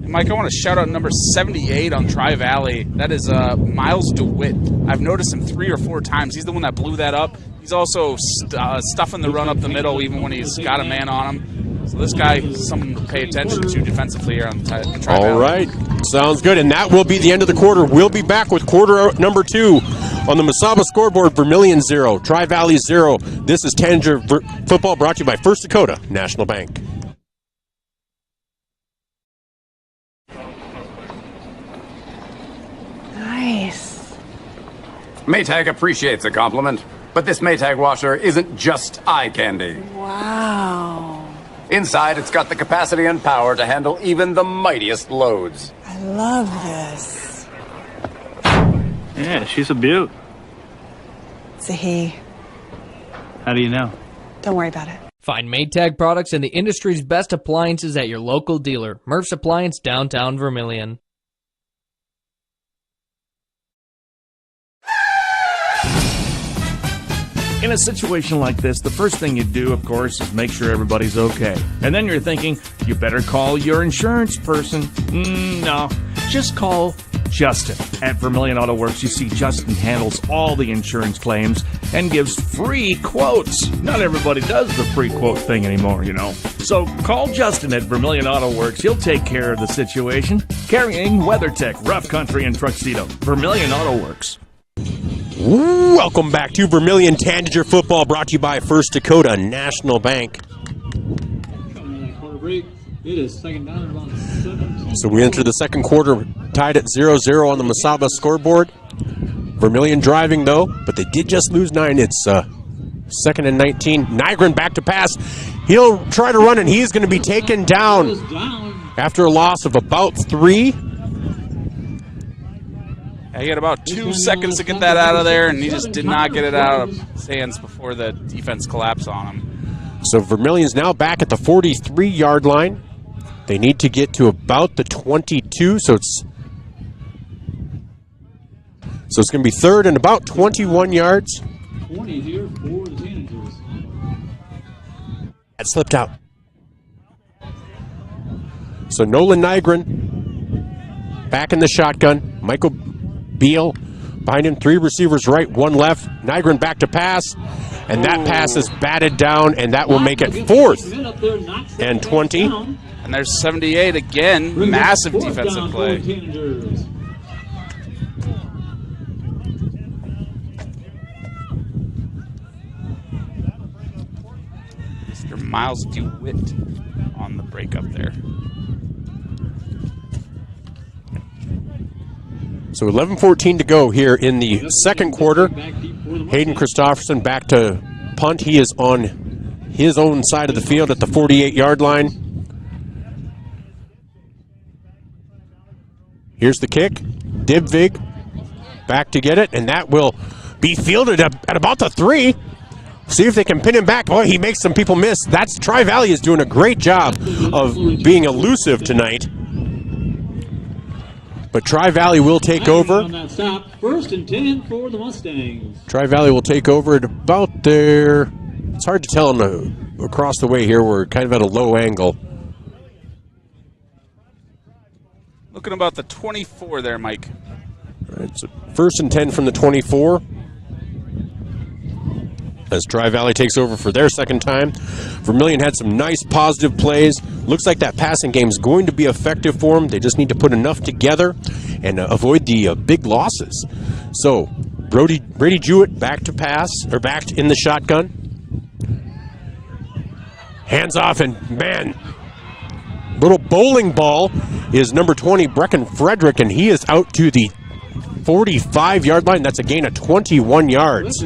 Mike, I want to shout out number 78 on Tri-Valley. That is Miles DeWitt. I've noticed him 3 or 4 times. He's the one that blew that up. He's also stuffing the run up the middle even when he's got a man on him. So this guy is someone to pay attention to defensively here on the Tri-Valley. All right. Sounds good. And that will be the end of the quarter. We'll be back with quarter number 2 on the Mesaba scoreboard. Vermillion 0, Tri-Valley 0. This is Tanager Football brought to you by First Dakota National Bank. Nice. Maytag appreciates a compliment, but this Maytag washer isn't just eye candy. Wow. Inside, it's got the capacity and power to handle even the mightiest loads. I love this. Yeah, she's a beaut. It's a he. How do you know? Don't worry about it. Find Maytag products and the industry's best appliances at your local dealer. Murph's Appliance, downtown Vermillion. In a situation like this, the first thing you do, of course, is make sure everybody's okay. And then you're thinking, you better call your insurance person. No, just call Justin. At Vermillion Auto Works, you see Justin handles all the insurance claims and gives free quotes. Not everybody does the free quote thing anymore, you know. So call Justin at Vermillion Auto Works. He'll take care of the situation. Carrying WeatherTech, Rough Country, and Tuxedo. Vermillion Auto Works. Welcome back to Vermillion Tanager Football brought to you by First Dakota National Bank. It is second down and about 17. So we enter the second quarter tied at 0-0 on the Mesaba scoreboard. Vermillion driving though, but they did just lose 9. It's second and 19. Nygren back to pass. He'll try to run and he's going to be taken down after a loss of about 3. He had about 2 seconds to get that out of there, and he just did not get it out of his hands before the defense collapsed on him. So Vermillion's now back at the 43-yard line. They need to get to about the 22, so it's going to be third and about 21 yards. 20 here for the Tanagers. That slipped out. So Nolan Nygren back in the shotgun. Michael Beal behind him, 3 receivers right, 1 left. Nygren back to pass, and that pass is batted down, and that will make it 4th and 20. And there's 78 again. Massive defensive play. Mr. Miles DeWitt on the break up there. So 11:14 to go here in the second quarter. Hayden Christofferson back to punt. He is on his own side of the field at the 48-yard line. Here's the kick. Dibvig back to get it, and that will be fielded at about the 3. See if they can pin him back. Boy, he makes some people miss. That's Tri-Valley is doing a great job of being elusive tonight. But Tri-Valley will take over. On that stop, 1st and 10 for the Mustangs. Tri-Valley will take over at about there. It's hard to tell across the way here. We're kind of at a low angle. Looking about the 24 there, Mike. All right, so 1st and 10 from the 24. As Tri-Valley takes over for their second time. Vermillion had some nice positive plays. Looks like that passing game is going to be effective for them. They just need to put enough together and avoid the big losses. So Brady Jewett back to pass, or back in the shotgun. Hands off, and man, little bowling ball is number 20, Brecken Frederick, and he is out to the 45-yard line. That's a gain of 21 yards.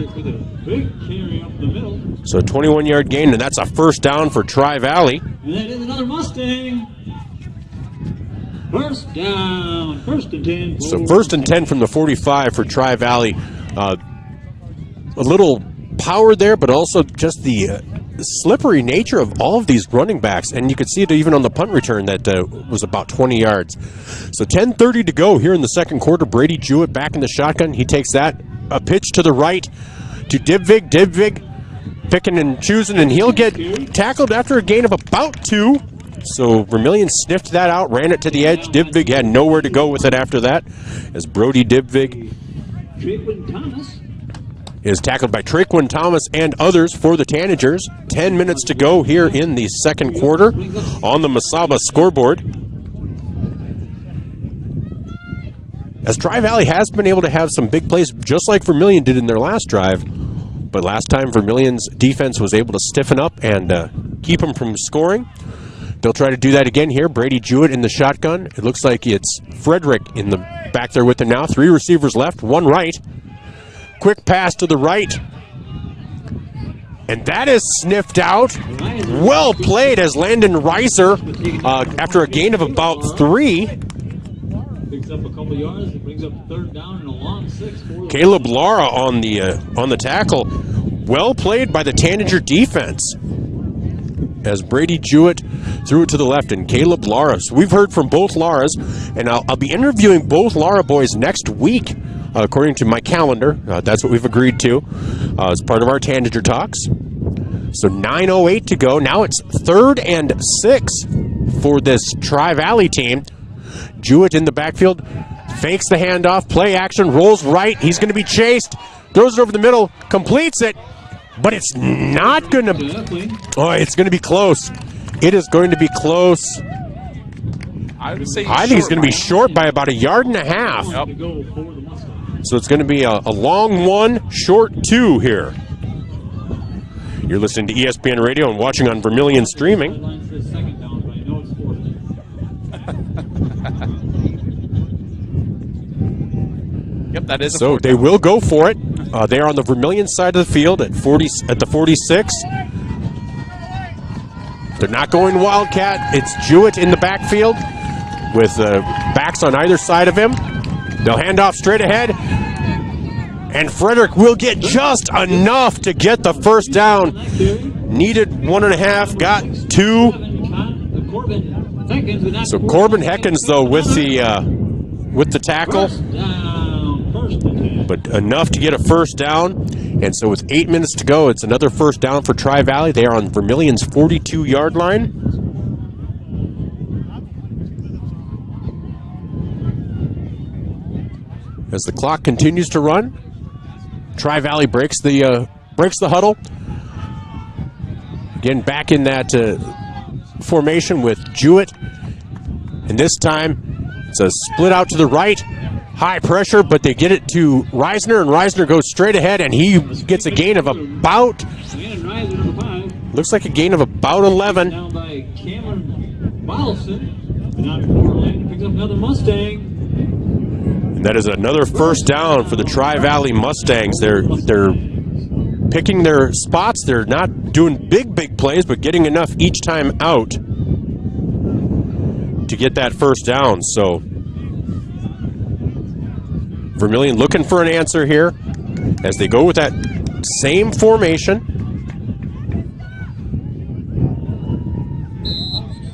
So a 21-yard gain, and that's a first down for Tri-Valley. And that is another Mustang. First down, 1st and 10. So 1st and 10 from the 45 for Tri-Valley. A little power there, but also just the slippery nature of all of these running backs. And you could see it even on the punt return that was about 20 yards. So 10:30 to go here in the second quarter. Brady Jewett back in the shotgun. He takes that. A pitch to the right to Dibvig. Dibvig picking and choosing, and he'll get tackled after a gain of about 2. So Vermillion sniffed that out, ran it to the edge. Dibvig had nowhere to go with it after that, as Brody Dibvig is tackled by Traquan Thomas and others for the Tanagers. 10 minutes to go here in the second quarter on the Masaba scoreboard. As Tri-Valley has been able to have some big plays, just like Vermillion did in their last drive. But last time, Vermillion's defense was able to stiffen up and keep them from scoring. They'll try to do that again here. Brady Jewett in the shotgun. It looks like it's Frederick in the back there with him now. 3 receivers left, 1 right. Quick pass to the right. And that is sniffed out. Well played as Landon Reiser, after a gain of about 3. Picks up a couple yards. It brings up 3rd down and a long 6. Caleb Lara on the tackle. Well played by the Tanager defense. As Brady Jewett threw it to the left, and Caleb Lara. So we've heard from both Laras, and I'll be interviewing both Lara boys next week, according to my calendar. That's what we've agreed to as part of our Tanager talks. So 9:08 to go. Now it's 3rd and 6 for this Tri-Valley team. Jewett in the backfield, fakes the handoff, play action, rolls right. He's going to be chased, throws it over the middle, completes it, but it's not going to. Oh, it's going to be close. It is going to be close. I would say I think he's going to be short by about 1.5 yards. Yep. So it's going to be a long 1, short 2 here. You're listening to ESPN Radio and watching on Vermillion streaming. Yep, that is. So they will go for it. They are on the Vermillion side of the field at the 46. They're not going Wildcat. It's Jewett in the backfield with backs on either side of him. They'll hand off straight ahead. And Frederick will get just enough to get the first down. Needed 1.5, got 2. So Corbin Heckens, though, with the tackle, but enough to get a first down. And so with 8 minutes to go, it's another first down for Tri-Valley. They are on Vermillion's 42-yard line. As the clock continues to run, Tri-Valley breaks the huddle. Again, back in that formation with Jewett. And this time, it's a split out to the right. High pressure, but they get it to Reisner, and Reisner goes straight ahead, and he gets a gain of about, looks like a gain of about 11. Down by Cameron Wilson. And out Portland picks up another Mustang. And that is another first down for the Tri-Valley Mustangs. They're picking their spots. They're not doing big plays, but getting enough each time out to get that first down. So Vermillion looking for an answer here as they go with that same formation.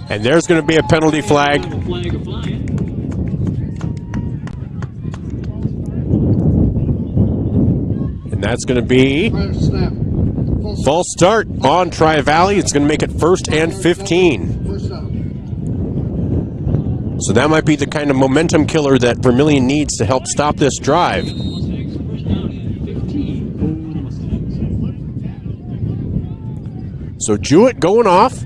And there's going to be a penalty flag. And that's going to be false start on Tri-Valley. It's going to make it 1st and 15. So that might be the kind of momentum killer that Vermillion needs to help stop this drive. So Jewett going off.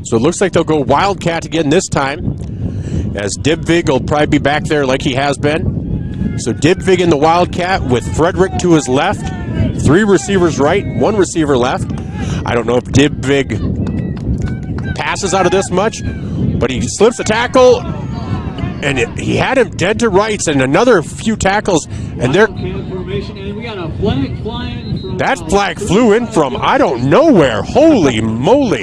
So it looks like they'll go Wildcat again this time, as Dibvig will probably be back there like he has been. So Dibvig in the Wildcat with Frederick to his left. 3 receivers right, 1 receiver left. I don't know if Dibvig passes out of this much, but he slips a tackle, and he had him dead to rights, and another few tackles, and there. That flag flew in from I don't know where. Holy moly!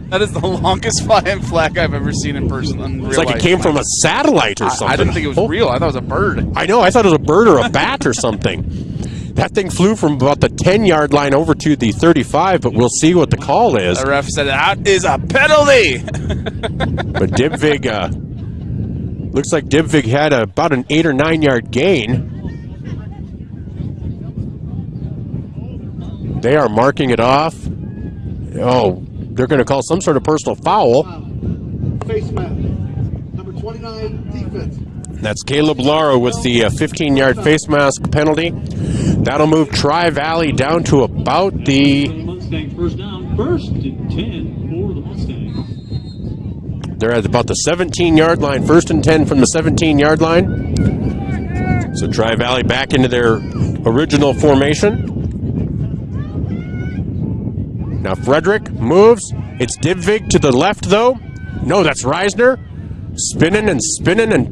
That is the longest flying flag I've ever seen in person. It's like it came from a satellite or something. I didn't think it was real. I thought it was a bird. I know. I thought it was a bird or a bat or something. That thing flew from about the 10-yard line over to the 35, but we'll see what the call is. The ref said that is a penalty. But Dibvig, looks like Dibvig had about an 8 or 9 yard gain. They are marking it off. Oh, they're going to call some sort of personal foul. Face mask, number 29, defense. That's Caleb Lara with the 15-yard face mask penalty. That'll move Tri-Valley down to about the... Mustang first down, 1st and 10 for the Mustangs. They're at about the 17-yard line, 1st and 10 from the 17-yard line. So Tri-Valley back into their original formation. Now Frederick moves. It's Dibvig to the left, though. No, that's Reisner. Spinning and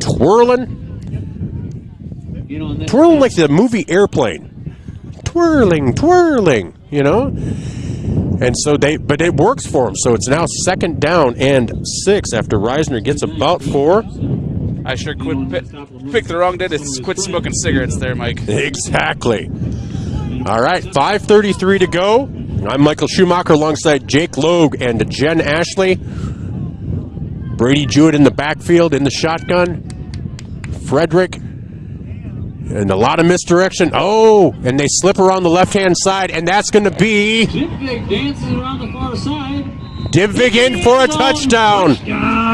twirling. Twirling like the movie Airplane. Twirling, you know? And so but it works for them. So it's now 2nd down and 6 after Reisner gets about 4. I sure picked the wrong day to quit smoking cigarettes there, Mike. Exactly. All right, 5:33 to go. I'm Michael Schumacher alongside Jake Logue and Jen Ashley. Brady Jewett in the backfield in the shotgun. Frederick. And a lot of misdirection. Oh, and they slip around the left-hand side, and that's going to be... Dibvig dances around the far side. Dibvig in for a touchdown.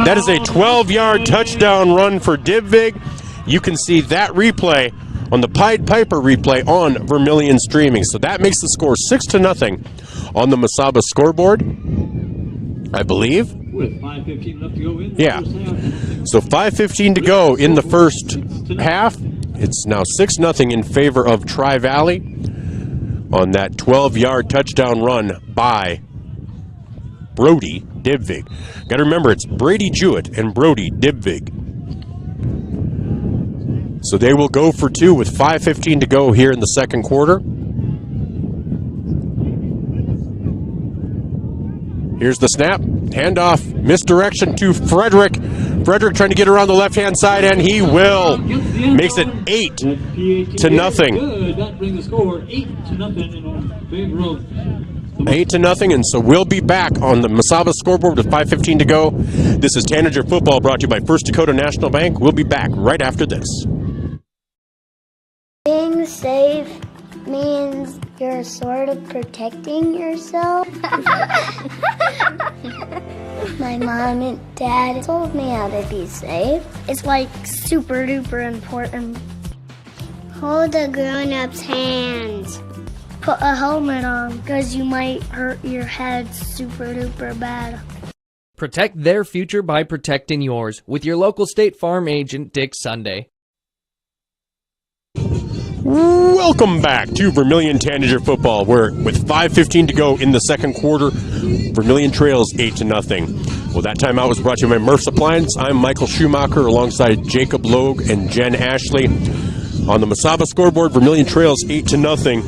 That is a 12-yard touchdown run for Dibvig. You can see that replay on the Pied Piper replay on Vermillion streaming. So that makes the score 6-0 on the Masaba scoreboard, I believe. With 5:15 left to go in. Yeah. So 5:15 to go in the first half. It's now 6-0 in favor of Tri-Valley on that 12-yard touchdown run by Brody Dibvig. Got to remember, it's Brady Jewett and Brody Dibvig. So they will go for 2 with 5:15 to go here in the second quarter. Here's the snap. Handoff. Misdirection to Frederick. Frederick trying to get around the left-hand side, and he will. Makes it 8-0. Good. That brings the score 8-0 in favor of 8-0, and so we'll be back on the Masaba scoreboard with 5:15 to go. This is Tanager Football brought to you by First Dakota National Bank. We'll be back right after this. Being safe means you're sort of protecting yourself. My mom and dad told me how to be safe. It's like super duper important. Hold a grown-up's hands. Put a helmet on because you might hurt your head super duper bad. Protect their future by protecting yours with your local State Farm agent, Dick Sunday. Welcome back to Vermillion Tanager Football, where with 5:15 to go in the second quarter, Vermillion trails 8-0. Well, that timeout was brought to you by Murph's Appliance. I'm Michael Schumacher alongside Jacob Logue and Jen Ashley. On the Masaba scoreboard, Vermillion trails 8-0.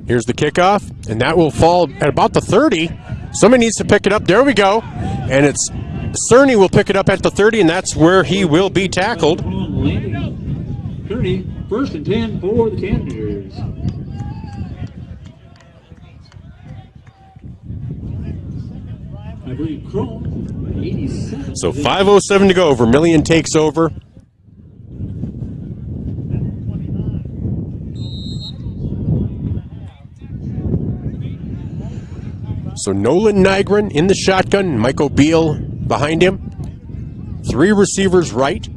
Here's the kickoff, and that will fall at about the 30. Somebody needs to pick it up. There we go. And it's Cerny will pick it up at the 30, and that's where he will be tackled. 30, 1st and 10 for the Tanagers. I believe Chrome, 87. So 5:07 to go. Vermillion takes over. So Nolan Nygren in the shotgun, Michael Beal behind him. 3 receivers right.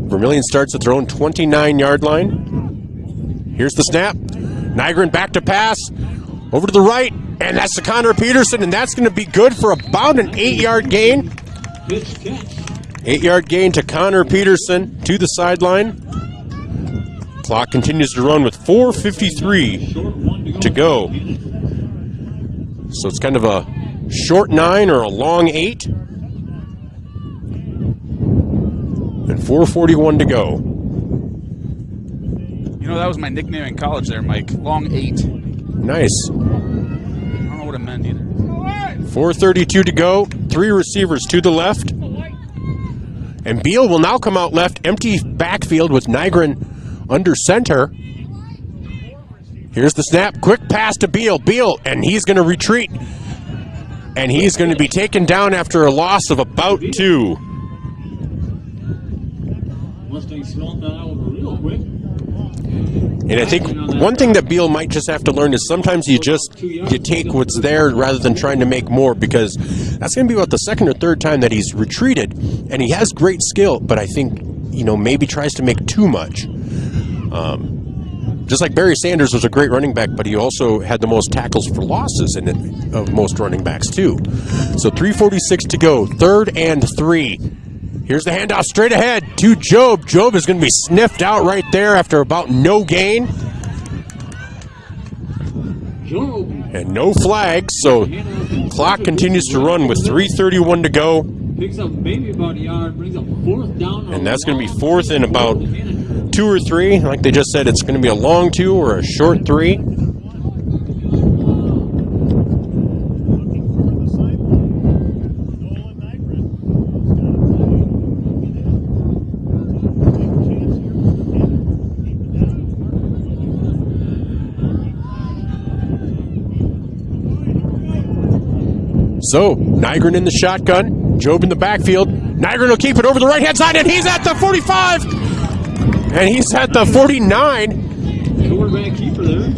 Vermillion starts at their own 29-yard line. Here's the snap. Nygren back to pass. Over to the right, and that's to Connor Peterson, and that's going to be good for about an 8-yard gain. 8-yard gain to Connor Peterson to the sideline. Clock continues to run with 4:53 to go. So it's kind of a short 9 or a long 8. And 4:41 to go. You know, that was my nickname in college there, Mike. Long 8. Nice. I don't know what it meant either. 4:32 to go. 3 receivers to the left. And Beal will now come out left. Empty backfield with Nygren under center. Here's the snap. Quick pass to Beal. Beal, and he's going to retreat. And he's going to be taken down after a loss of about 2. Mustangs smelt that out real quick. And I think one thing that Beal might just have to learn is sometimes you take what's there rather than trying to make more, because that's going to be about the second or third time that he's retreated, and he has great skill, but I think, maybe tries to make too much. Just like Barry Sanders was a great running back, but he also had the most tackles for losses of most running backs too. So 3:46 to go, 3rd and 3. Here's the handoff straight ahead to Job. Job is going to be sniffed out right there after about no gain. And no flags, so clock continues to run with 3:31 to go. Picks up maybe about a yard, brings up 4th down. And that's going to be 4th and about 2 or 3. Like they just said, it's going to be a long 2 or a short 3. So, Nygren in the shotgun, Job in the backfield. Nygren will keep it over the right-hand side, and he's at the 45! And he's at the 49. Quarterback keeper there.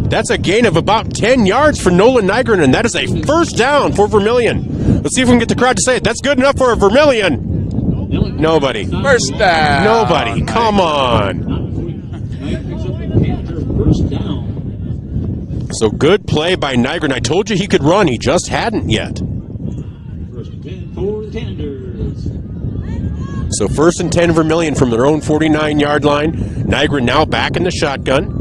That's a gain of about 10 yards for Nolan Nygren, and that is a first down for Vermillion. Let's see if we can get the crowd to say it. That's good enough for a Vermillion. Nobody. First down. Nobody. Come on. First down. So good play by Nygren. I told you he could run. He just hadn't yet. First and 10 for the Tanagers. So 1st and 10 Vermillion from their own 49-yard line. Nygren now back in the shotgun.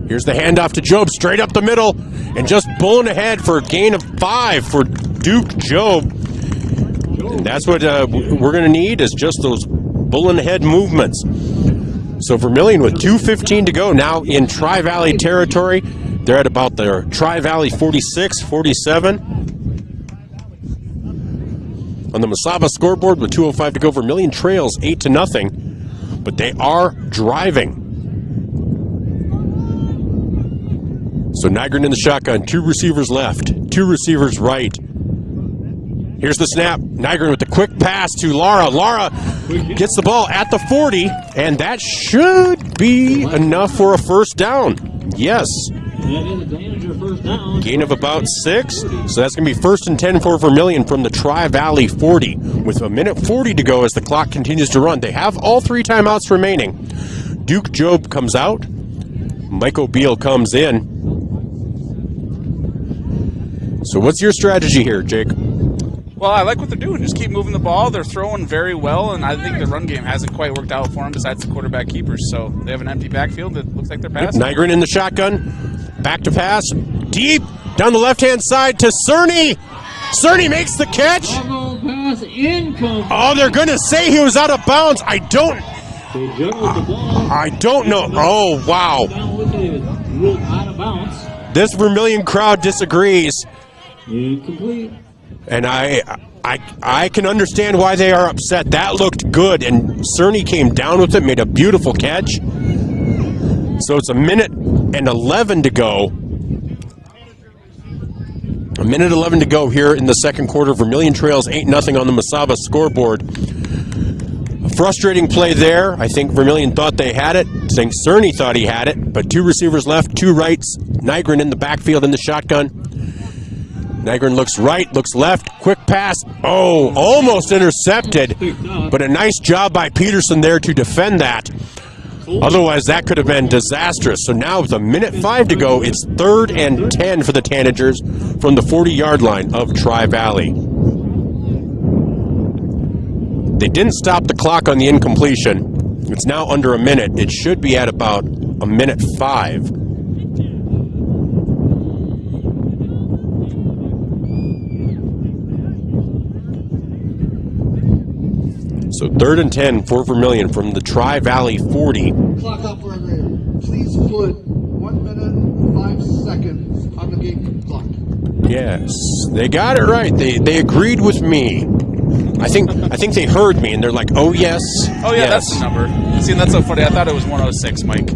Here's the handoff to Job, straight up the middle, and just pulling ahead for a gain of 5 for Duke Job. And that's what we're going to need, is just those pulling ahead movements. So Vermillion with 2:15 to go now in Tri-Valley territory. They're at about their Tri-Valley 46, 47. On the Mesaba scoreboard with 2:05 to go, Vermillion trails 8-0, but they are driving. So Nygren in the shotgun, 2 receivers left, 2 receivers right. Here's the snap. Nygren with the quick pass to Lara. Lara gets the ball at the 40, and that should be enough for a first down. Yes. Gain of about 6. So that's going to be 1st and 10 for Vermillion from the Tri-Valley 40. With 1:40 to go as the clock continues to run. They have all 3 timeouts remaining. Duke Job comes out. Michael Beal comes in. So what's your strategy here, Jake? Well, I like what they're doing. Just keep moving the ball. They're throwing very well, and I think the run game hasn't quite worked out for them besides the quarterback keepers. So they have an empty backfield that looks like they're passing. Nygren in the shotgun. Back to pass. Deep down the left-hand side to Cerny. Cerny makes the catch. Pass incomplete. Oh, they're going to say he was out of bounds. I don't know. Oh, wow. Out of bounds. This Vermillion crowd disagrees. Incomplete. And I can understand why they are upset. That looked good, and Cerny came down with it, made a beautiful catch. So it's 1:11 to go. 1:11 to go here in the second quarter. Vermillion trails 8-0 on the Mesaba scoreboard. A frustrating play there. I think Vermillion thought they had it. I think Cerny thought he had it, but 2 receivers left, 2 rights. Nygren in the backfield in the shotgun. Nygren looks right, looks left, quick pass. Oh, almost intercepted, but a nice job by Peterson there to defend that. Otherwise, that could have been disastrous. So now with 1:05 to go, it's 3rd and 10 for the Tanagers from the 40-yard line of Tri-Valley. They didn't stop the clock on the incompletion. It's now under a minute. It should be at about 1:05. So 3rd and 10 for Vermillion from the Tri-Valley 40. Clock operator, please put 1 minute and 5 seconds on the game clock. Yes, they got it right. They agreed with me. I think they heard me, and they're like, "Oh yes, oh yeah, yes. That's the number." See, that's so funny. I thought it was 106, Mike.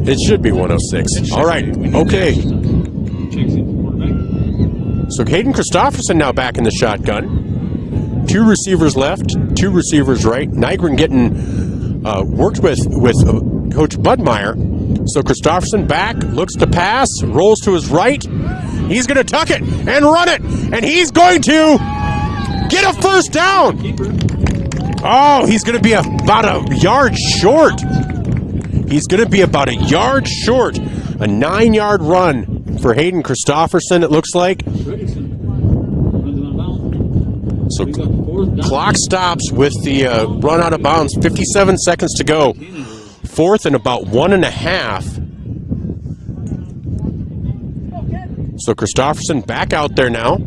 It should be 106. All right, okay. So Caden Christopherson now back in the shotgun. 2 receivers left, 2 receivers right. Nygren getting worked with Coach Budmeyer. So Christopherson back, looks to pass, rolls to his right. He's going to tuck it and run it, and he's going to get a first down. Oh, he's going to be about a yard short. He's going to be about a yard short. A 9-yard run for Hayden Christopherson, it looks like. So clock stops with the run out of bounds. 57 seconds to go. 4th and about 1.5. So Christopherson back out there now.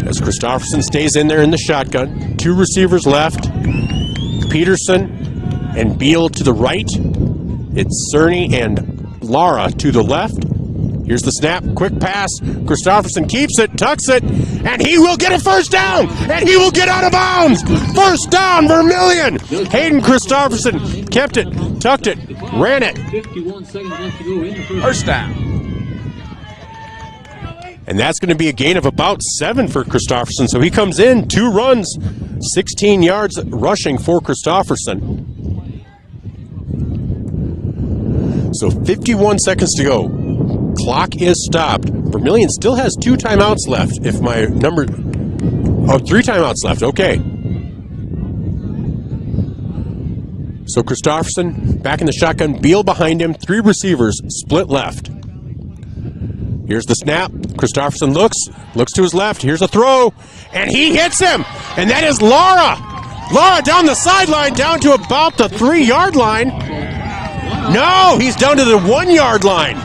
As Christopherson stays in there in the shotgun. 2 receivers left. Peterson and Beal to the right. It's Cerny and Lara to the left. Here's the snap, quick pass. Christopherson keeps it, tucks it, and he will get a first down, and he will get out of bounds. First down, Vermillion. Hayden Christopherson kept it, tucked it, ran it. 51 seconds left to go in the First down. And that's going to be a gain of about 7 for Christopherson. So he comes in, 2 runs, 16 yards rushing for Christopherson. So 51 seconds to go. Clock is stopped. Vermillion still has 2 timeouts left. If my number... Oh, 3 timeouts left. Okay. So Christopherson back in the shotgun. Beal behind him. 3 receivers. Split left. Here's the snap. Christopherson looks to his left. Here's a throw. And he hits him. And that is Lara. Lara down the sideline, down to about the 3-yard line. No, he's down to the 1-yard line.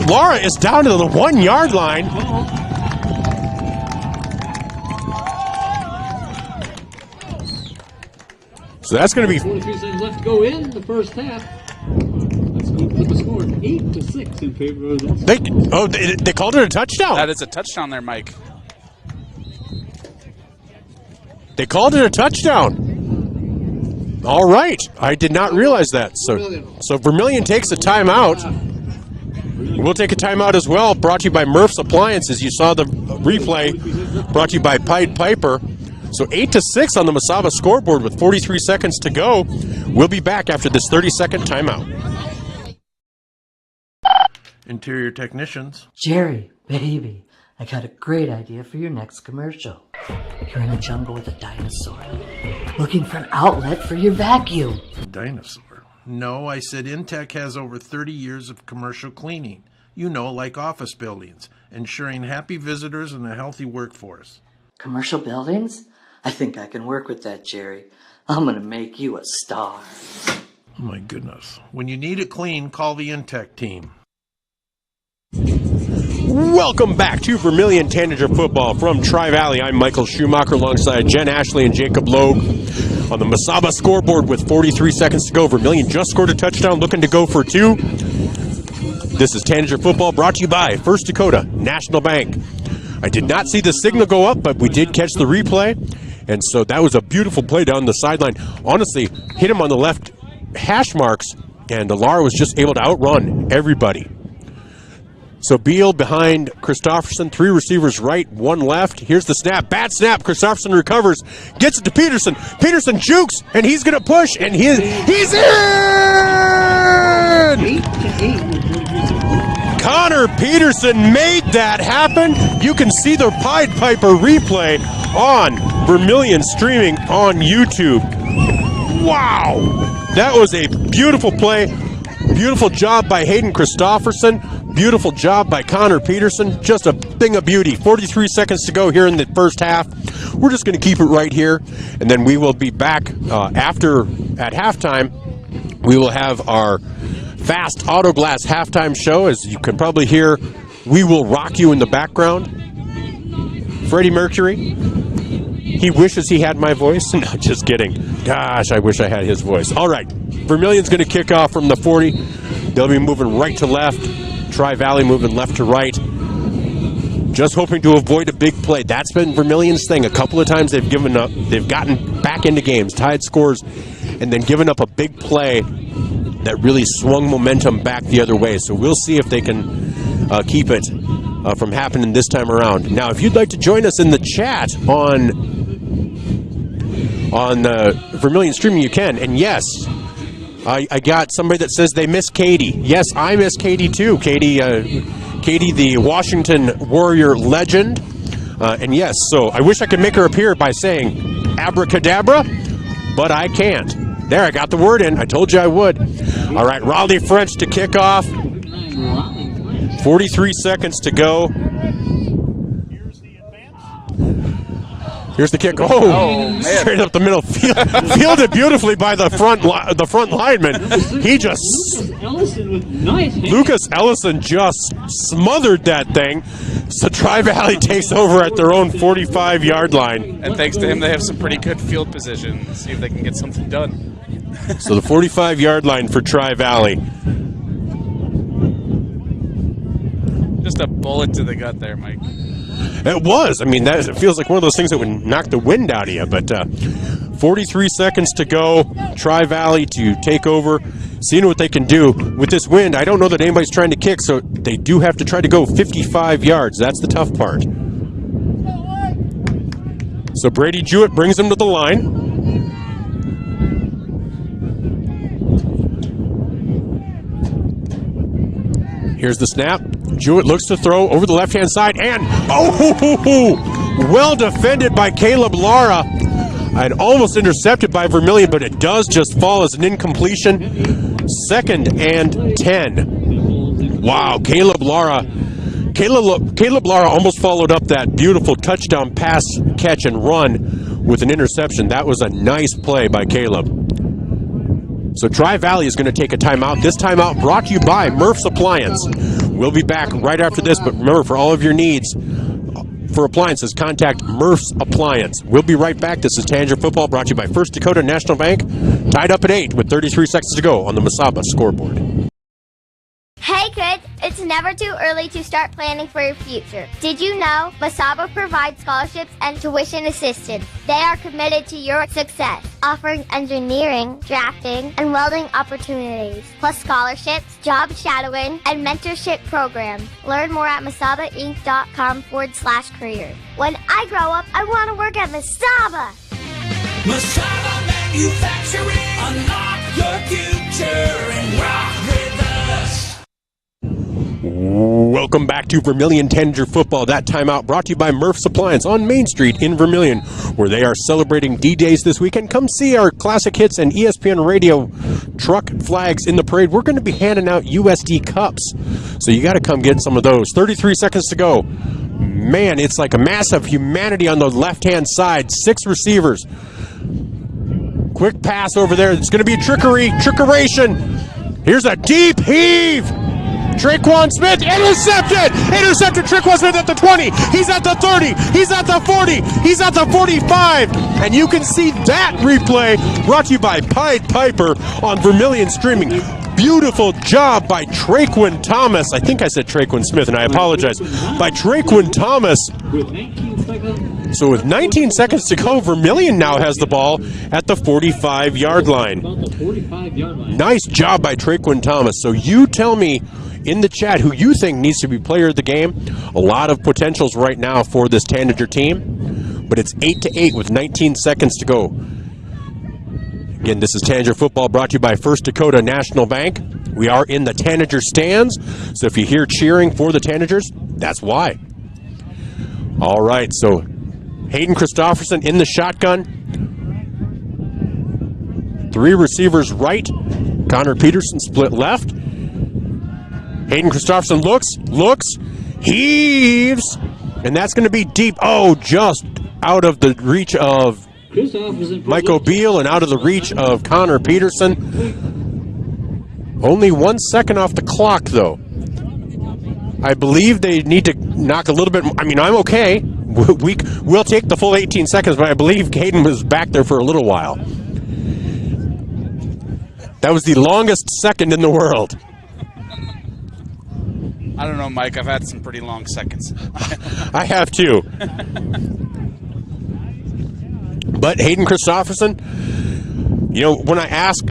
Lara is down to the 1-yard line. So that's going to be 43 seconds left to go in the first half. Let's go with the score 8-6 in favor of this. They called it a touchdown. That is a touchdown there, Mike. They called it a touchdown. All right. I did not realize that. So Vermillion takes a timeout. We'll take a timeout as well. Brought to you by Murph's Appliances. You saw the replay. Brought to you by Pied Piper. So 8-6 on the Masaba scoreboard with 43 seconds to go. We'll be back after this 30-second timeout. Interior technicians. Jerry, baby, I got a great idea for your next commercial. You're in a jungle with a dinosaur, looking for an outlet for your vacuum. Dinosaur? No, I said Intech has over 30 years of commercial cleaning. You know, like office buildings, ensuring happy visitors and a healthy workforce. Commercial buildings? I think I can work with that, Jerry. I'm going to make you a star. Oh my goodness. When you need it clean, call the Intech team. Welcome back to Vermillion Tanager Football from Tri-Valley. I'm Michael Schumacher alongside Jen Ashley and Jacob Logue on the Masaba scoreboard with 43 seconds to go. Vermillion just scored a touchdown, looking to go for 2. This is Tanager Football brought to you by First Dakota National Bank. I did not see the signal go up, but we did catch the replay. And so that was a beautiful play down the sideline. Honestly, hit him on the left hash marks, and Lara was just able to outrun everybody. So Beal behind Christopherson, 3 receivers right, 1 left. Here's the snap, bad snap. Christopherson recovers, gets it to Peterson. Peterson jukes, and he's going to push, and he's in! Connor Peterson made that happen. You can see the Pied Piper replay on Vermillion streaming on YouTube. Wow! That was a beautiful play. Beautiful job by Hayden Christopherson. Beautiful job by Connor Peterson. Just a thing of beauty. 43 seconds to go here in the first half. We're just going to keep it right here, and then we will be back at halftime. We will have our Fast Auto Glass halftime show. As you can probably hear, We Will Rock You in the background. Freddie Mercury. He wishes he had my voice. No, just kidding. Gosh, I wish I had his voice. All right. Vermillion's going to kick off from the 40. They'll be moving right to left. Tri-Valley moving left to right. Just hoping to avoid a big play. That's been Vermillion's thing. A couple of times they've given up. They've gotten back into games, tied scores, and then given up a big play that really swung momentum back the other way. So we'll see if they can keep it from happening this time around. Now, if you'd like to join us in the chat on Vermillion streaming, you can. And yes, I got somebody that says they miss Katie. Yes, I miss Katie too. Katie, the Washington Warrior legend. And yes, so I wish I could make her appear by saying abracadabra, but I can't. There, I got the word in. I told you I would. All right, Raleigh French to kick off. 43 seconds to go. Here's the kick. Oh, straight up the middle. Fielded beautifully by the front lineman. He just... Lucas Ellison just smothered that thing. So Tri-Valley takes over at their own 45-yard line. And thanks to him, they have some pretty good field position. Let's see if they can get something done. So the 45-yard line for Tri-Valley. Just a bullet to the gut there, Mike. It was. I mean, it feels like one of those things that would knock the wind out of you. But 43 seconds to go. Tri-Valley to take over. Seeing what they can do with this wind. I don't know that anybody's trying to kick, so they do have to try to go 55 yards. That's the tough part. So Brady Jewett brings them to the line. Here's the snap. Jewett looks to throw over the left-hand side, and well defended by Caleb Lara, and almost intercepted by Vermillion, but it does just fall as an incompletion. 2nd and 10. Wow, Caleb Lara almost followed up that beautiful touchdown pass, catch, and run with an interception. That was a nice play by Caleb. So Tri-Valley is going to take a timeout. This timeout brought to you by Murph's Appliance. We'll be back right after this, but remember, for all of your needs for appliances, contact Murph's Appliance. We'll be right back. This is Tanager Football, brought to you by First Dakota National Bank. Tied up at 8 with 33 seconds to go on the Masaba scoreboard. Hey kids, it's never too early to start planning for your future. Did you know Masaba provides scholarships and tuition assistance? They are committed to your success, offering engineering, drafting, and welding opportunities, plus scholarships, job shadowing, and mentorship programs. Learn more at masabainc.com/career. When I grow up, I want to work at Masaba. Masaba Manufacturing, unlock your future and rock with us. Welcome back to Vermillion Tanager Football. That timeout brought to you by Murph's Appliance on Main Street in Vermillion, where they are celebrating D-Days this weekend. Come see our classic hits and ESPN radio truck flags in the parade. We're going to be handing out USD cups, so you got to come get some of those. 33 seconds to go. Man, it's like a mass of humanity on the left-hand side. 6 receivers. Quick pass over there. It's going to be trickeration. Here's a deep heave. Traquan Smith intercepted Traquan Smith at the 20. He's at the 30. He's at the 40. He's at the 45. And you can see that replay brought to you by Pied Piper on Vermillion Streaming. Beautiful job by Traquan Thomas. I think I said Traquan Smith, and I apologize. By Traquan Thomas. So with 19 seconds to go, Vermillion now has the ball at the 45-yard line. Nice job by Traquan Thomas. So you tell me in the chat who you think needs to be player of the game. A lot of potentials right now for this Tanager team, but it's 8-8 with 19 seconds to go. Again, this is Tanager Football brought to you by First Dakota National Bank. We are in the Tanager stands, so if you hear cheering for the Tanagers, that's why. All right, so Hayden Christofferson in the shotgun. 3 receivers right. Connor Peterson split left. Hayden Christofferson looks, heaves, and that's going to be deep. Oh, just out of the reach of Mike O'Beal and out of the reach of Connor Peterson. Only 1 second off the clock, though. I believe they need to knock a little bit. I mean, I'm okay. We'll take the full 18 seconds, but I believe Hayden was back there for a little while. That was the longest second in the world. I don't know, Mike. I've had some pretty long seconds. I have too. But Hayden Christofferson You know, when I ask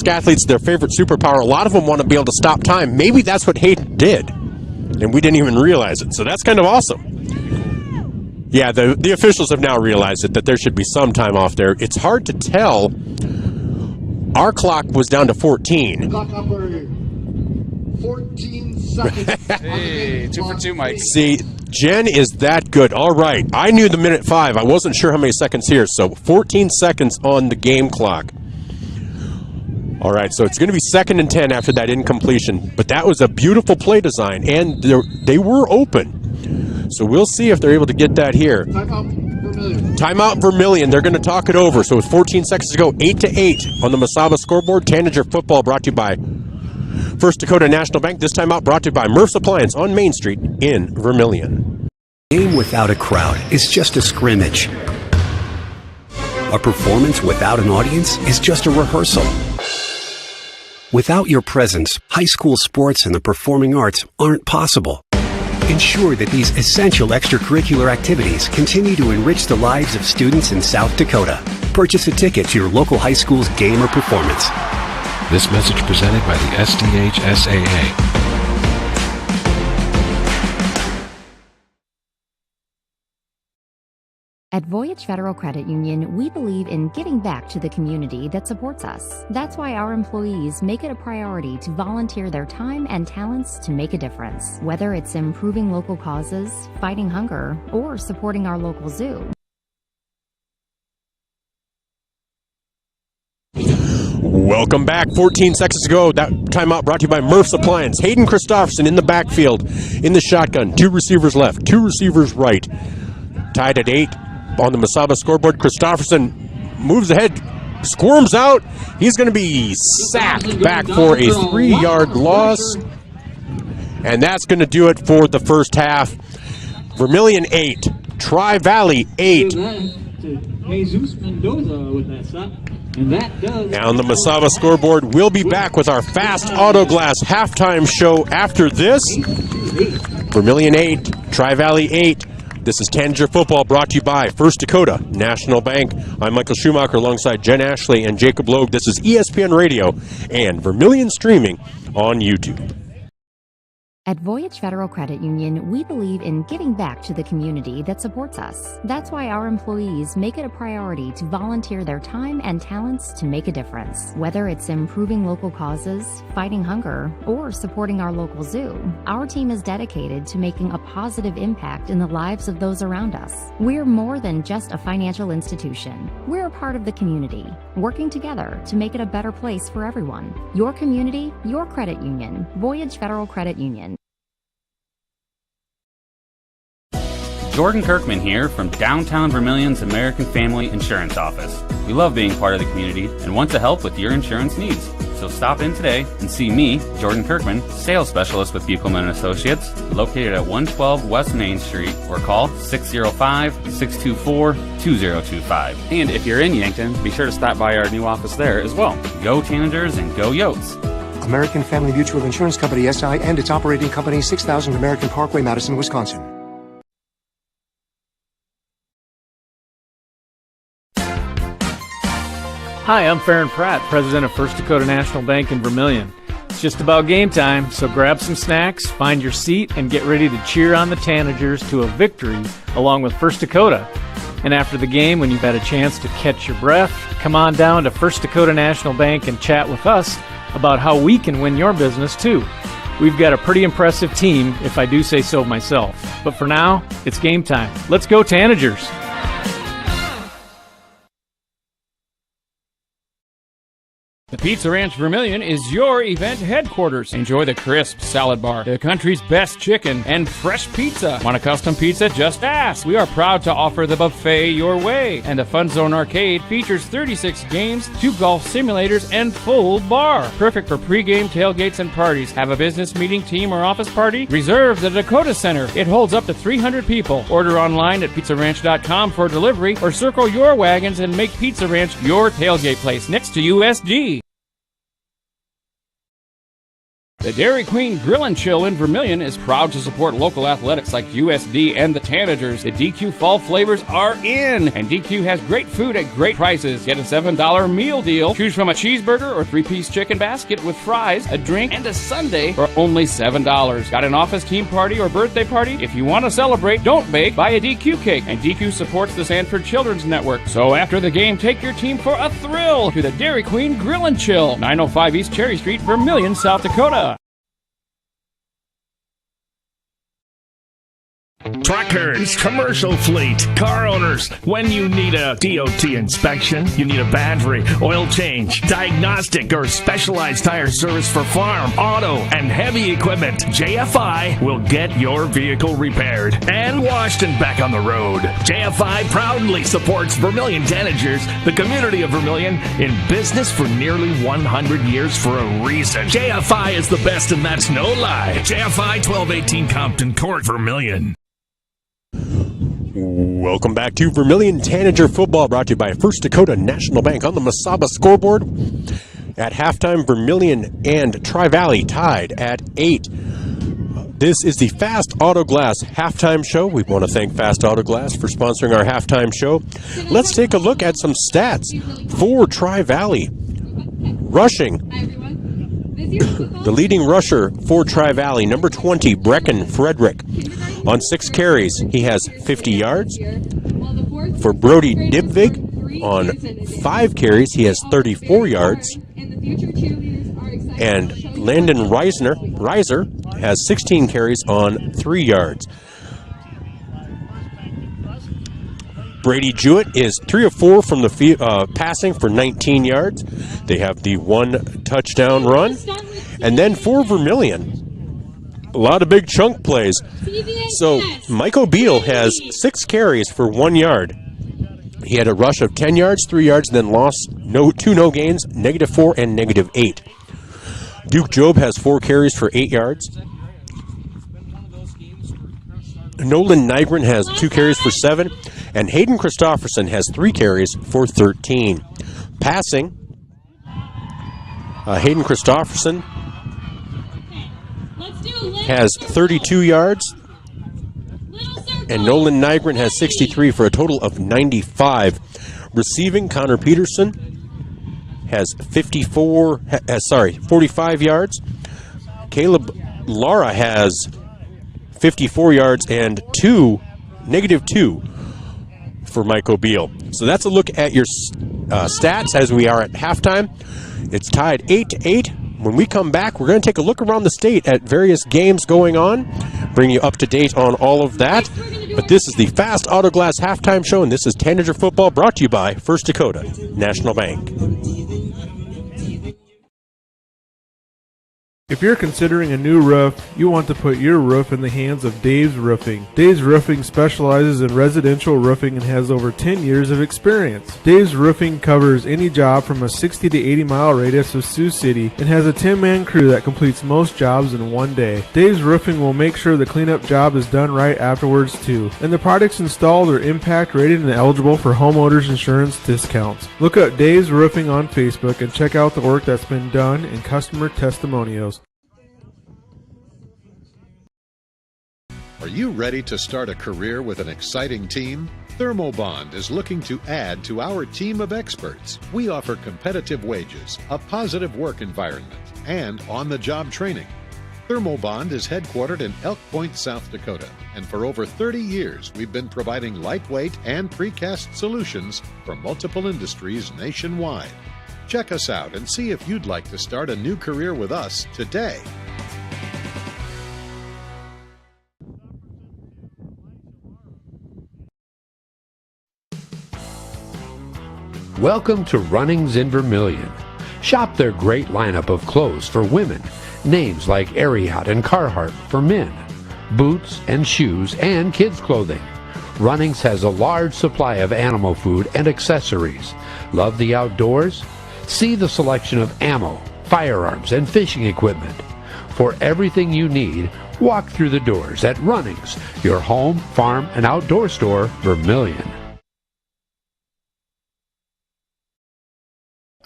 athletes their favorite superpower, a lot of them want to be able to stop time. Maybe that's what Hayden did, and we didn't even realize it. So that's kind of awesome. Yeah, the officials have now realized it, that there should be some time off there. It's hard to tell. Our clock was down to 14. Clock number 14 seconds. Hey, 2 for 2, Mike. See, Jen is that good. All right. I knew the minute 5. I wasn't sure how many seconds here. So 14 seconds on the game clock. All right. So it's going to be 2nd and 10 after that incompletion. But that was a beautiful play design, and they were open. So we'll see if they're able to get that here. Timeout Vermillion. They're going to talk it over. So with 14 seconds to go, 8-8 on the Mesaba scoreboard. Tanager football brought to you by First Dakota National Bank. This time out brought to you by Murph's Appliance on Main Street in Vermillion. A game without a crowd is just a scrimmage. A performance without an audience is just a rehearsal. Without your presence, high school sports and the performing arts aren't possible. Ensure that these essential extracurricular activities continue to enrich the lives of students in South Dakota. Purchase a ticket to your local high school's game or performance. This message presented by the SDHSAA. At Voyage Federal Credit Union, we believe in giving back to the community that supports us. That's why our employees make it a priority to volunteer their time and talents to make a difference. Whether it's improving local causes, fighting hunger, or supporting our local zoo. Welcome back. 14 seconds to go. That timeout brought to you by Murph's Appliance. Hayden Christopherson in the backfield in the shotgun. 2 receivers left, 2 receivers right. Tied at 8 on the Mesaba scoreboard. Christopherson moves ahead, squirms out. He's going to be sacked back for a 3-yard loss. And that's going to do it for the first half. Vermillion 8, Tri-Valley 8. Jesus Mendoza with that stop. And that does. On the Mesaba scoreboard, we'll be back with our Fast Autoglass halftime show after this. Vermillion 8, Tri-Valley 8. This is Tanager Football brought to you by First Dakota National Bank. I'm Michael Schumacher alongside Jen Ashley and Jacob Logue. This is ESPN Radio and Vermillion streaming on YouTube. At Voyage Federal Credit Union, we believe in giving back to the community that supports us. That's why our employees make it a priority to volunteer their time and talents to make a difference. Whether it's improving local causes, fighting hunger, or supporting our local zoo, our team is dedicated to making a positive impact in the lives of those around us. We're more than just a financial institution. We're a part of the community, working together to make it a better place for everyone. Your community, your credit union. Voyage Federal Credit Union. Jordan Kirkman here from downtown Vermillion's American Family Insurance Office. We love being part of the community and want to help with your insurance needs. So stop in today and see me, Jordan Kirkman, sales specialist with Buchelman & Associates, located at 112 West Main Street, or call 605-624-2025. And if you're in Yankton, be sure to stop by our new office there as well. Go Tanagers and go Yotes. American Family Mutual Insurance Company, SI, and its operating company, 6000 American Parkway, Madison, Wisconsin. Hi, I'm Farron Pratt, president of First Dakota National Bank in Vermillion. It's just about game time, so grab some snacks, find your seat, and get ready to cheer on the Tanagers to a victory along with First Dakota. And after the game, when you've had a chance to catch your breath, come on down to First Dakota National Bank and chat with us about how we can win your business too. We've got a pretty impressive team, if I do say so myself. But for now, it's game time. Let's go Tanagers! The Pizza Ranch Vermillion is your event headquarters. Enjoy the crisp salad bar, the country's best chicken, and fresh pizza. Want a custom pizza? Just ask. We are proud to offer the buffet your way. And the Fun Zone Arcade features 36 games, 2 golf simulators, and full bar. Perfect for pregame tailgates and parties. Have a business meeting, team, or office party? Reserve the Dakota Center. It holds up to 300 people. Order online at pizzaranch.com for delivery, or circle your wagons and make Pizza Ranch your tailgate place next to USG. The Dairy Queen Grill and Chill in Vermillion is proud to support local athletics like USD and the Tanagers. The DQ fall flavors are in, and DQ has great food at great prices. Get a $7 meal deal. Choose from a cheeseburger or 3-piece chicken basket with fries, a drink, and a sundae for only $7. Got an office team party or birthday party? If you want to celebrate, don't bake, buy a DQ cake. And DQ supports the Sanford Children's Network. So after the game, take your team for a thrill to the Dairy Queen Grill and Chill, 905 East Cherry Street, Vermillion, South Dakota. Truckers, commercial fleet, car owners. When you need a DOT inspection, you need a battery, oil change, diagnostic, or specialized tire service for farm, auto, and heavy equipment, JFI will get your vehicle repaired and washed and back on the road. JFI proudly supports Vermillion Tanagers, the community of Vermillion, in business for nearly 100 years for a reason. JFI is the best, and that's no lie. JFI 1218 Compton Court, Vermillion. Welcome back to Vermillion Tanager Football, brought to you by First Dakota National Bank. On the Masaba scoreboard, at halftime, Vermillion and Tri-Valley tied at 8. This is the Fast Auto Glass halftime show. We want to thank Fast Auto Glass for sponsoring our halftime show. Let's take a look at some stats for Tri-Valley. Rushing. The leading rusher for Tri-Valley, number 20, Brecken Frederick. On 6 carries, he has 50 yards. For Brody Dibvig, on 5 carries, he has 34 yards. And Landon Reiser has 16 carries on 3 yards. Brady Jewett is 3 of 4 from the passing for 19 yards. They have the 1 touchdown run. And then for Vermillion, a lot of big chunk plays. So Mike O'Beal has 6 carries for 1 yard. He had a rush of 10 yards, 3 yards, and then lost 2 no gains, -4 and -8. Duke Job has 4 carries for 8 yards. Nolan Nygren has 2 carries for 7. And Hayden Christofferson has 3 carries for 13. Passing, Hayden Christofferson has 32 yards, and Nolan Nygren has 63 for a total of 95. Receiving, Connor Peterson has 45 yards. Caleb Lara has 54 yards and -2 for Mike O'Beal. So that's a look at your stats as we are at halftime. It's tied 8-8. When we come back, we're going to take a look around the state at various games going on, bring you up to date on all of that. But this is the Fast Auto Glass halftime show, and this is Tanager Football, brought to you by First Dakota National Bank. If you're considering a new roof, you want to put your roof in the hands of Dave's Roofing. Dave's Roofing specializes in residential roofing and has over 10 years of experience. Dave's Roofing covers any job from a 60 to 80 mile radius of Sioux City and has a 10-man crew that completes most jobs in one day. Dave's Roofing will make sure the cleanup job is done right afterwards too. And the products installed are impact rated and eligible for homeowners insurance discounts. Look up Dave's Roofing on Facebook and check out the work that's been done and customer testimonials. Are you ready to start a career with an exciting team? Thermobond is looking to add to our team of experts. We offer competitive wages, a positive work environment, and on-the-job training. Thermobond is headquartered in Elk Point, South Dakota, and for over 30 years we've been providing lightweight and precast solutions for multiple industries nationwide. Check us out and see if you'd like to start a new career with us today. Welcome to Runnings in Vermillion. Shop their great lineup of clothes for women, names like Ariat and Carhartt for men, boots and shoes and kids' clothing. Runnings has a large supply of animal food and accessories. Love the outdoors? See the selection of ammo, firearms, and fishing equipment. For everything you need, walk through the doors at Runnings, your home, farm, and outdoor store, Vermillion.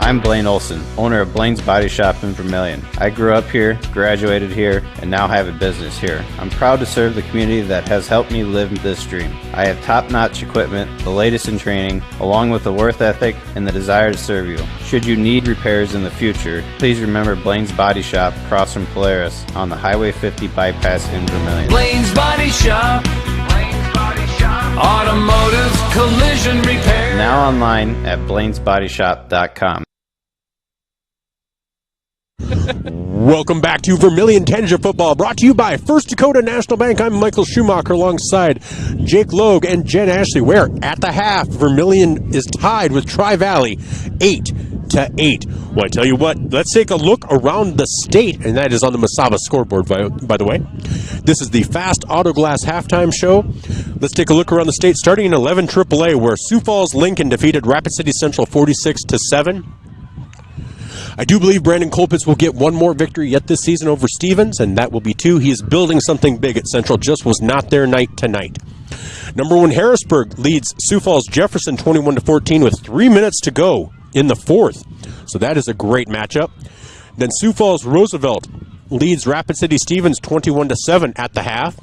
I'm Blaine Olson, owner of Blaine's Body Shop in Vermillion. I grew up here, graduated here, and now have a business here. I'm proud to serve the community that has helped me live this dream. I have top-notch equipment, the latest in training, along with the work ethic and the desire to serve you. Should you need repairs in the future, please remember Blaine's Body Shop across from Polaris on the Highway 50 bypass in Vermillion. Blaine's Body Shop. Automotive collision repair. Now online at blainsbodyshop.com. Welcome back to Vermillion Tanager Football, brought to you by First Dakota National Bank. I'm Michael Schumacher alongside Jake Logue and Jen Ashley. Where at the half, Vermillion is tied with Tri-Valley 8-8. Well, I tell you what, let's take a look around the state, and that is on the Masaba scoreboard, by the way. This is the Fast Auto Glass halftime show. Let's take a look around the state, starting in 11 AAA, where Sioux Falls Lincoln defeated Rapid City Central 46-7. I do believe Brandon Colpitz will get one more victory yet this season over Stevens, and that will be 2. He is building something big at Central, just was not there night tonight. Number 1 Harrisburg leads Sioux Falls Jefferson 21-14 with 3 minutes to go in the 4th. So that is a great matchup. Then Sioux Falls Roosevelt leads Rapid City Stevens 21-7 at the half.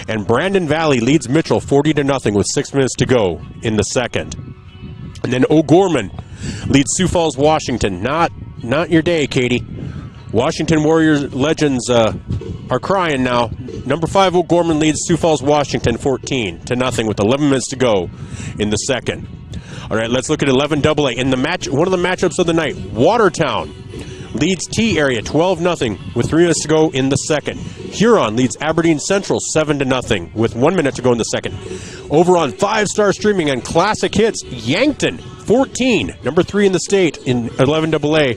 And Brandon Valley leads Mitchell 40-0 with 6 minutes to go in the 2nd. And then O'Gorman leads Sioux Falls Washington. Not your day, Katie. Washington Warriors legends are crying now. Number 5 O'Gorman leads Sioux Falls Washington 14-0 with 11 minutes to go in the 2nd. All right, let's look at 11 AA. In the match, one of the matchups of the night, Watertown leads T Area 12-0 with 3 minutes to go in the 2nd. Huron leads Aberdeen Central 7-0 with 1 minute to go in the 2nd. Over on 5-star streaming and classic hits, Yankton 14, number 3 in the state in 11 AA,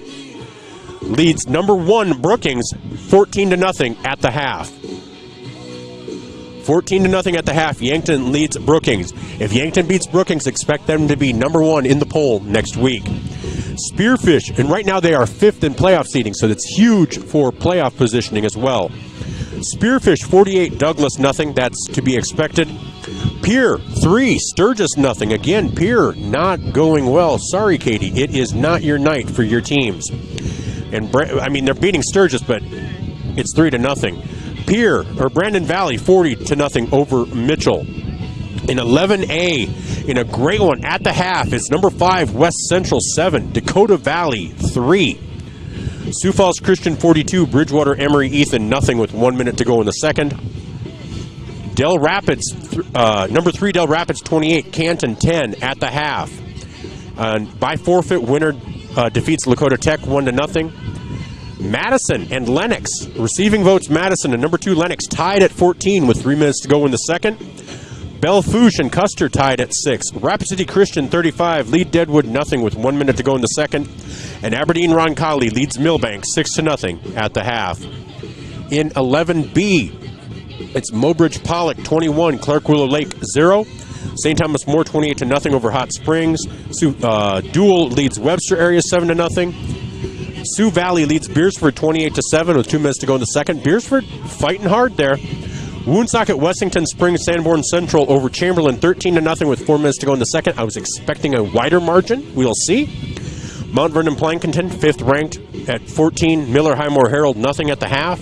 leads number 1 Brookings 14-0 at the half. 14-0 at the half. Yankton leads Brookings. If Yankton beats Brookings, expect them to be number 1 in the poll next week. Spearfish, and right now they are 5th in playoff seeding, so that's huge for playoff positioning as well. Spearfish 48, Douglas 0. That's to be expected. Pier 3, Sturgis 0. Again, Pier not going well. Sorry, Katie, it is not your night for your teams. And they're beating Sturgis, but it's 3-0. Brandon Valley 40-0 over Mitchell. In 11A, in a great one at the half, it's number 5 West Central 7, Dakota Valley 3. Sioux Falls Christian 42, Bridgewater Emory Ethan 0 with 1 minute to go in the 2nd. Del Rapids, number 3 Del Rapids 28, Canton 10 at the half. By forfeit, winner defeats Lakota Tech 1-0. Madison and Lennox, receiving votes Madison and number 2 Lennox tied at 14 with 3 minutes to go in the 2nd. Belfouche and Custer tied at 6. Rapid City Christian 35 lead Deadwood 0 with 1 minute to go in the 2nd. And Aberdeen Roncalli leads Millbank 6-0 at the half. In 11B, it's Mobridge Pollock 21, Clark Willow Lake 0. St. Thomas More 28-0 over Hot Springs. Dual leads Webster area 7-0. Sioux Valley leads Beersford 28-7 with 2 minutes to go in the 2nd. Beersford fighting hard there. Woonsocket Wessington Springs Sanborn Central over Chamberlain 13-0 with 4 minutes to go in the 2nd. I was expecting a wider margin. We'll see. Mount Vernon Plankinton 5th ranked at 14. Miller Highmore Herald 0 at the half.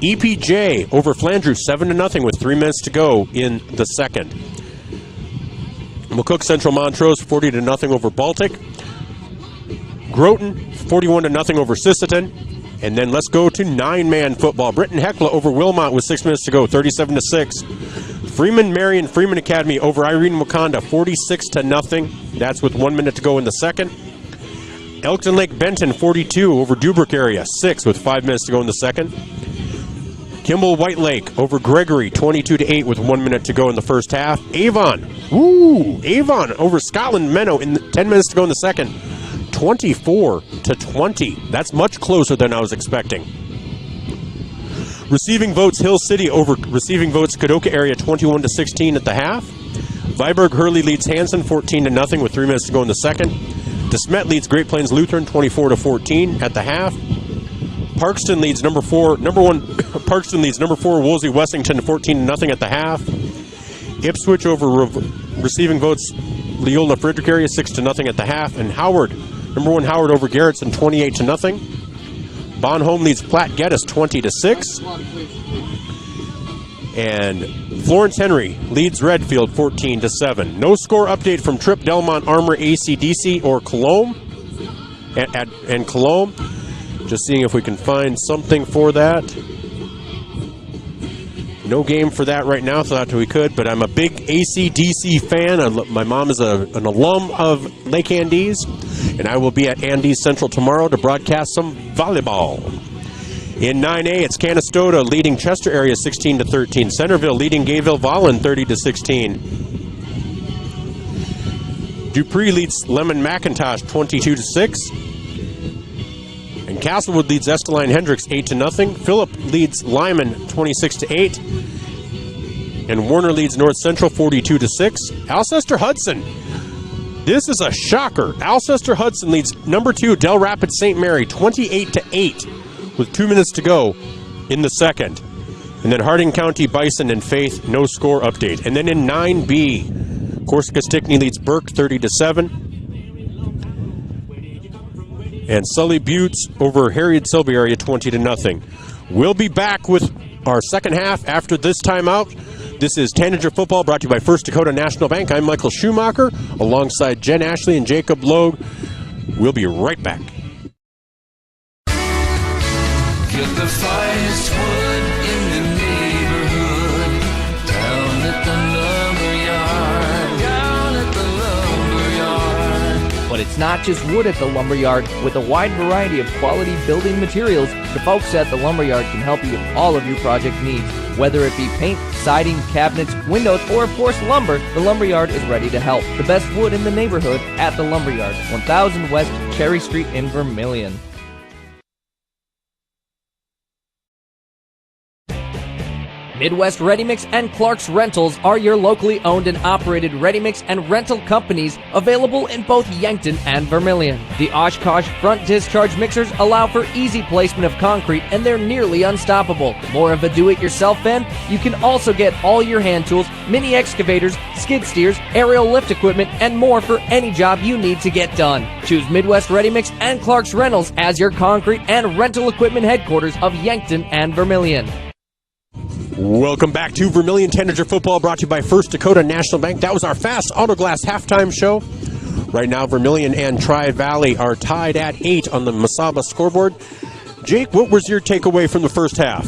EPJ over Flandreau 7-0 with 3 minutes to go in the 2nd. McCook Central Montrose 40-0 over Baltic. Groton 41-0 over Sisseton. And then let's go to 9-man football. Britton Hecla over Wilmot with 6 minutes to go, 37-6. Freeman Marion Freeman Academy over Irene Wakanda 46-0. That's with 1 minute to go in the 2nd. Elkton Lake Benton 42 over Dubrook area 6 with 5 minutes to go in the 2nd. Kimball White Lake over Gregory 22-8 with 1 minute to go in the first half. Avon over Scotland Menno in 10 minutes to go in the 2nd. 24-20. That's much closer than I was expecting. Receiving votes Hill City over receiving votes Kadoka area 21-16 at the half. Viborg Hurley leads Hanson 14-0 with 3 minutes to go in the 2nd. DeSmet leads Great Plains Lutheran 24-14 at the half. Parkston leads number 4 Woolsey Wessington 14-0 at the half. Ipswich over receiving votes Leola Frederick area 6-0 at the half, and Howard Number 1 Howard over Garrettson 28-0. Bonhomme leads Platte Geddes 20-6. And Florence Henry leads Redfield 14-7. No score update from Trip, Delmont, Armour, ACDC, or Cologne. And Cologne. Just seeing if we can find something for that. No game for that right now, thought we could, but I'm a big ACDC fan. My mom is an alum of Lake Andes, and I will be at Andes Central tomorrow to broadcast some volleyball. In 9A, it's Canastota leading Chester area 16-13. Centerville leading Gayville-Vollen 30-16. Dupree leads Lemon McIntosh 22-6. And Castlewood leads Esteline Hendricks 8-0. Phillip leads Lyman 26-8. And Warner leads North Central 42-6. Alcester Hudson. This is a shocker. Alcester Hudson leads number 2 Del Rapids St. Mary 28-8 with 2 minutes to go in the second. And then Harding County Bison and Faith, no score update. And then in 9B, Corsica Stickney leads Burke 30-7. And Sully Buttes over Harriet Sylvia area 20-0. We'll be back with our second half after this timeout. This is Tanager Football brought to you by First Dakota National Bank. I'm Michael Schumacher alongside Jen Ashley and Jacob Logue. We'll be right back. Get the finest wood in the neighborhood. Down at the lumberyard. Down at the lumberyard. But it's not just wood at the lumberyard. With a wide variety of quality building materials, the folks at the lumberyard can help you with all of your project needs. Whether it be paint, siding, cabinets, windows, or of course lumber, the lumberyard is ready to help. The best wood in the neighborhood at the lumberyard, 1000 West Cherry Street in Vermillion. Midwest Ready Mix and Clark's Rentals are your locally owned and operated ready mix and rental companies available in both Yankton and Vermillion. The Oshkosh front discharge mixers allow for easy placement of concrete and they're nearly unstoppable. More of a do-it-yourself fan? You can also get all your hand tools, mini excavators, skid steers, aerial lift equipment, and more for any job you need to get done. Choose Midwest Ready Mix and Clark's Rentals as your concrete and rental equipment headquarters of Yankton and Vermillion. Welcome back to Vermillion Tanager Football, brought to you by First Dakota National Bank. That was our Fast Autoglass halftime show. Right now, Vermillion and Tri-Valley are tied at 8 on the Masaba scoreboard. Jake, what was your takeaway from the first half?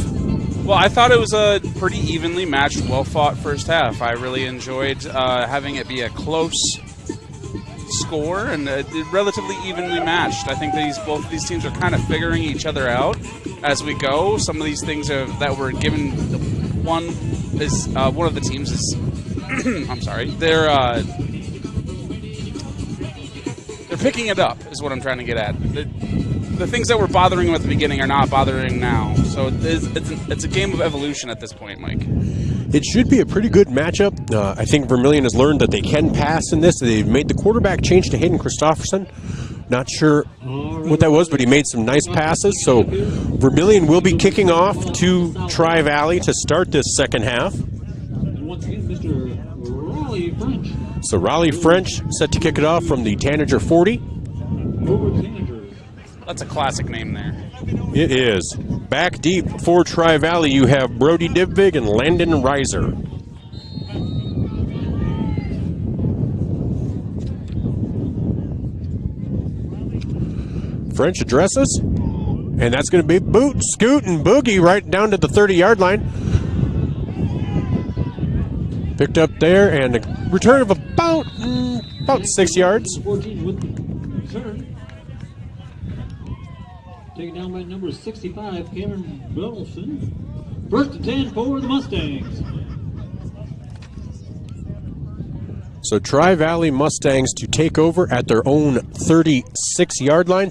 Well, I thought it was a pretty evenly matched, well-fought first half. I really enjoyed having it be a close score and relatively evenly matched. I think both of these teams are kind of figuring each other out as we go. Some of these things that were given, one of the teams is I'm sorry, they're picking it up is what I'm trying to get at. The things that were bothering them at the beginning are not bothering now. So it's a game of evolution at this point, Mike. It should be a pretty good matchup. I think Vermillion has learned that they can pass in this. They've made the quarterback change to Hayden Christofferson. Not sure what that was, but he made some nice passes. So Vermillion will be kicking off to Tri-Valley to start this second half. And once again, Mr. Raleigh French. So Raleigh French set to kick it off from the Tanager 40. That's a classic name there. It is. Back deep for Tri-Valley, you have Brody Dibvig and Landon Reiser. French addresses, and that's going to be boot, scoot, and boogie right down to the 30-yard line. Picked up there, and a return of about 6 yards. 14 with the return. Taken down by number 65, Cameron Donaldson. First and 10 for the Mustangs. So Tri-Valley Mustangs to take over at their own 37-yard line.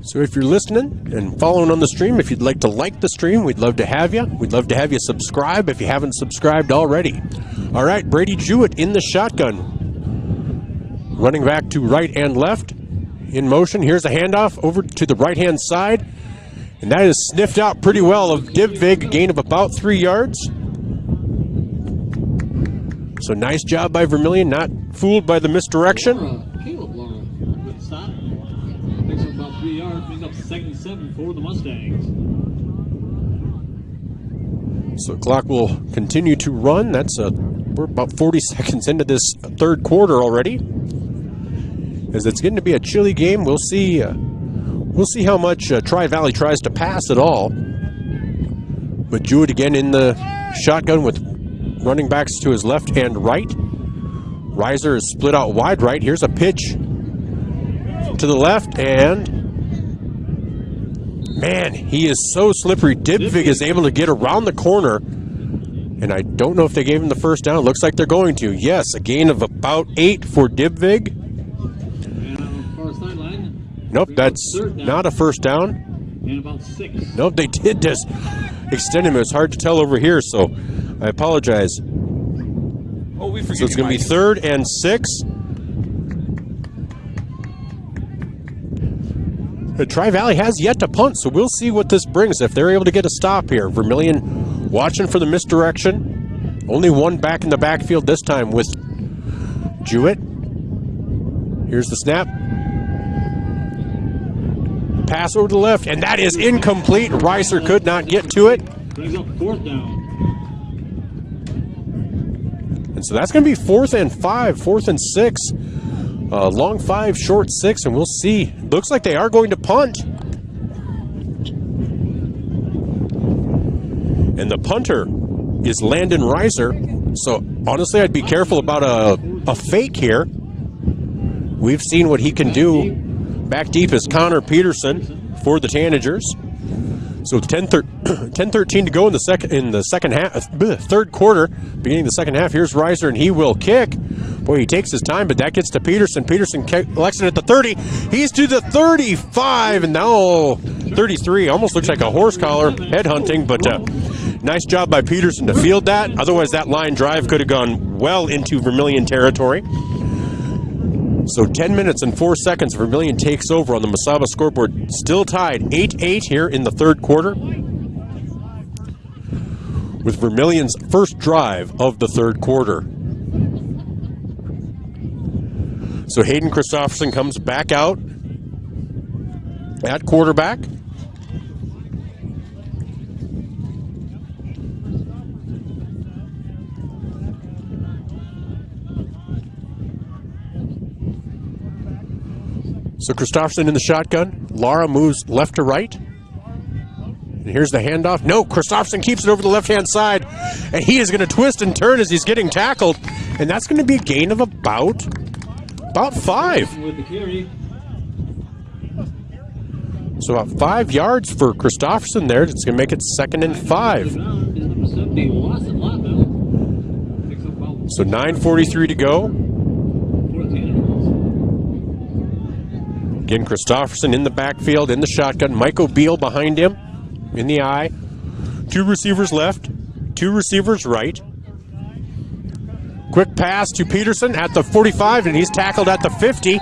So if you're listening and following on the stream, if you'd like to like the stream, we'd love to have you. We'd love to have you subscribe if you haven't subscribed already. All right, Brady Jewett in the shotgun. Running back to right and left. In motion, here's a handoff over to the right-hand side. And that is sniffed out pretty well of Dibvig, a gain of about 3 yards. So nice job by Vermillion, not fooled by the misdirection. Caleb Laura with a stop. Picks up about 3 yards, brings up 2nd and 7 for the Mustangs. So the clock will continue to run. We're about 40 seconds into this third quarter already. As it's getting to be a chilly game, we'll see how much Tri-Valley tries to pass at all. But Jewett again in the shotgun with running backs to his left and right. Reiser is split out wide right. Here's a pitch to the left, and man, he is so slippery. Dibvig is able to get around the corner, and I don't know if they gave him the first down. Looks like they're going to. Yes, a gain of about 8 for Dibvig. Nope, that's not a first down. And about 6. Nope, they did just extend him. It was hard to tell over here, so I apologize. Oh, we forget. So it's going to be 3rd and 6. Tri-Valley has yet to punt, so we'll see what this brings if they're able to get a stop here. Vermillion watching for the misdirection. Only one back in the backfield this time with Jewett. Here's the snap. Pass over to the left, and that is incomplete. Reiser could not get to it. Brings up 4th down. And so that's going to be 4th and 5, 4th and 6. Long 5, short 6, and we'll see. Looks like they are going to punt. And the punter is Landon Reiser. So honestly, I'd be careful about a fake here. We've seen what he can do. Back deep is Connor Peterson for the Tanagers. So 10-13 to go in the second half, third quarter, beginning of the second half. Here's Reiser, and he will kick. Boy, he takes his time, but that gets to Peterson. Peterson collects it at the 30. He's to the 35, and now 33. Almost looks like a horse collar headhunting, but nice job by Peterson to field that. Otherwise, that line drive could have gone well into Vermillion territory. So 10 minutes and 4 seconds, Vermillion takes over on the Mesaba scoreboard. Still tied 8-8 here in the third quarter, with Vermillion's first drive of the third quarter. So Hayden Christopherson comes back out at quarterback. So Christopherson in the shotgun. Lara moves left to right. And here's the handoff. No, Christopherson keeps it over the left-hand side. And he is going to twist and turn as he's getting tackled. And that's going to be a gain of about 5. With the carry. So about 5 yards for Christopherson there. It's going to make it 2nd and 5. So 9:43 to go. Again, Christopherson in the backfield, in the shotgun. Michael Beal behind him, in the eye. 2 receivers left, 2 receivers right. Quick pass to Peterson at the 45, and he's tackled at the 50.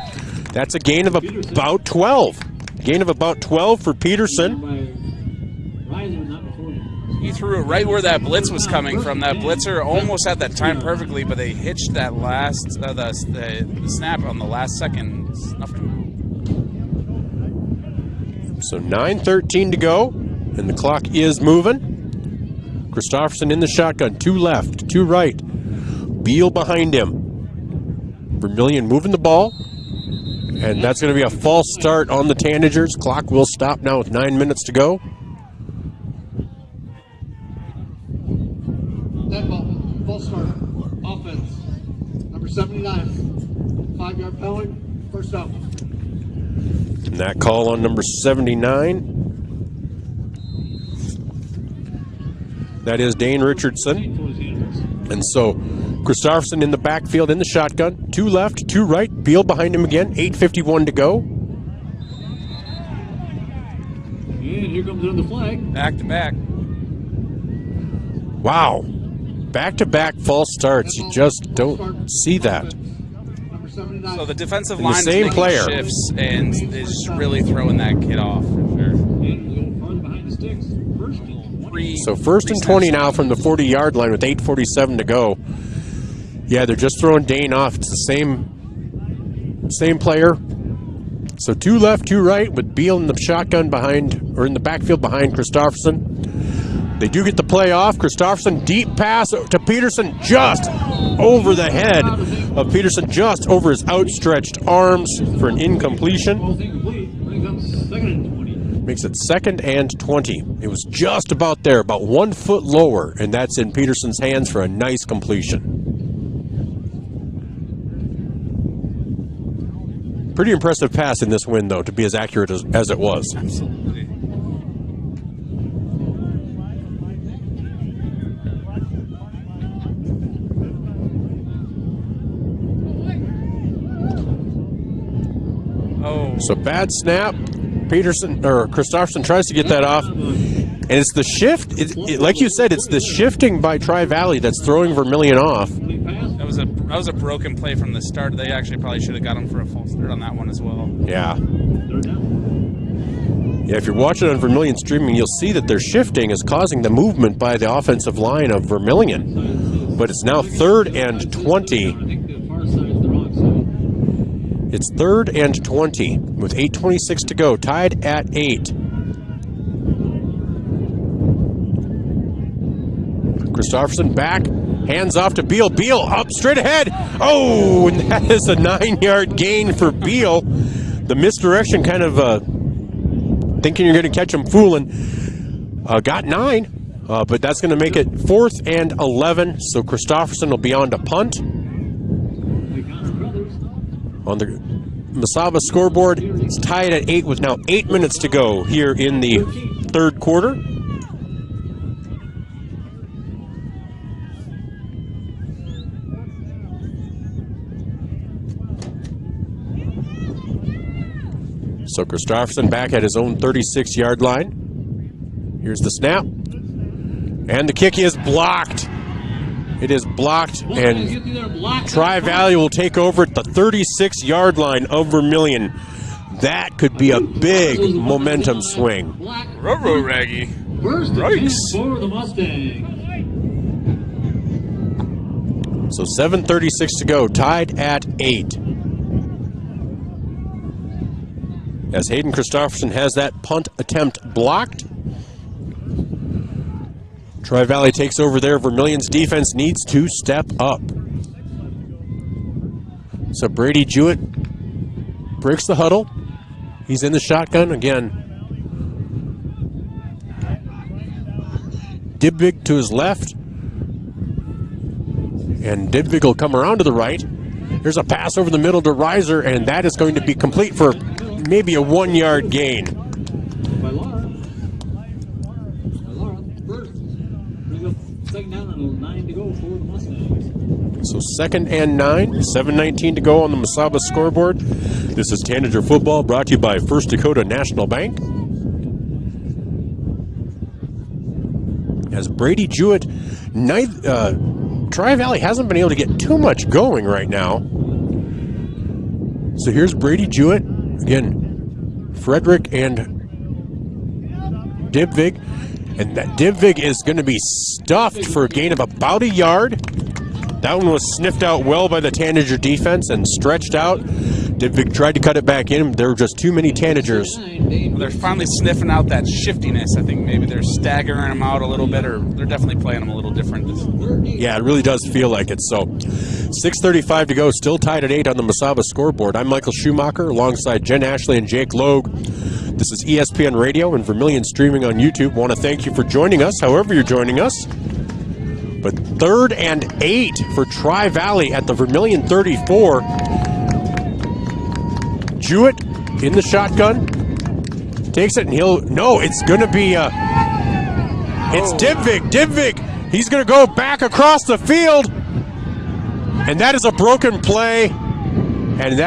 That's a gain of about 12. Gain of about 12 for Peterson. He threw it right where that blitz was coming from. That blitzer almost had that time perfectly, but they hitched that last the snap on the last second. Snuffed him. So 9:13 to go, and the clock is moving. Christopherson in the shotgun, 2 left, 2 right. Beal behind him. Vermillion moving the ball, and that's going to be a false start on the Tanagers. Clock will stop now with 9 minutes to go. Dead ball, false start, offense, number 79, 5-yard penalty, first down. And that call on number 79. That is Dane Richardson. And so Christopherson in the backfield in the shotgun. 2 left, 2 right. Beal behind him again. 8:51 to go. And here comes on the flag. Back to back. Wow. Back-to-back false starts. You just don't see that. So the defensive And the line is same making player. shifts and is really throwing that kid off. For sure. So 1st and 20 now from the 40-yard line with 8:47 to go. Yeah, they're just throwing Dane off. It's the same player. So 2 left, 2 right, with Beal in the shotgun behind, or in the backfield behind Christofferson. They do get the play off. Christofferson, deep pass to Peterson, just over the head of Peterson, just over his outstretched arms for an incompletion. Makes it 2nd and 20. It was just about there, about 1 foot lower, and that's in Peterson's hands for a nice completion. Pretty impressive pass in this win, though, to be as accurate as it was. Absolutely. Oh. So bad snap. Christofferson tries to get that off. And it's the shift. Like you said, it's the shifting by Tri-Valley that's throwing Vermillion off. That was a broken play from the start. They actually probably should have got him for a false start on that one as well. Yeah. Yeah, if you're watching on Vermillion streaming, you'll see that their shifting is causing the movement by the offensive line of Vermillion. But it's now 3rd and 20. It's 3rd and 20 with 8:26 to go, tied at 8. Christofferson back, hands off to Beal. Beal up straight ahead. Oh, and that is a 9-yard gain for Beal. The misdirection kind of thinking you're going to catch him fooling. Got 9, but that's going to make it 4th and 11. So Christofferson will be on to punt. On the Mesaba scoreboard, it's tied at 8 with now 8 minutes to go here in the 3rd quarter. So Christofferson back at his own 36-yard line. Here's the snap. And the kick is blocked. It is blocked, and Tri-Valley will take over at the 36-yard line of Vermillion. That could be a big momentum swing. Ruh-roh, Raggy. First and 10 for the Mustangs. So 7:36 to go, tied at 8. As Hayden Christofferson has that punt attempt blocked. Tri-Valley takes over there. Vermillion's defense needs to step up. So Brady Jewett breaks the huddle. He's in the shotgun again. Dibvig to his left. And Dibvig will come around to the right. There's a pass over the middle to Reiser, and that is going to be complete for maybe a 1-yard gain. Second down and 9 to go for the Mustangs. So 2nd and 9, 7:19 to go on the Mesaba scoreboard. This is Tanager Football, brought to you by First Dakota National Bank. As Brady Jewett, Tri-Valley hasn't been able to get too much going right now. So here's Brady Jewett. Again, Frederick and Dibvig. And that Dibvig is going to be stuffed for a gain of about a yard. That one was sniffed out well by the Tanager defense and stretched out. Dibvig tried to cut it back in. There were just too many Tanagers. Well, they're finally sniffing out that shiftiness. I think maybe they're staggering them out a little bit, or they're definitely playing them a little different. Yeah, it really does feel like it. So 6:35 to go, still tied at 8 on the Mesaba scoreboard. I'm Michael Schumacher alongside Jen Ashley and Jake Logue. This is ESPN Radio and Vermillion streaming on YouTube. Want to thank you for joining us, however you're joining us. But 3rd and 8 for Tri-Valley at the Vermillion 34. Jewett in the shotgun. Takes it and it's going to be, it's Dibvig. Dibvig, he's going to go back across the field. And that is a broken play. And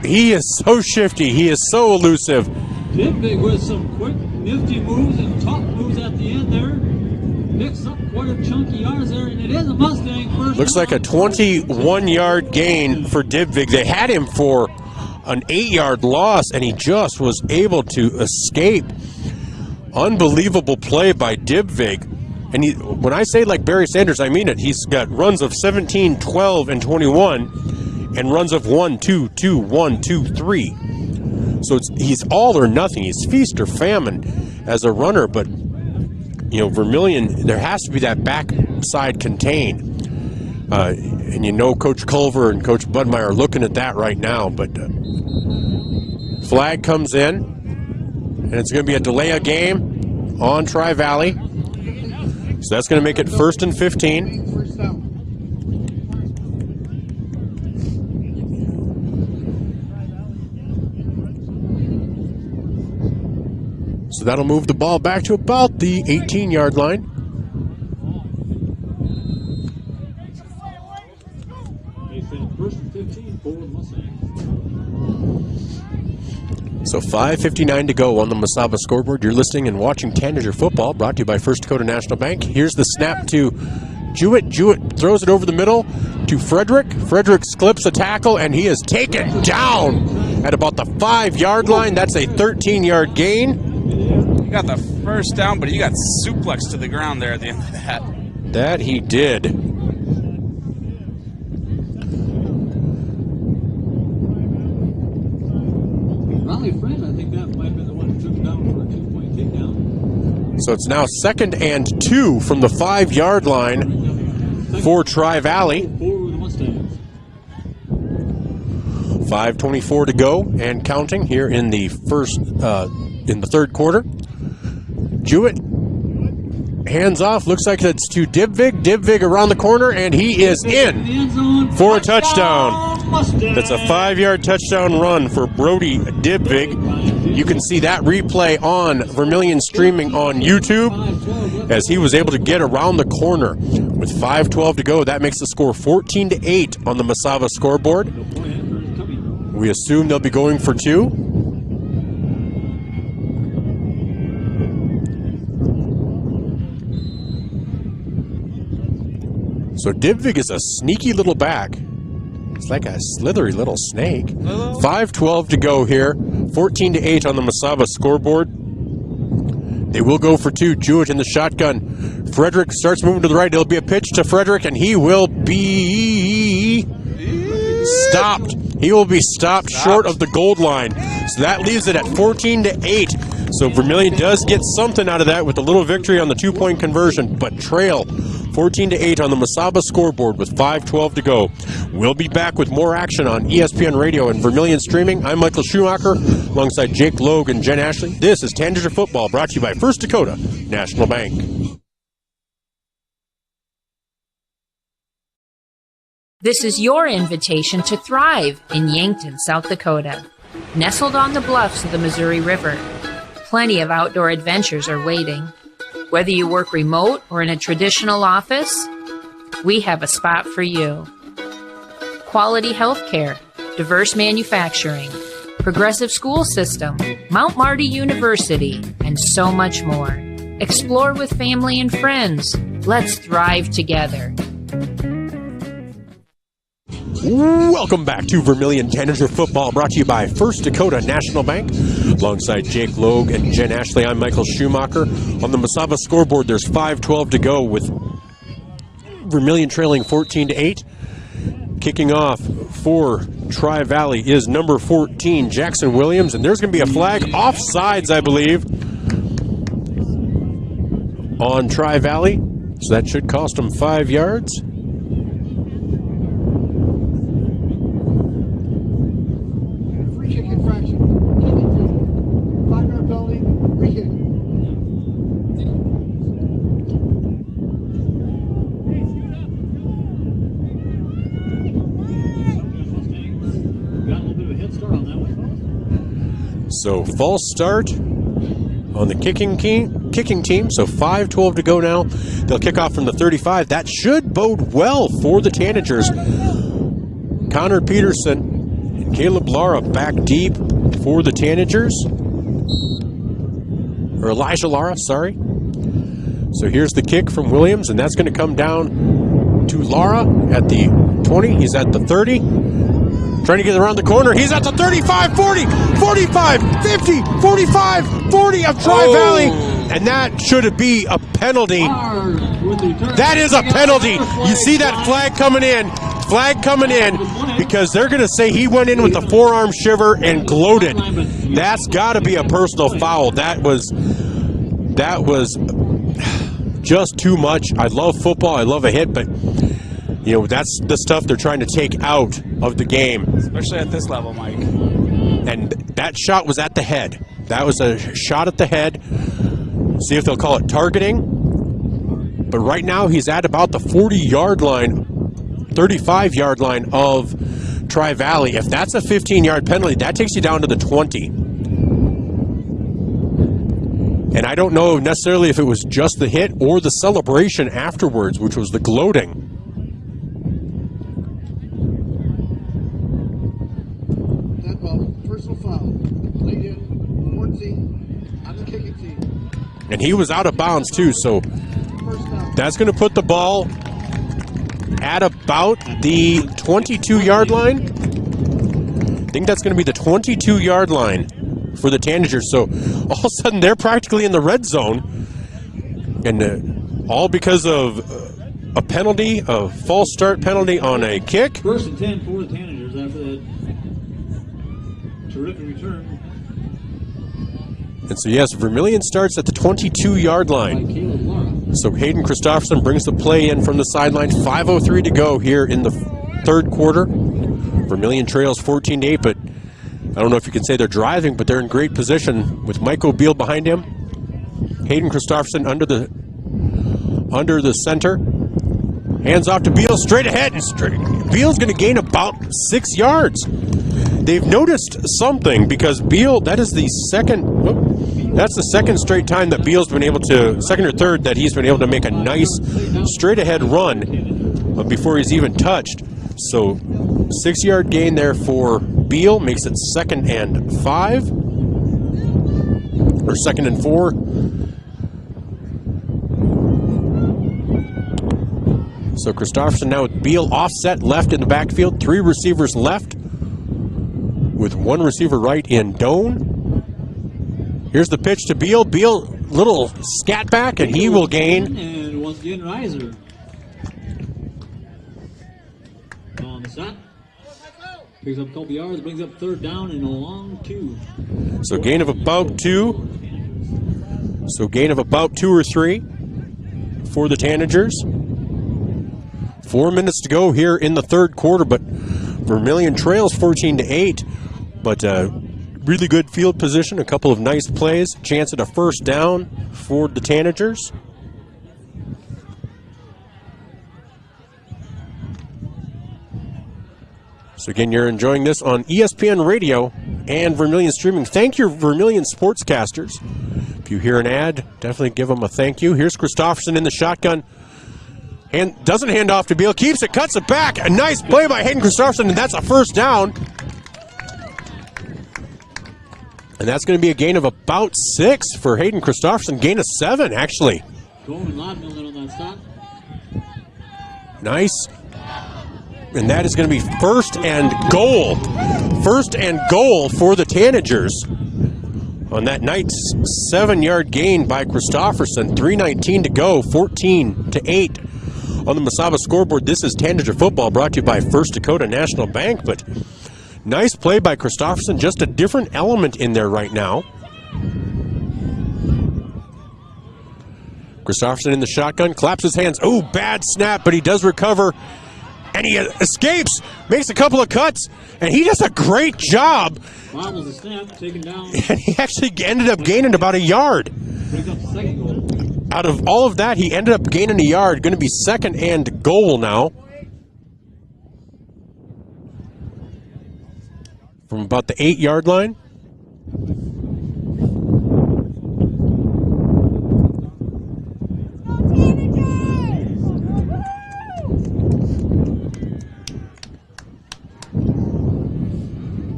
he is so shifty. He is so elusive. Dibvig with some quick, nifty moves and top moves at the end there. Picks up quite a chunky yards there, and it is a Mustang first. Looks like a 21-yard gain for Dibvig. They had him for an 8-yard loss, and he just was able to escape. Unbelievable play by Dibvig. And when I say like Barry Sanders, I mean it. He's got runs of 17, 12, and 21, and runs of 1, 2, 2, 1, 2, 3. So he's all or nothing. He's feast or famine as a runner. But, Vermillion, there has to be that backside contain. And Coach Culver and Coach Budmeyer are looking at that right now. But flag comes in, and it's going to be a delay of game on Tri-Valley. So that's going to make it 1st and 15. So that'll move the ball back to about the 18-yard line. So 5:59 to go on the Mesaba scoreboard. You're listening and watching Tanager football, brought to you by First Dakota National Bank. Here's the snap to Jewett. Jewett throws it over the middle to Frederick. Frederick clips a tackle, and he is taken down at about the 5-yard line. That's a 13-yard gain. He got the first down, but he got suplexed to the ground there at the end of that. That he did. Fred, I think that might have been the one who took him down for a 2-point takedown. So it's now 2nd and 2 from the 5-yard line for Tri-Valley. 5:24 to go and counting here in the third quarter. Jewett hands off. Looks like it's to Dibvig. Dibvig around the corner, and he is in for a touchdown. That's a 5-yard touchdown run for Brody Dibvig. You can see that replay on Vermillion streaming on YouTube as he was able to get around the corner with 5:12 to go. That makes the score 14-8 on the Mesaba scoreboard. We assume they'll be going for 2. So Dibvig is a sneaky little back. It's like a slithery little snake. 5:12 to go here. 14-8 on the Mesaba scoreboard. They will go for 2. Jewett in the shotgun. Frederick starts moving to the right. It'll be a pitch to Frederick, and he will be stopped. He will be stopped short of the goal line. So that leaves it at 14-8. So Vermillion does get something out of that with a little victory on the 2-point conversion, but trail 14-8 on the Mesaba scoreboard with 5:12 to go. We'll be back with more action on ESPN Radio and Vermillion streaming. I'm Michael Schumacher alongside Jake Logue and Jen Ashley. This is Tanager Football, brought to you by First Dakota National Bank. This is your invitation to thrive in Yankton, South Dakota. Nestled on the bluffs of the Missouri River, plenty of outdoor adventures are waiting. Whether you work remote or in a traditional office, we have a spot for you. Quality health care, diverse manufacturing, progressive school system, Mount Marty University, and so much more. Explore with family and friends. Let's thrive together. Welcome back to Vermillion Tanager Football, brought to you by First Dakota National Bank. Alongside Jake Logue and Jen Ashley, I'm Michael Schumacher. On the Mesaba scoreboard, there's 5:12 to go with Vermillion trailing 14-8. Kicking off for Tri-Valley is number 14, Jackson Williams, and there's going to be a flag offsides, I believe, on Tri-Valley. So that should cost them 5 yards. So false start on the kicking team. So 5:12 to go now. They'll kick off from the 35. That should bode well for the Tanagers. Connor Peterson and Caleb Lara back deep for the Tanagers. Or Elijah Lara, sorry. So here's the kick from Williams, and that's going to come down to Lara at the 20. He's at the 30. Trying to get around the corner. He's at the 35, 40, 45, 50, 45, 40 of Tri-Valley. And that should be a penalty. That is a penalty. You see that flag coming in. Flag coming in because they're going to say he went in with the forearm shiver and gloated. That's got to be a personal foul. That was just too much. I love football. I love a hit, but that's the stuff they're trying to take out of the game. Especially at this level, Mike. And that shot was at the head. That was a shot at the head. See if they'll call it targeting. But right now he's at about the 40-yard line, 35-yard line of Tri-Valley. If that's a 15-yard penalty, that takes you down to the 20. And I don't know necessarily if it was just the hit or the celebration afterwards, which was the gloating. That ball, personal foul. Played in 14 on the kicking team. And he was out of bounds too, so that's going to put the ball at about the 22-yard line. I think that's going to be the 22-yard line for the Tanagers. So all of a sudden they're practically in the red zone, and all because of a penalty, a false start penalty on a kick. 1st and 10 for the Tanagers after that terrific return. And so yes, Vermillion starts at the 22-yard line. So Hayden Christopherson brings the play in from the sideline. 5:03 to go here in the third quarter. Vermillion trails 14-8, but I don't know if you can say they're driving, but they're in great position with Mike O'Beal behind him. Hayden Christopherson under the center. Hands off to Beal, straight ahead. Beal's going to gain about 6 yards. They've noticed something because Beal, that's the second straight time that Beal's been able to, second or third, that he's been able to make a nice straight ahead run before he's even touched. So 6-yard gain there for Beal makes it 2nd and 5 or 2nd and 4. So Christopherson now with Beal offset left in the backfield, 3 receivers left with 1 receiver right in Doan. Here's the pitch to Beal. Beal, little scat back, and he will gain. And once again, Reiser. On the shot. Picks up a couple yards, brings up 3rd down and a long 2. So gain of about 2. So gain of about 2 or 3 for the Tanagers. 4 minutes to go here in the third quarter, but Vermillion trails 14-8. But really good field position, a couple of nice plays, chance at a 1st down for the Tanagers. So again, you're enjoying this on ESPN Radio and Vermillion Streaming. Thank your Vermillion sportscasters. If you hear an ad, definitely give them a thank you. Here's Christopherson in the shotgun. And doesn't hand off to Beal, keeps it, cuts it back. A nice play by Hayden Christopherson, and that's a 1st down. And that's going to be a gain of about 6 for Hayden Christopherson. Gain of 7, actually. Coleman on that stop. Nice. And that is going to be 1st and goal. 1st and goal for the Tanagers. On that nice 7-yard gain by Christopherson. 3:19 to go, 14-8. On the Mesaba scoreboard, this is Tanager Football, brought to you by First Dakota National Bank. But nice play by Christopherson, just a different element in there right now. Christopherson in the shotgun, claps his hands. Oh, bad snap, but he does recover. And he escapes, makes a couple of cuts, and he does a great job. Bobbles the snap, taken down. And he actually ended up gaining about a yard. Brings up the 2nd goal. Out of all of that, he ended up gaining a yard. Going to be 2nd and goal now. From about the 8-yard line.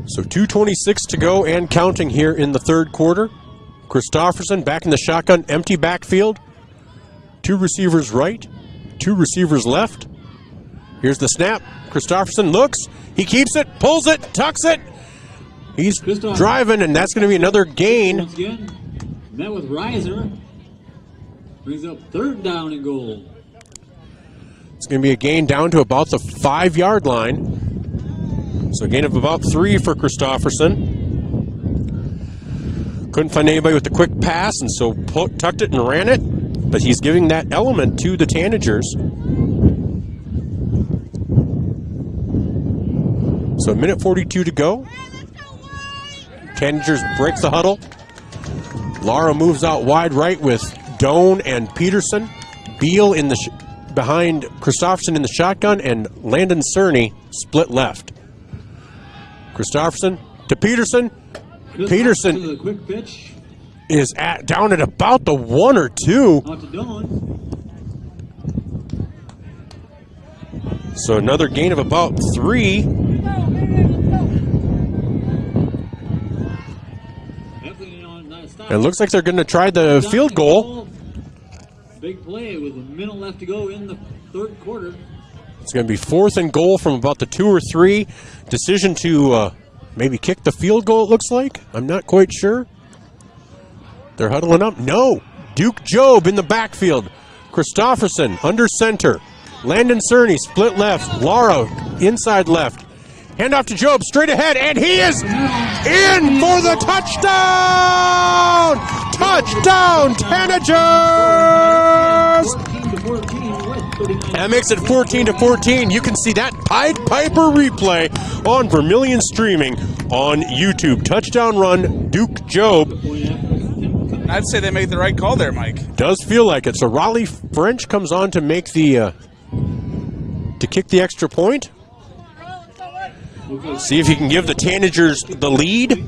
So 2:26 to go and counting here in the third quarter. Christopherson back in the shotgun, empty backfield. 2 receivers right, 2 receivers left. Here's the snap. Christopherson looks, he keeps it, pulls it, tucks it. He's driving, and that's going to be another gain. Once again, met with Reiser. Brings up 3rd down and goal. It's going to be a gain down to about the 5-yard line. So a gain of about 3 for Christofferson. Couldn't find anybody with the quick pass, and so tucked it and ran it. But he's giving that element to the Tanagers. So 1:42 to go. Tanagers break the huddle. Lara moves out wide right with Doan and Peterson. Beal in the behind Christofferson in the shotgun, and Landon Cerny split left. Christofferson to Peterson. Peterson to the quick pitch. Is down at about the 1 or 2. Out to Doan. So another gain of about 3. It looks like they're going to try the field goal. Big play with a minute left to go in the 3rd quarter. It's going to be 4th and goal from about the 2 or 3. Decision to maybe kick the field goal, it looks like. I'm not quite sure. They're huddling up. No. Duke Job in the backfield. Christofferson under center. Landon Cerny split left. Lara inside left. Handoff to Job straight ahead, and he is in for the touchdown! Touchdown, Tanagers! That makes it 14-14. You can see that Pied Piper replay on Vermillion streaming on YouTube. Touchdown run, Duke Job. I'd say they made the right call there, Mike. Does feel like it. So Raleigh French comes on to make the to kick the extra point. See if he can give the Tanagers the lead.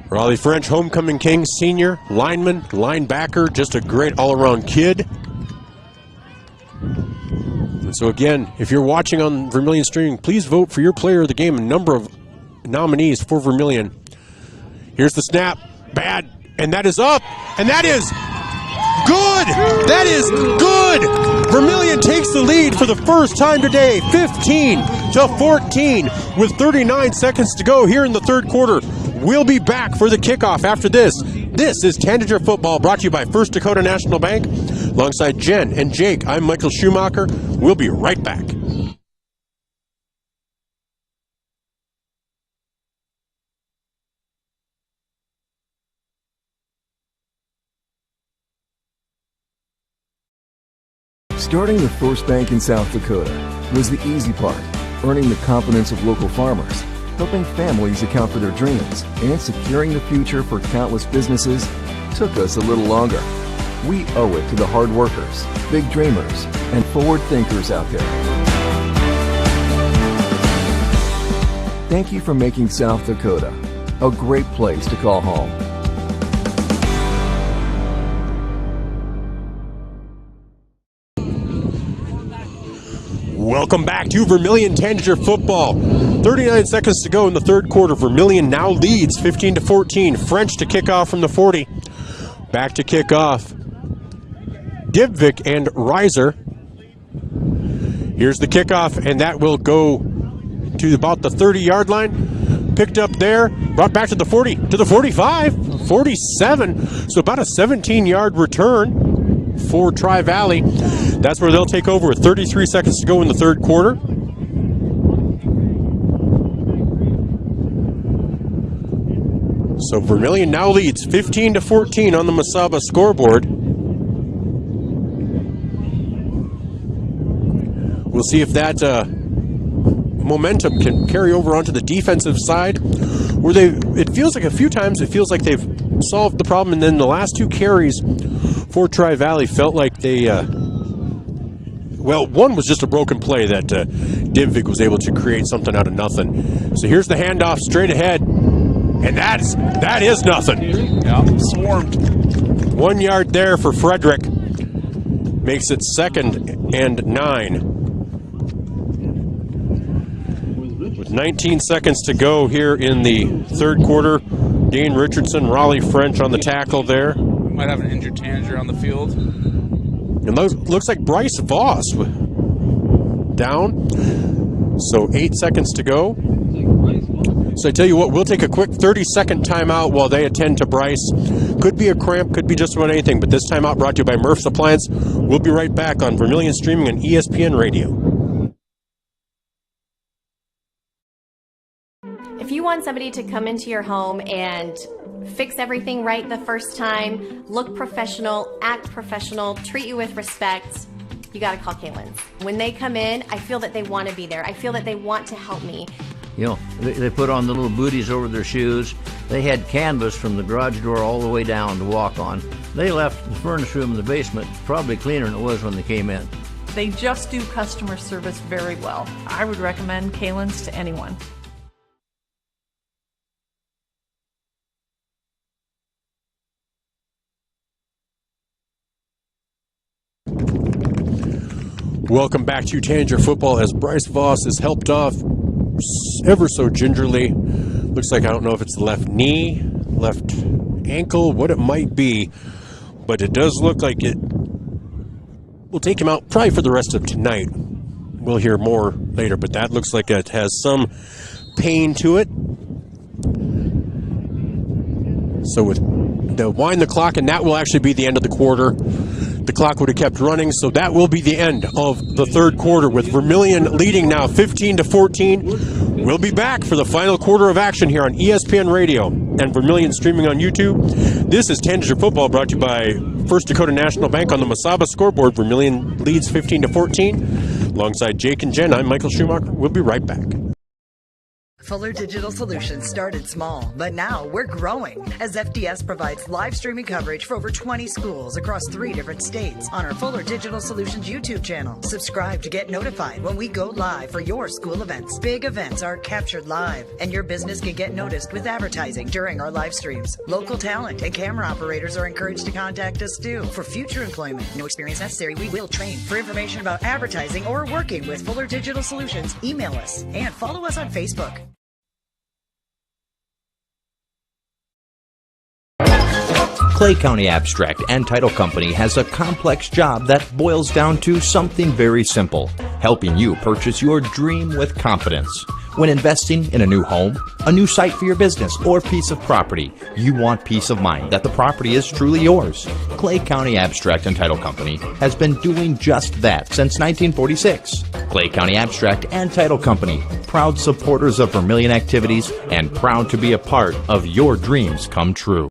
Raleigh French, homecoming king, senior, lineman, linebacker, just a great all-around kid. And so again, if you're watching on Vermillion streaming, please vote for your player of the game. A number of nominees for Vermillion. Here's the snap. Bad. And that is up. And that is good. That is good. Vermillion takes the lead for the first time today, 15-14, with 39 seconds to go here in the 3rd quarter. We'll be back for the kickoff after this. This is Tanager Football, brought to you by First Dakota National Bank. Alongside Jen and Jake, I'm Michael Schumacher. We'll be right back. Starting the first bank in South Dakota was the easy part, earning the confidence of local farmers, helping families account for their dreams, and securing the future for countless businesses took us a little longer. We owe it to the hard workers, big dreamers, and forward thinkers out there. Thank you for making South Dakota a great place to call home. Welcome back to Vermillion Tanager Football. 39 seconds to go in the 3rd quarter. Vermillion now leads 15-14. French to kick off from the 40. Back to kick off. Dibvik and Reiser. Here's the kickoff, and that will go to about the 30-yard line. Picked up there, brought back to the 40, to the 45, 47. So about a 17-yard return for Tri-Valley. That's where they'll take over with 33 seconds to go in the 3rd quarter. So Vermillion now leads 15-14 on the Masaba scoreboard. We'll see if that momentum can carry over onto the defensive side, where it feels like a few times they've solved the problem, and then the last 2 carries for Tri-Valley felt like they one was just a broken play that Dibvik was able to create something out of nothing. So here's the handoff straight ahead, and that is nothing. Yeah, swarmed. 1 yard there for Frederick. Makes it 2nd and 9. With 19 seconds to go here in the 3rd quarter, Dane Richardson, Raleigh French on the tackle there. We might have an injured Tanager on the field. It looks like Bryce Voss down. So 8 seconds to go. So I tell you what, we'll take a quick 30-second timeout while they attend to Bryce. Could be a cramp, could be just about anything, but this timeout brought to you by Murph's Appliance. We'll be right back on Vermillion Streaming and ESPN Radio. If you want somebody to come into your home and fix everything right the first time, look professional, act professional, treat you with respect, you got to call Kaylin's. When they come in, I feel that they want to be there. I feel that they want to help me. You know, they put on the little booties over their shoes. They had canvas from the garage door all the way down to walk on. They left the furnace room in the basement probably cleaner than it was when they came in. They just do customer service very well. I would recommend Kaylin's to anyone. Welcome back to Tanager Football as Bryce Voss is helped off ever so gingerly. Looks like, I don't know if it's the left knee, left ankle, what it might be, but it does look like it will take him out probably for the rest of tonight. We'll hear more later, but that looks like it has some pain to it. So they'll wind the clock, and that will actually be the end of the quarter. The clock would have kept running, so that will be the end of the third quarter with Vermillion leading now 15-14. We'll be back for the final quarter of action here on ESPN Radio and Vermillion streaming on YouTube. This is Tanager Football brought to you by First Dakota National Bank on the Masaba scoreboard. Vermillion leads 15-14. Alongside Jake and Jen, I'm Michael Schumacher. We'll be right back. Fuller Digital Solutions started small, but now we're growing as FDS provides live streaming coverage for over 20 schools across 3 different states on our Fuller Digital Solutions YouTube channel. Subscribe to get notified when we go live for your school events. Big events are captured live, and your business can get noticed with advertising during our live streams. Local talent and camera operators are encouraged to contact us too for future employment. No experience necessary. We will train. For information about advertising or working with Fuller Digital Solutions, email us and follow us on Facebook. Clay County Abstract and Title Company has a complex job that boils down to something very simple: helping you purchase your dream with confidence. When investing in a new home, a new site for your business, or piece of property, you want peace of mind that the property is truly yours. Clay County Abstract and Title Company has been doing just that since 1946. Clay County Abstract and Title Company, proud supporters of Vermillion activities and proud to be a part of your dreams come true.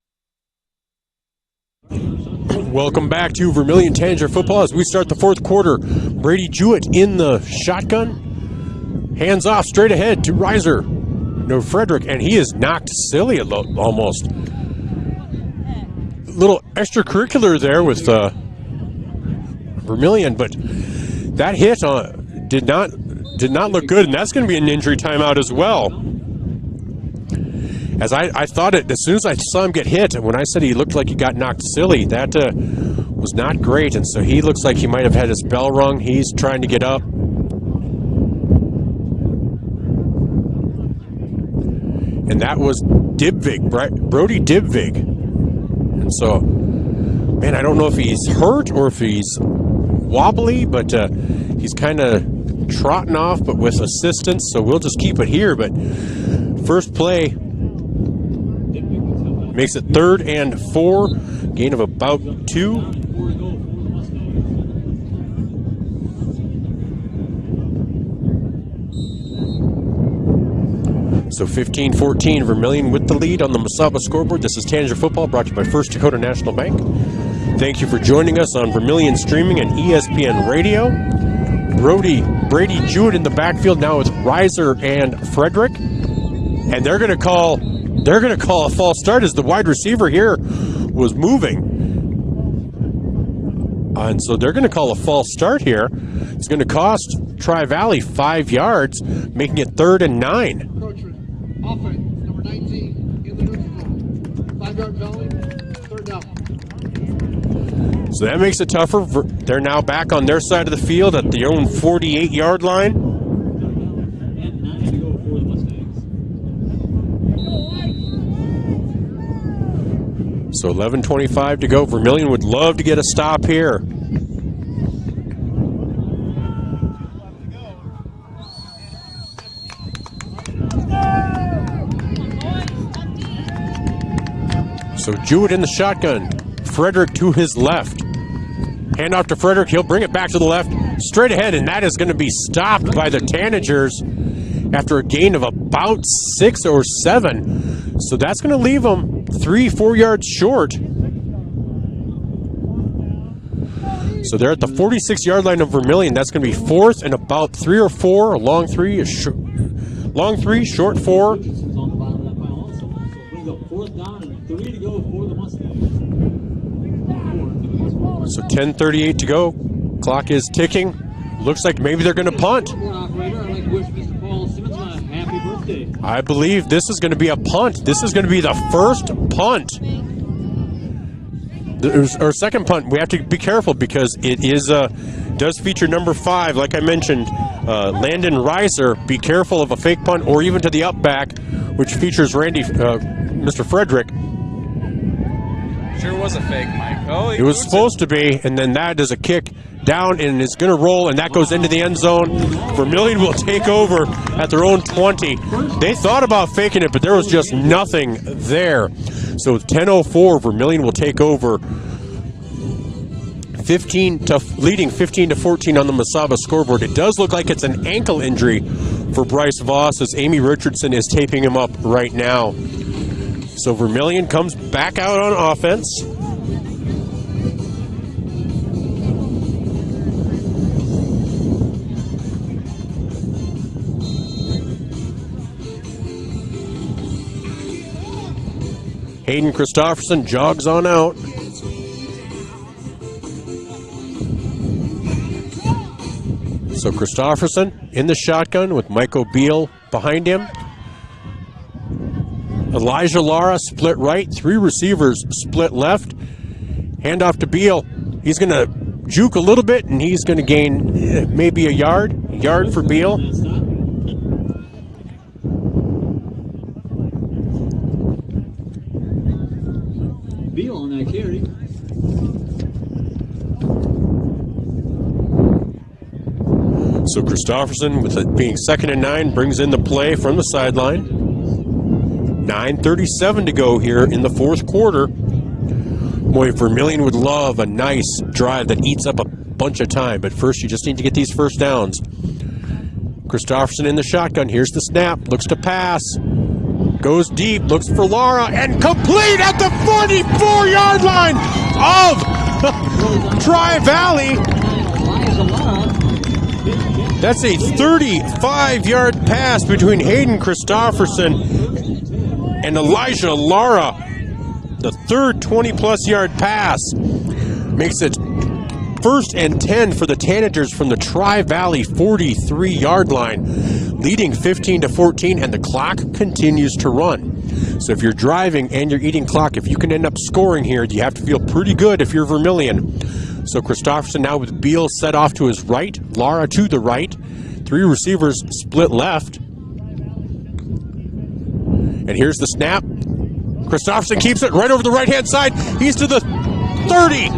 Welcome back to Vermillion Tanager Football as we start the fourth quarter. Brady Jewett in the shotgun. Hands off straight ahead to Reiser. No, Frederick, and he is knocked silly almost. Little extracurricular there with Vermillion, but that hit did not look good, and that's going to be an injury timeout as well. As I thought it, as soon as I saw him get hit, and when I said he looked like he got knocked silly, that was not great, and so he looks like he might have had his bell rung. He's trying to get up. And that was Dibvig, Brody Dibvig. And so, man, I don't know if he's hurt or if he's wobbly, but he's kind of trotting off, but with assistance, so we'll just keep it here. But first play makes it 3rd and 4, gain of about 2. So 15-14, Vermillion with the lead on the Masaba scoreboard. This is Tanager Football brought to you by First Dakota National Bank. Thank you for joining us on Vermillion Streaming and ESPN Radio. Brady Jewett in the backfield now with Reiser and Frederick. And they're going to call a false start as the wide receiver here was moving. And so they're going to call a false start here. It's going to cost Tri-Valley 5 yards, making it 3rd and 9. Offense, number 19 in the neutral. 5-yard penalty, 3rd down. So that makes it tougher. They're now back on their side of the field at their own 48-yard line. So 11:25 to go. Vermillion would love to get a stop here. So Jewett in the shotgun. Frederick to his left. Hand off to Frederick. He'll bring it back to the left. Straight ahead, and that is going to be stopped by the Tanagers after a gain of about 6 or 7. So that's going to leave them 3-4 yards short. So they're at the 46-yard line of Vermillion. That's going to be 4th and about 3 or 4. A long 3, long 3, short 4. So 10:38 to go. Clock is ticking. Looks like maybe they're going to punt. I believe this is going to be a punt. This is going to be the first punt. Or second punt. We have to be careful because it is does feature number 5. Like I mentioned, Landon Reiser. Be careful of a fake punt or even to the up back, which features Mr. Frederick. Sure was a fake, Mike. Oh, it was supposed to be, and then that is a kick down, and it's going to roll, and that goes into the end zone. Vermillion will take over at their own 20. They thought about faking it, but there was just nothing there. So 10:04, Vermillion will take over, leading 15-14 on the Mesaba scoreboard. It does look like it's an ankle injury for Bryce Voss as Amy Richardson is taping him up right now. So Vermillion comes back out on offense. Hayden Christopherson jogs on out. So Christopherson in the shotgun with Mike O'Beal behind him. Elijah Lara split right, 3 receivers split left. Hand off to Beal. He's going to juke a little bit, and he's going to gain maybe a yard for Beal. Beal on that carry. So Christopherson, with it being 2nd and 9, brings in the play from the sideline. 9:37 to go here in the 4th quarter. Boy, Vermillion would love a nice drive that eats up a bunch of time, but first you just need to get these first downs. Christopherson in the shotgun. Here's the snap. Looks to pass. Goes deep. Looks for Lara. And complete at the 44-yard line of Tri-Valley. That's a 35-yard pass between Hayden Christopherson and Elijah Lara. The third 20-plus yard pass makes it 1st and 10 for the Tanagers from the Tri-Valley 43-yard line, leading 15-14, and the clock continues to run. So if you're driving and you're eating clock, if you can end up scoring here, you have to feel pretty good if you're Vermillion. So Christopherson now with Beal set off to his right, Lara to the right, 3 receivers split left. And here's the snap. Christopherson keeps it right over the right-hand side. He's to the 30.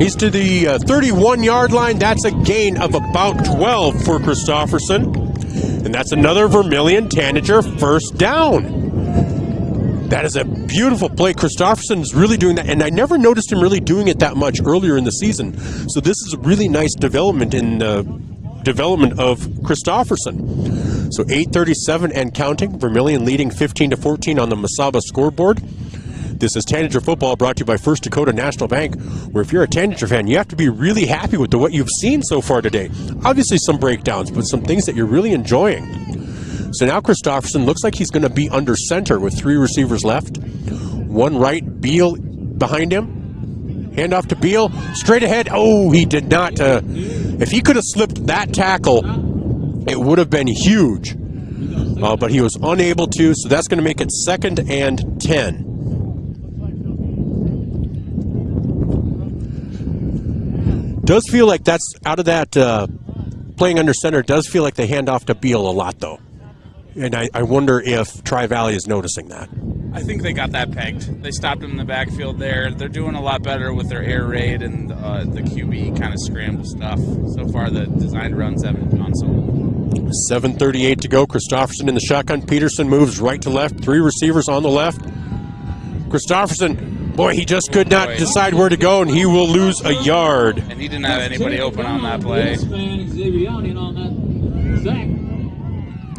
He's to the 31-yard line. That's a gain of about 12 for Christopherson. And that's another Vermillion Tanager first down. That is a beautiful play. Christopherson's really doing that, and I never noticed him really doing it that much earlier in the season. So this is a really nice development in development of Christopherson. So 8:37 and counting. Vermillion leading 15-14 on the Mesaba scoreboard. This is Tanager Football, brought to you by First Dakota National Bank, where if you're a Tanager fan, you have to be really happy with what you've seen so far today. Obviously some breakdowns, but some things that you're really enjoying. So now Christopherson looks like he's going to be under center with 3 receivers left. 1 right, Beal behind him. Hand off to Beal, straight ahead. Oh, he did not. If he could have slipped that tackle, it would have been huge. But he was unable to, so that's going to make it 2nd and 10. Does feel like that's out of that playing under center, does feel like they hand off to Beal a lot, though. And I wonder if Tri-Valley is noticing that. I think they got that pegged. They stopped him in the backfield there. They're doing a lot better with their air raid and the QB kind of scramble stuff. So far, the designed runs haven't gone so well. 7:38 to go. Christopherson in the shotgun. Peterson moves right to left. 3 receivers on the left. Christopherson, boy, he just could not decide where to go, and he will lose a yard. And he didn't have anybody open on that play.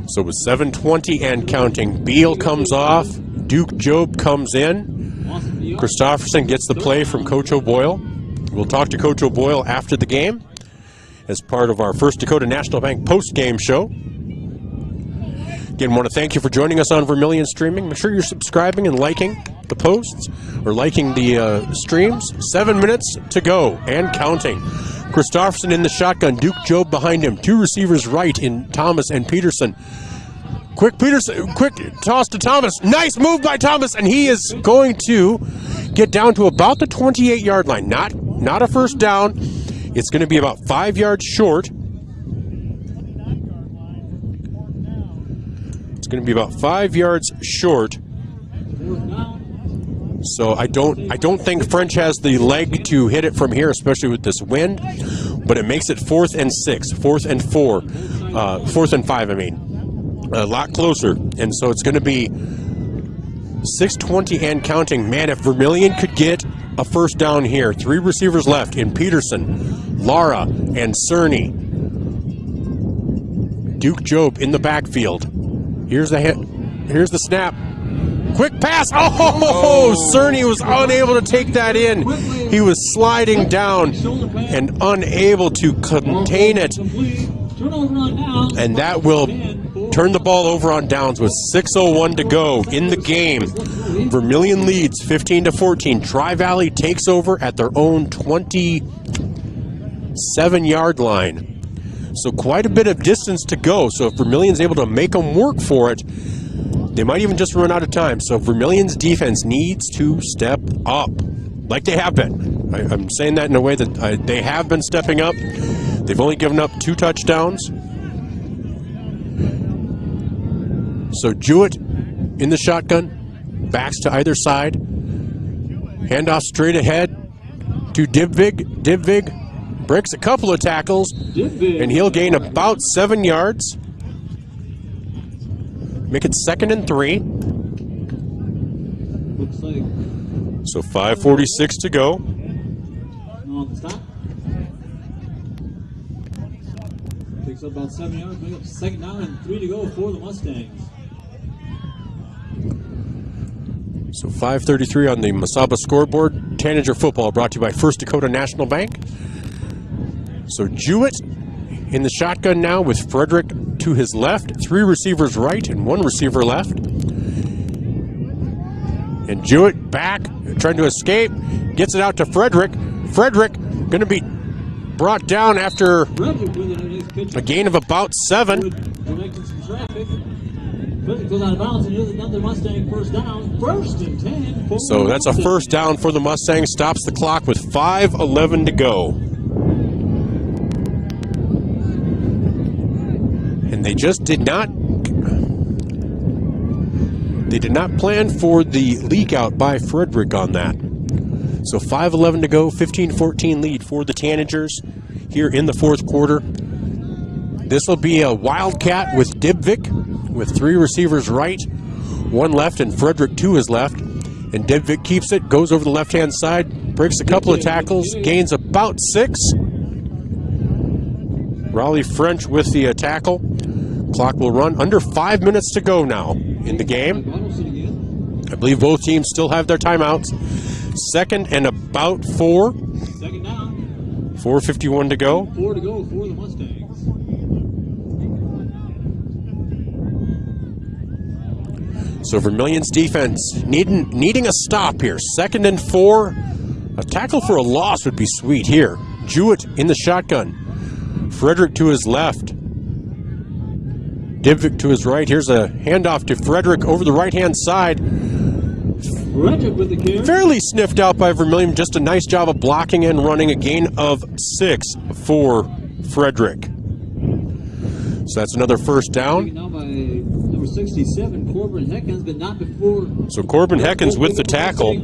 So with 7:20 and counting, Beal comes off, Duke Job comes in. Christopherson gets the play from Coach O'Boyle. We'll talk to Coach O'Boyle after the game as part of our First Dakota National Bank post-game show. Again, want to thank you for joining us on Vermillion Streaming. Make sure you're subscribing and liking the posts or liking the streams. 7 minutes to go and counting. Christopherson in the shotgun, Duke Job behind him. Two receivers right in Thomas and Peterson. Quick toss to Thomas. Nice move by Thomas, and he is going to get down to about the 28-yard line. Not a first down. It's going to be about 5 yards short. It's going to be about 5 yards short. So I don't think French has the leg to hit it from here, especially with this wind. But it makes it 4th and 6, 4th and 4, 4th and 5. I mean, a lot closer. And so it's going to be 6:20 and counting. Man, if Vermillion could get a first down here, 3 receivers left in Peterson, Lara, and Cerny. Duke Job in the backfield. Here's the snap. Quick pass. Oh, Cerny was unable to take that in. He was sliding down and unable to contain it. And that will turn the ball over on downs with 6:01 to go in the game. Vermillion leads 15-14. Tri-Valley takes over at their own 27-yard line. So quite a bit of distance to go. So if Vermillion's able to make them work for it, they might even just run out of time. So Vermillion's defense needs to step up, like they have been. I'm saying that in a way that they have been stepping up. They've only given up 2 touchdowns. So Jewett in the shotgun, backs to either side. Handoff straight ahead to Dibvig. Dibvig breaks a couple of tackles, and he'll gain about 7 yards. Make it 2nd and 3. So 5:46 to go. Takes up about 7 yards. Make up 2nd down and 3 to go for the Mustangs. So 5:33 on the Masaba scoreboard. Tanager football brought to you by First Dakota National Bank. So Jewett in the shotgun now with Frederick to his left. 3 receivers right and 1 receiver left. And Jewett back, trying to escape. Gets it out to Frederick. Frederick going to be brought down after a gain of about 7. Goes out of bounds and here's another Mustang first down. 1st and 10. So that's a first down for the Mustangs. Stops the clock with 5:11 to go. And they just did not plan for the leak out by Frederick on that. So 5:11 to go, 15-14 lead for the Tanagers here in the 4th quarter. This will be a wildcat with Dibvik with 3 receivers right, 1 left, and Frederick to his left. And Dibvik keeps it, goes over the left-hand side, breaks a couple of tackles, gains about 6. Raleigh French with the tackle. Clock will run under 5 minutes to go now in the game. I believe both teams still have their timeouts. 2nd and about 4. 2nd down. 4:51 to go. 4 to go for the Mustangs. So Vermillion's defense needing a stop here. 2nd and 4. A tackle for a loss would be sweet here. Jewett in the shotgun. Frederick to his left. Dibvik to his right. Here's a handoff to Frederick over the right-hand side. Frederick with the carry. Fairly sniffed out by Vermillion. Just a nice job of blocking and running. A gain of 6 for Frederick. So that's another first down. Now by number 67, Corbin Heckens, but not before. So Corbin Heckens with the tackle.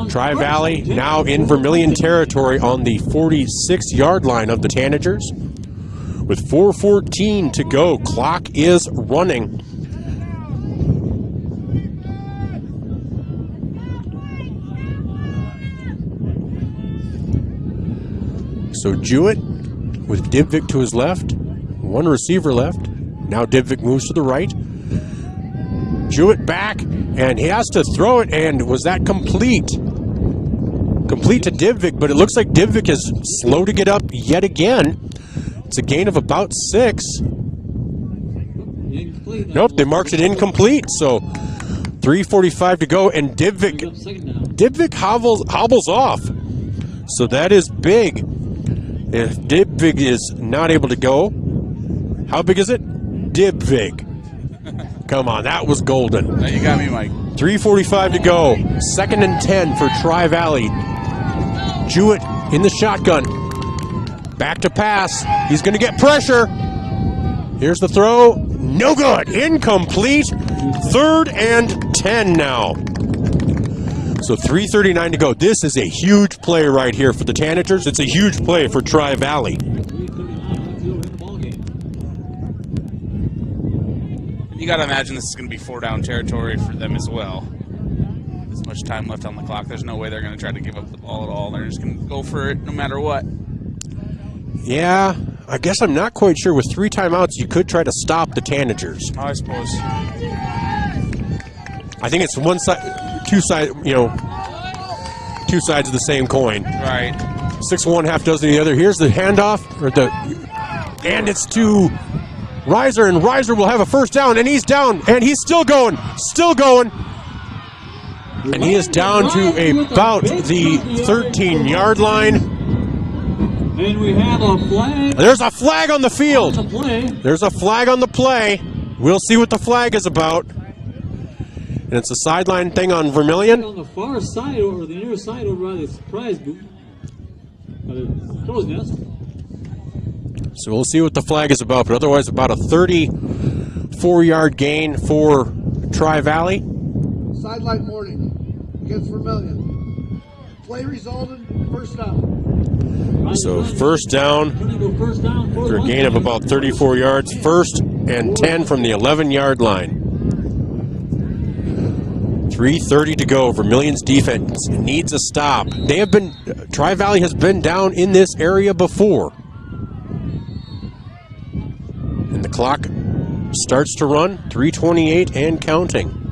Tri-Valley now in Vermillion territory on the 46-yard line of the Tanagers. With 4:14 to go, clock is running. So Jewett with Dibvik to his left. One receiver left. Now Dibvik moves to the right. Jewett back, and he has to throw it, and was that complete? Complete to Dibvik, but it looks like Dibvik is slow to get up yet again. It's a gain of about 6. Nope, they marked it incomplete, so 3:45 to go, and Dibvik hobbles off. So that is big. If Dibvik is not able to go, how big is it? Dibvik. Come on, that was golden. You got me, Mike. 3:45 to go. 2nd and 10 for Tri-Valley. Jewett in the shotgun. Back to pass. He's going to get pressure. Here's the throw. No good. Incomplete. 3rd and 10 now. So 3:39 to go. This is a huge play right here for the Tanagers. It's a huge play for Tri-Valley. You got to imagine this is going to be 4-down territory for them as well. There's much time left on the clock. There's no way they're going to try to give up the ball at all. They're just going to go for it no matter what. Yeah, I guess I'm not quite sure. With 3 timeouts, you could try to stop the Tanagers. I suppose. I think it's one side, two sides of the same coin. Right. 6-1, half dozen the other. Here's the handoff, and it's to Reiser, and Reiser will have a first down, and he's down, and he's still going. And he is down to about the 13-yard line. And we have a flag. There's a flag on the field. There's a flag on the play. We'll see what the flag is about. And it's a sideline thing on Vermillion. On the far side, or the near side, over by the surprise booth. By the crow's nest. So we'll see what the flag is about, but otherwise about a 34-yard gain for Tri-Valley. Sideline Morning against Vermillion. Play resulted first down. So first down for a gain of about 34 yards. 1st and 10 from the 11-yard line. 3:30 to go. Vermillion's defense needs a stop. Tri-Valley has been down in this area before. And the clock starts to run. 3:28 and counting.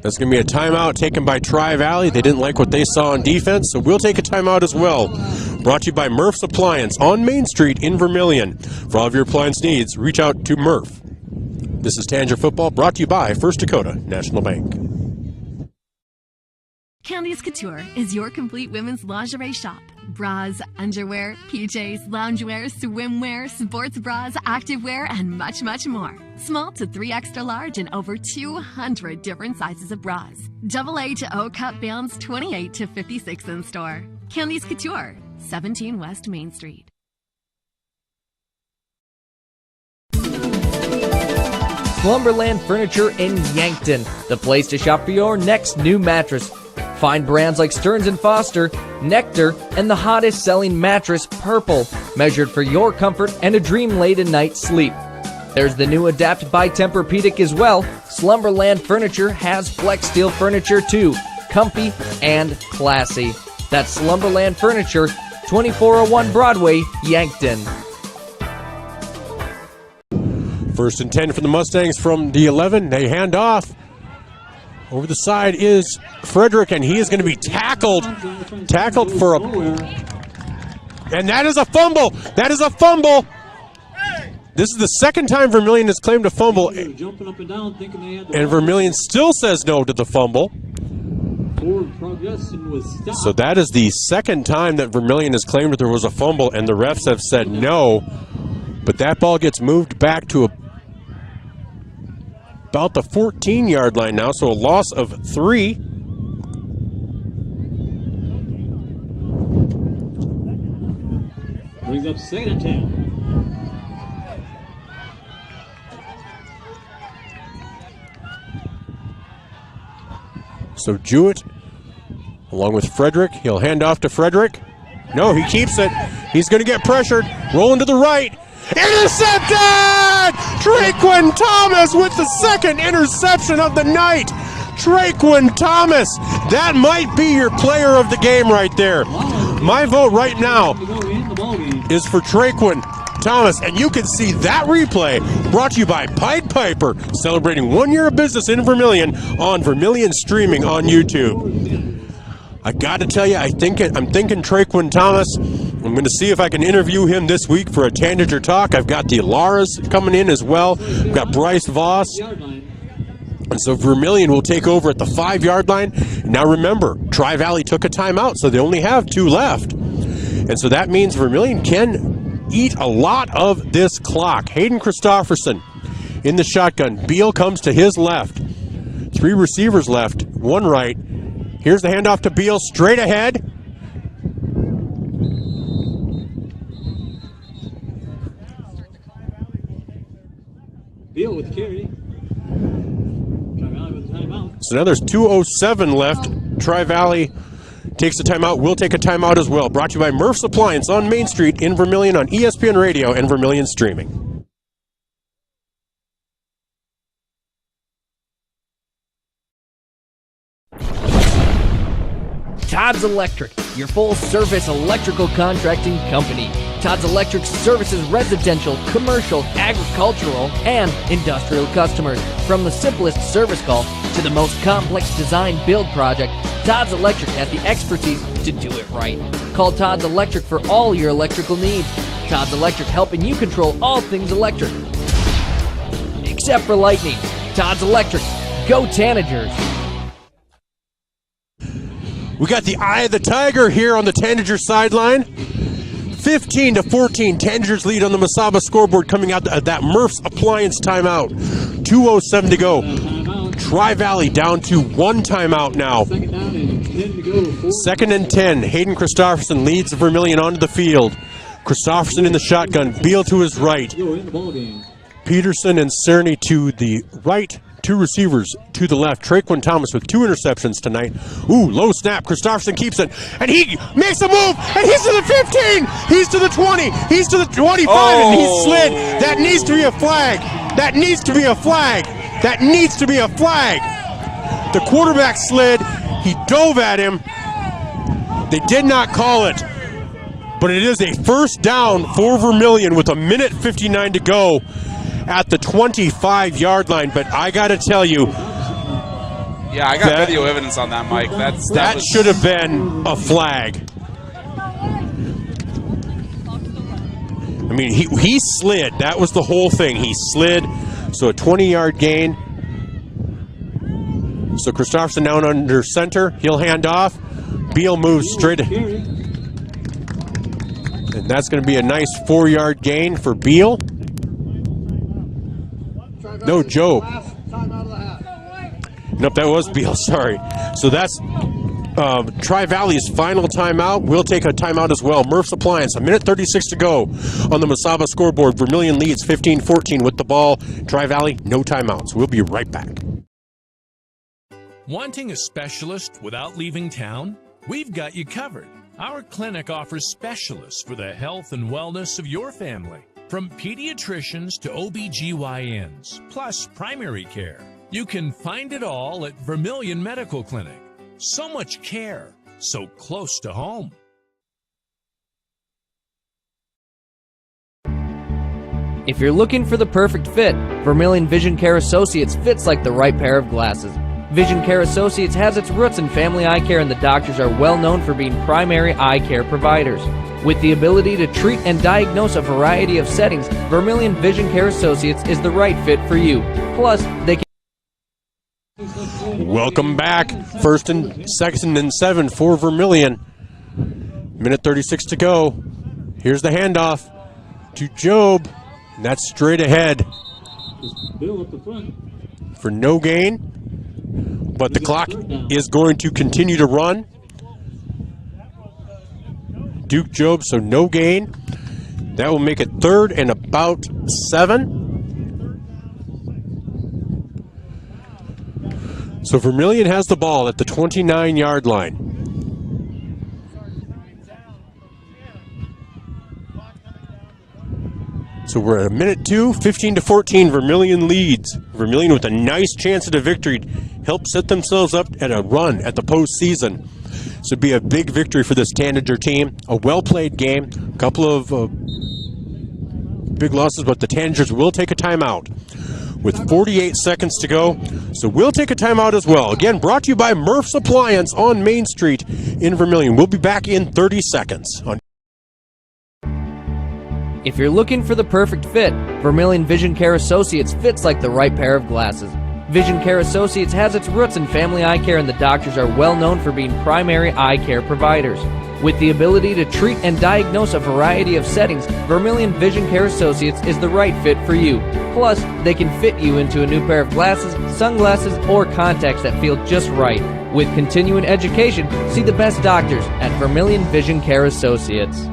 That's going to be a timeout taken by Tri-Valley. They didn't like what they saw on defense, so we'll take a timeout as well. Brought to you by Murph's Appliance on Main Street in Vermillion. For all of your appliance needs, reach out to Murph. This is Tanger Football, brought to you by First Dakota National Bank. Candice Couture is your complete women's lingerie shop. Bras, underwear, PJs, loungewear, swimwear, sports bras, activewear, and much, much more. Small to 3 extra large and over 200 different sizes of bras. AA to O cup bands 28 to 56 in store. Candice Couture, 17 West Main Street. Slumberland Furniture in Yankton, the place to shop for your next new mattress. Find brands like Stearns & Foster, Nectar, and the hottest selling mattress, Purple, measured for your comfort and a dream-laden night's sleep. There's the new Adapt by Tempur-Pedic as well. Slumberland Furniture has Flex Steel furniture too, comfy and classy. That's Slumberland Furniture, 2401 Broadway, Yankton. 1st and 10 for the Mustangs from the 11. They hand off. Over the side is Frederick, and he is going to be tackled. Tackled for a... And that is a fumble. That is a fumble. This is the second time Vermillion has claimed a fumble. And Vermillion still says no to the fumble. So that is the second time that Vermillion has claimed that there was a fumble, and the refs have said no. But that ball gets moved back to about the 14-yard line now, so a loss of 3. Brings up 2nd and 10. So Jewett, along with Frederick, he'll hand off to Frederick. No, he keeps it. He's going to get pressured. Rolling to the right. Intercepted! Traquin Thomas with the second interception of the night. Traquin Thomas. That might be your player of the game right there. My vote right now is for Traquin Thomas, and you can see that replay brought to you by Pied Piper, celebrating 1 year of business in Vermillion on Vermillion streaming on YouTube. I got to tell you, I'm thinking Traquin Thomas. I'm going to see if I can interview him this week for a Tanager Talk. I've got the Laras coming in as well. I've got Bryce Voss. And so Vermillion will take over at the 5-yard line. Now remember, Tri-Valley took a timeout, so they only have 2 left. And so that means Vermillion can eat a lot of this clock. Hayden Christofferson in the shotgun. Beal comes to his left. 3 receivers left, 1 right. Here's the handoff to Beal, straight ahead. Beal with the carry. Tri-Valley with the timeout. So now there's 2:07 left. Tri-Valley takes a timeout. We'll take a timeout as well. Brought to you by Murph's Appliance on Main Street in Vermillion on ESPN Radio and Vermillion Streaming. Todd's Electric, your full-service electrical contracting company. Todd's Electric services residential, commercial, agricultural, and industrial customers. From the simplest service call to the most complex design-build project, Todd's Electric has the expertise to do it right. Call Todd's Electric for all your electrical needs. Todd's Electric, helping you control all things electric. Except for lightning. Todd's Electric. Go Tanagers. We got the eye of the tiger here on the Tanager sideline. 15-14, Tanagers lead on the Masaba scoreboard coming out of that Murph's Appliance timeout. 2:07 to go. Tri-Valley down to 1 timeout now. 2nd and 10. Hayden Christofferson leads Vermillion onto the field. Christofferson in the shotgun. Beal to his right. Peterson and Cerny to the right. 2 receivers to the left. Traquin Thomas with 2 interceptions tonight. Ooh, low snap. Christofferson keeps it. And he makes a move. And he's to the 15. He's to the 20. He's to the 25. And he slid. That needs to be a flag. That needs to be a flag. That needs to be a flag. The quarterback slid. He dove at him. They did not call it. But it is a first down for Vermillion with 1:59 to go at the 25-yard line. But I got to tell you, yeah, I got video evidence on that, Mike. That should have been a flag. I mean, he slid. That was the whole thing. He slid. So a 20-yard gain. So Christofferson down under center. He'll hand off. Beal moves straight. And that's going to be a nice 4-yard gain for Beal. No, Job. Nope, that was Beal, sorry. So that's Tri-Valley's final timeout. We'll take a timeout as well. Murph's Appliance, 1:36 to go on the Masaba scoreboard. Vermillion leads 15-14 with the ball. Tri-Valley, no timeouts. We'll be right back. Wanting a specialist without leaving town? We've got you covered. Our clinic offers specialists for the health and wellness of your family. From pediatricians to OBGYNs, plus primary care. You can find it all at Vermillion Medical Clinic. So much care, so close to home. If you're looking for the perfect fit, Vermillion Vision Care Associates fits like the right pair of glasses. Vision Care Associates has its roots in family eye care, and the doctors are well known for being primary eye care providers. With the ability to treat and diagnose a variety of settings, Vermillion Vision Care Associates is the right fit for you. Plus, they can... Welcome back. 1st and 2nd and 7 for Vermillion. 1:36 to go. Here's the handoff to Job. And that's straight ahead for no gain. But the clock is going to continue to run. Duke Job, so no gain. That will make it 3rd and about 7. So Vermillion has the ball at the 29-yard line. So we're at a minute 2, 15-14. Vermillion leads. Vermillion with a nice chance at a victory, help set themselves up at a run at the postseason. So it'd be a big victory for this Tanager team. A well-played game. A couple of big losses, but the Tanagers will take a timeout with 48 seconds to go. So we'll take a timeout as well. Again, brought to you by Murph's Appliance on Main Street in Vermillion. We'll be back in 30 seconds. If you're looking for the perfect fit, Vermillion Vision Care Associates fits like the right pair of glasses. Vision Care Associates has its roots in family eye care, and the doctors are well known for being primary eye care providers. With the ability to treat and diagnose a variety of settings, Vermillion Vision Care Associates is the right fit for you. Plus, they can fit you into a new pair of glasses, sunglasses, or contacts that feel just right. With continuing education, see the best doctors at Vermillion Vision Care Associates.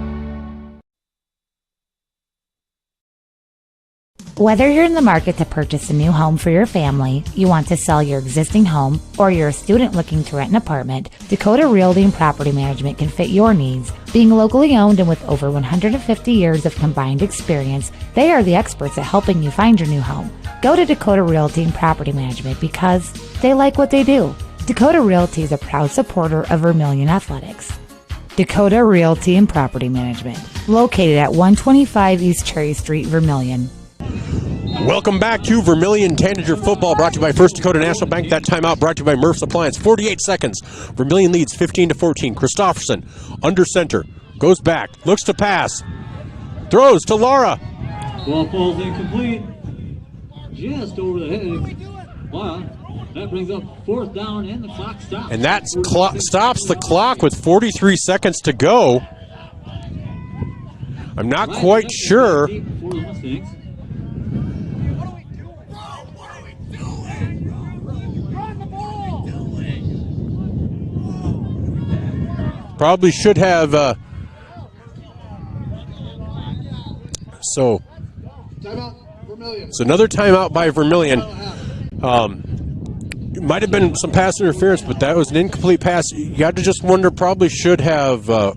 Whether you're in the market to purchase a new home for your family, you want to sell your existing home, or you're a student looking to rent an apartment, Dakota Realty and Property Management can fit your needs. Being locally owned and with over 150 years of combined experience, they are the experts at helping you find your new home. Go to Dakota Realty and Property Management because they like what they do. Dakota Realty is a proud supporter of Vermillion Athletics. Dakota Realty and Property Management, located at 125 East Cherry Street, Vermillion. Welcome back to Vermillion Tanager football, brought to you by First Dakota National Bank. That timeout brought to you by Murph's Appliance. 48 seconds. Vermillion leads 15-14. Christofferson under center. Goes back. Looks to pass. Throws to Laura. Ball falls incomplete. Just over the head. Wow. That brings up fourth down and the clock stops. And that stops the clock with 43 seconds to go. I'm not quite sure. Probably should have. So another timeout by Vermillion. It might have been some pass interference, but that was an incomplete pass. You got to just wonder. Probably should have. Thought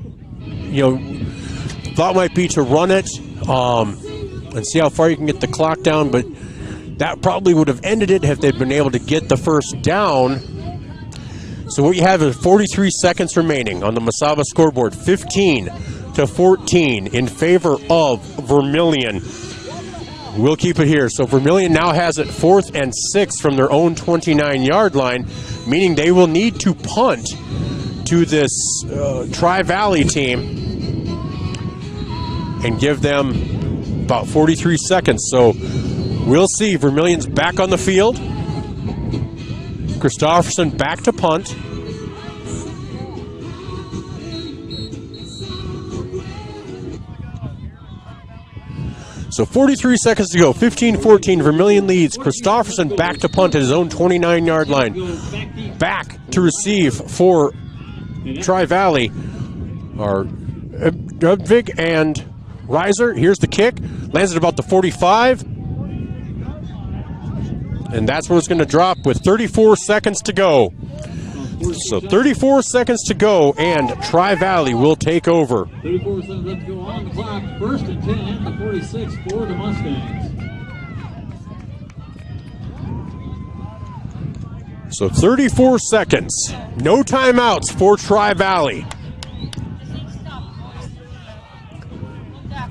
might be to run it and see how far you can get the clock down, but that probably would have ended it if they'd been able to get the first down. So what you have is 43 seconds remaining on the Masaba scoreboard, 15-14 in favor of Vermillion. We'll keep it here. So Vermillion now has it 4th and 6 from their own 29-yard line, meaning they will need to punt to this Tri-Valley team and give them about 43 seconds. So we'll see. Vermillion's back on the field. Christofferson back to punt. So 43 seconds to go. 15-14. Vermillion leads. Christofferson back to punt at his own 29-yard line. Back to receive for Tri-Valley are Dubvig and Reiser. Here's the kick. Lands at about the 45. And that's where it's going to drop with 34 seconds to go. So 34 seconds to go, and Tri-Valley will take over. 34 seconds left to go on the clock. 1st and 10 at the 46 for the Mustangs. So 34 seconds. No timeouts for Tri-Valley.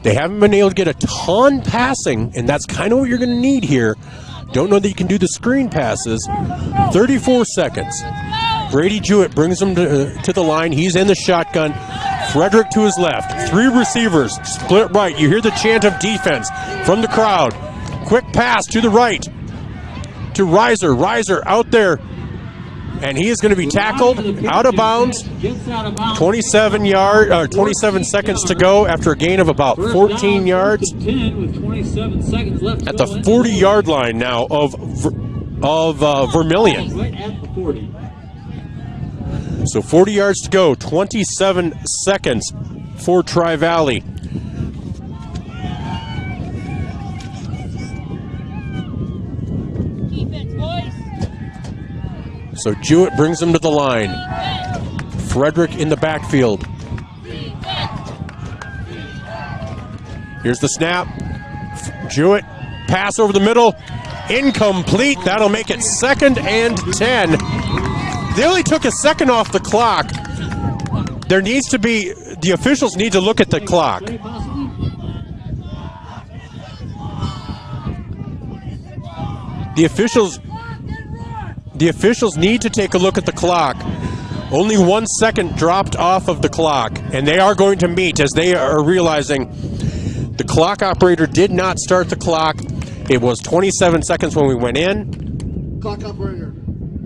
They haven't been able to get a ton passing, and that's kind of what you're going to need here. Don't know that you can do the screen passes. 34 seconds. Brady Jewett brings him to the line. He's in the shotgun. Frederick to his left. 3 receivers. Split right. You hear the chant of defense from the crowd. Quick pass to the right. To Reiser. Reiser out there. And he is going to be tackled out of bounds. 27 seconds to go after a gain of about 14 yards. At the 40-yard line now of Vermillion. Right at the 40. So 40 yards to go. 27 seconds for Tri-Valley. So Jewett brings him to the line. Frederick in the backfield. Here's the snap. Jewett, pass over the middle, incomplete. That'll make it 2nd and 10. They only took a second off the clock. There needs to be, the officials need to look at the clock. The officials need to take a look at the clock. Only 1 second dropped off of the clock, and they are going to meet as they are realizing the clock operator did not start the clock. It was 27 seconds when we went in. Clock operator,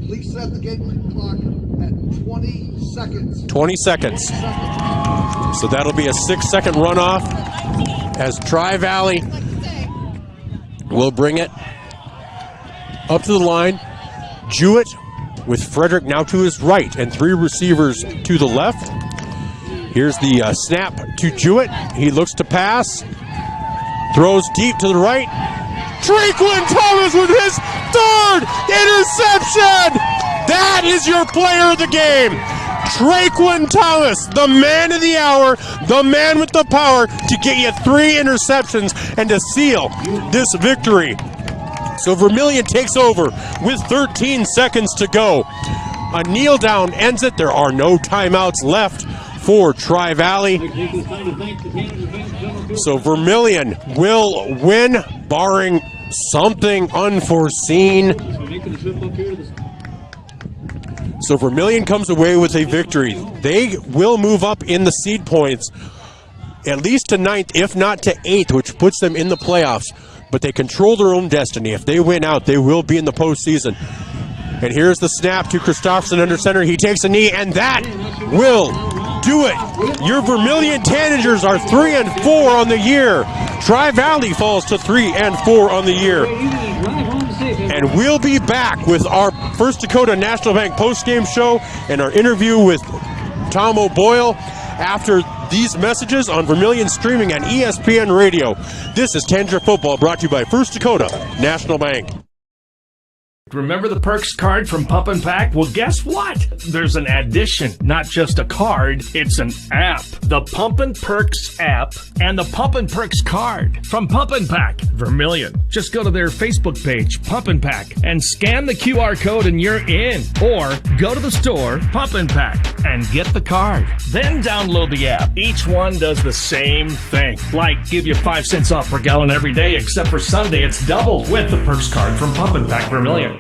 please set the gate clock at 20 seconds. 20 seconds. So that'll be a 6-second runoff as Tri-Valley will bring it up to the line. Jewett with Frederick now to his right and 3 receivers to the left. Here's the snap to Jewett. He looks to pass. Throws deep to the right. Traquin Thomas with his 3rd interception! That is your player of the game. Traquin Thomas, the man of the hour, the man with the power to get you 3 interceptions and to seal this victory. So Vermillion takes over with 13 seconds to go. A kneel down ends it. There are no timeouts left for Tri-Valley. So Vermillion will win, barring something unforeseen. So Vermillion comes away with a victory. They will move up in the seed points, at least to 9th, if not to 8th, which puts them in the playoffs. But they control their own destiny. If they win out, they will be in the postseason. And here's the snap to Christopherson under center. He takes a knee, and that will do it. Your Vermillion Tanagers are 3-4 on the year. Tri-Valley falls to 3-4 on the year. And we'll be back with our First Dakota National Bank postgame show and our interview with Tom O'Boyle after these messages on Vermillion streaming and ESPN Radio. This is Tanager Football, brought to you by First Dakota National Bank. Remember the Perks card from Pump and Pack? Well, guess what? There's an addition, not just a card, it's an app. The Pump and Perks app and the Pump and Perks card from Pump and Pack, Vermillion. Just go to their Facebook page, Pump and Pack, and scan the QR code and you're in. Or go to the store, Pump and Pack, and get the card. Then download the app. Each one does the same thing. Like give you 5 cents off per gallon every day, except for Sunday, it's doubled with the Perks card from Pump and Pack, Vermillion.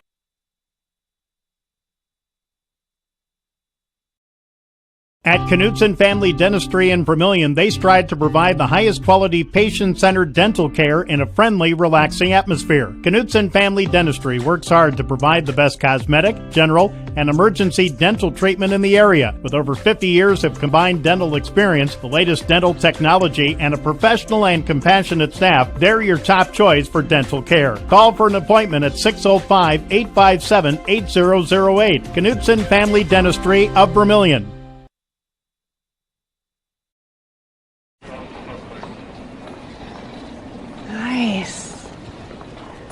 At Knutson Family Dentistry in Vermillion, they strive to provide the highest quality patient-centered dental care in a friendly, relaxing atmosphere. Knutson Family Dentistry works hard to provide the best cosmetic, general, and emergency dental treatment in the area. With over 50 years of combined dental experience, the latest dental technology, and a professional and compassionate staff, they're your top choice for dental care. Call for an appointment at 605-857-8008. Knutson Family Dentistry of Vermillion. Nice.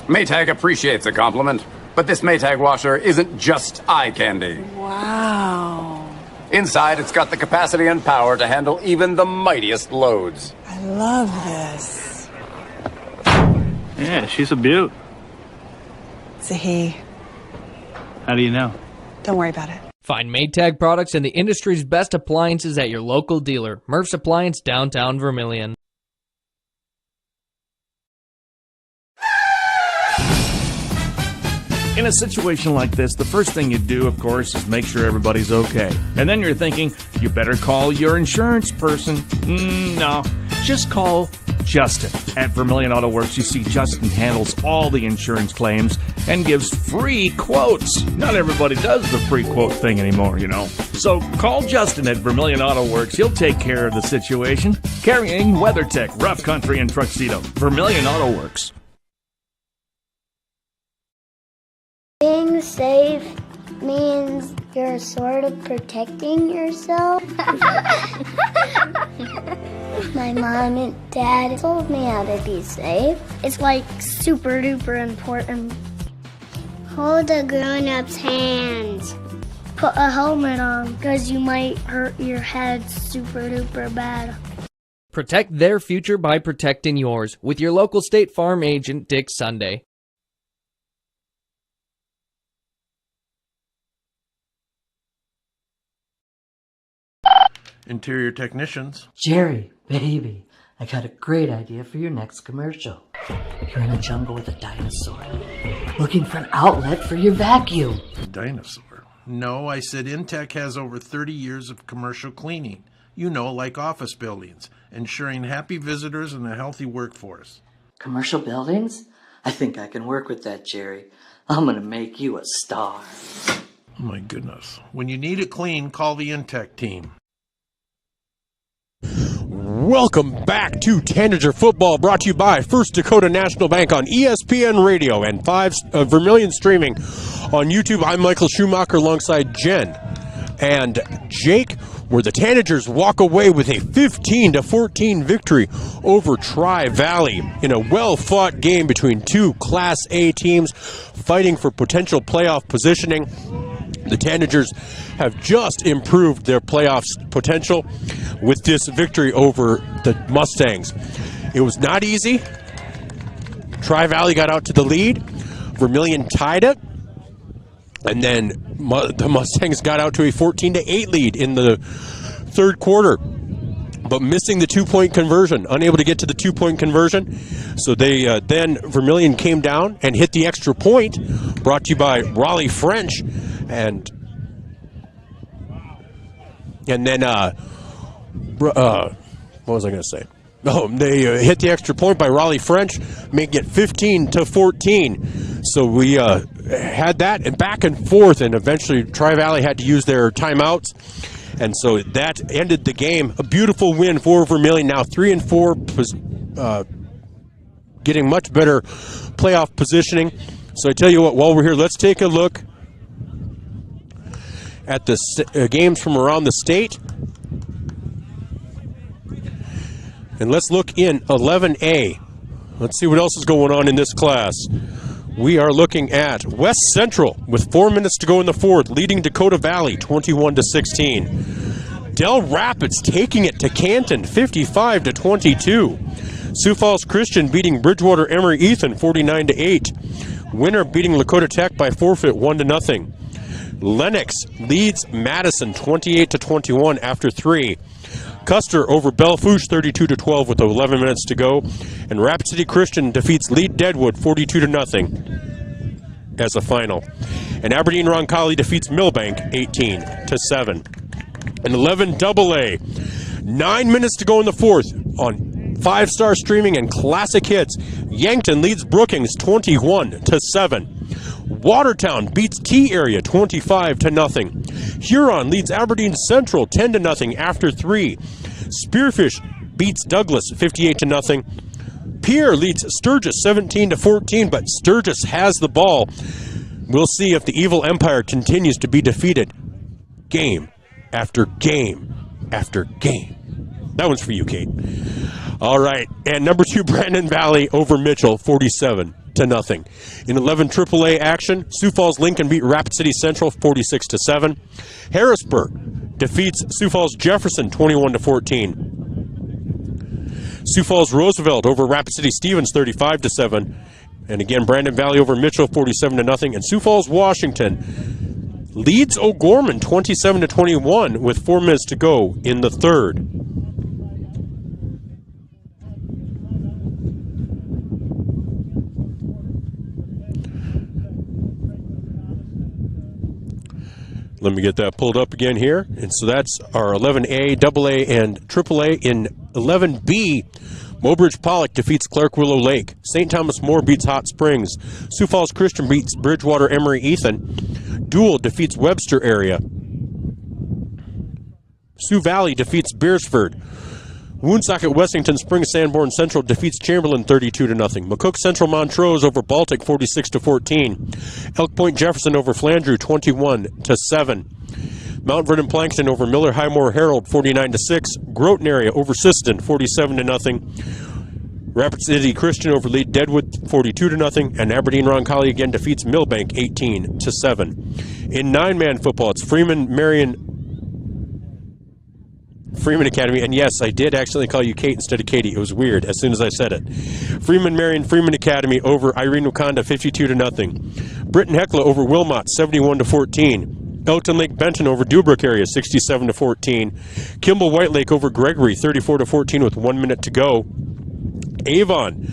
Maytag appreciates a compliment, but this Maytag washer isn't just eye candy. Wow. Inside, it's got the capacity and power to handle even the mightiest loads. I love this. Yeah, she's a beaut. It's a he. How do you know? Don't worry about it. Find Maytag products and the industry's best appliances at your local dealer. Murph's Appliance, downtown Vermillion. In a situation like this, the first thing you do, of course, is make sure everybody's okay. And then you're thinking, you better call your insurance person. No, just call Justin. At Vermillion Auto Works, you see Justin handles all the insurance claims and gives free quotes. Not everybody does the free quote thing anymore, you know. So call Justin at Vermillion Auto Works. He'll take care of the situation. Carrying WeatherTech, Rough Country, and Tuxedo. Vermillion Auto Works. Being safe means you're sort of protecting yourself. My mom and dad told me how to be safe. It's like super duper important. Hold a grown-up's hands. Put a helmet on because you might hurt your head super duper bad. Protect their future by protecting yours with your local State Farm agent, Dick Sunday. Interior technicians. Jerry, baby, I got a great idea for your next commercial. You're in a jungle with a dinosaur, looking for an outlet for your vacuum. Dinosaur? No, I said Intech has over 30 years of commercial cleaning. You know, like office buildings, ensuring happy visitors and a healthy workforce. Commercial buildings? I think I can work with that, Jerry. I'm gonna make you a star. Oh my goodness. When you need it clean, call the Intech team. Welcome back to Tanager Football, brought to you by First Dakota National Bank on ESPN Radio and Vermillion streaming on YouTube. I'm Michael Schumacher alongside Jen and Jake, where the Tanagers walk away with a 15-14 victory over Tri-Valley in a well-fought game between two Class A teams fighting for potential playoff positioning. The Tanagers have just improved their playoffs potential with this victory over the Mustangs. It was not easy. Tri-Valley got out to the lead. Vermillion tied it. And then the Mustangs got out to a 14-8 lead in the third quarter, but missing the two-point conversion, unable to get to the two-point conversion. So they then Vermillion came down and hit the extra point, brought to you by Raleigh French. And then what was I going to say? Oh, they hit the extra point by Raleigh French, making it 15-14. So we had that and back and forth, and eventually Tri-Valley had to use their timeouts. And so that ended the game. A beautiful win for Vermillion, now 3-4, getting much better playoff positioning. So I tell you what, while we're here, let's take a look at the games from around the state. And let's look in 11A. Let's see what else is going on in this class. We are looking at West Central with 4 minutes to go in the fourth, leading Dakota Valley 21-16. Del Rapids taking it to Canton 55-22. Sioux Falls Christian beating Bridgewater Emery Ethan 49-8. Winner beating Lakota Tech by forfeit 1-0. Lennox leads Madison 28-21 after 3. Custer over Bellefouche 32-12 with 11 minutes to go. And Rapid City Christian defeats Lead Deadwood 42-0 as a final. And Aberdeen Roncalli defeats Millbank 18-7. And 11 AA. 9 minutes to go in the fourth on 5-star streaming and classic hits. Yankton leads Brookings 21-7. Watertown beats T-Area 25-0. Huron leads Aberdeen Central 10-0 after 3. Spearfish beats Douglas 58-0. Pierre leads Sturgis 17-14, but Sturgis has the ball. We'll see if the Evil Empire continues to be defeated game after game after game. That one's for you, Kate. All right, and number 2, Brandon Valley over Mitchell 47-0. In 11 AAA action, Sioux Falls Lincoln beat Rapid City Central 46-7. Harrisburg defeats Sioux Falls Jefferson 21-14. Sioux Falls Roosevelt over Rapid City Stevens 35-7. And again, Brandon Valley over Mitchell 47-0. And Sioux Falls Washington leads O'Gorman 27-21 with 4 minutes to go in the third. Let me get that pulled up again here. And so that's our 11A, AA, and AAA. In 11B, Mobridge Pollock defeats Clark Willow Lake. St. Thomas More beats Hot Springs. Sioux Falls Christian beats Bridgewater Emery Ethan. Dual defeats Webster Area. Sioux Valley defeats Beersford. Woonsocket Wessington Springs Sanborn Central defeats Chamberlain 32-0. McCook Central Montrose over Baltic 46-14. Elk Point Jefferson over Flandreau 21-7. Mount Vernon Plankton over Miller Highmore Herald 49-6. Groton Area over Sisseton 47-0. Rapid City Christian over Lead Deadwood 42-0. And Aberdeen Roncalli again defeats Millbank 18-7. In 9-man football, it's Freeman Marion Freeman Academy, and yes, I did accidentally call you Kate instead of Katie. It was weird as soon as I said it. Freeman Marion, Freeman Academy over Irene Wakanda, 52-0. Britton Heckler over Wilmot, 71-14. Elton Lake Benton over Dubrook area, 67-14. Kimball White Lake over Gregory, 34-14 with 1 minute to go. Avon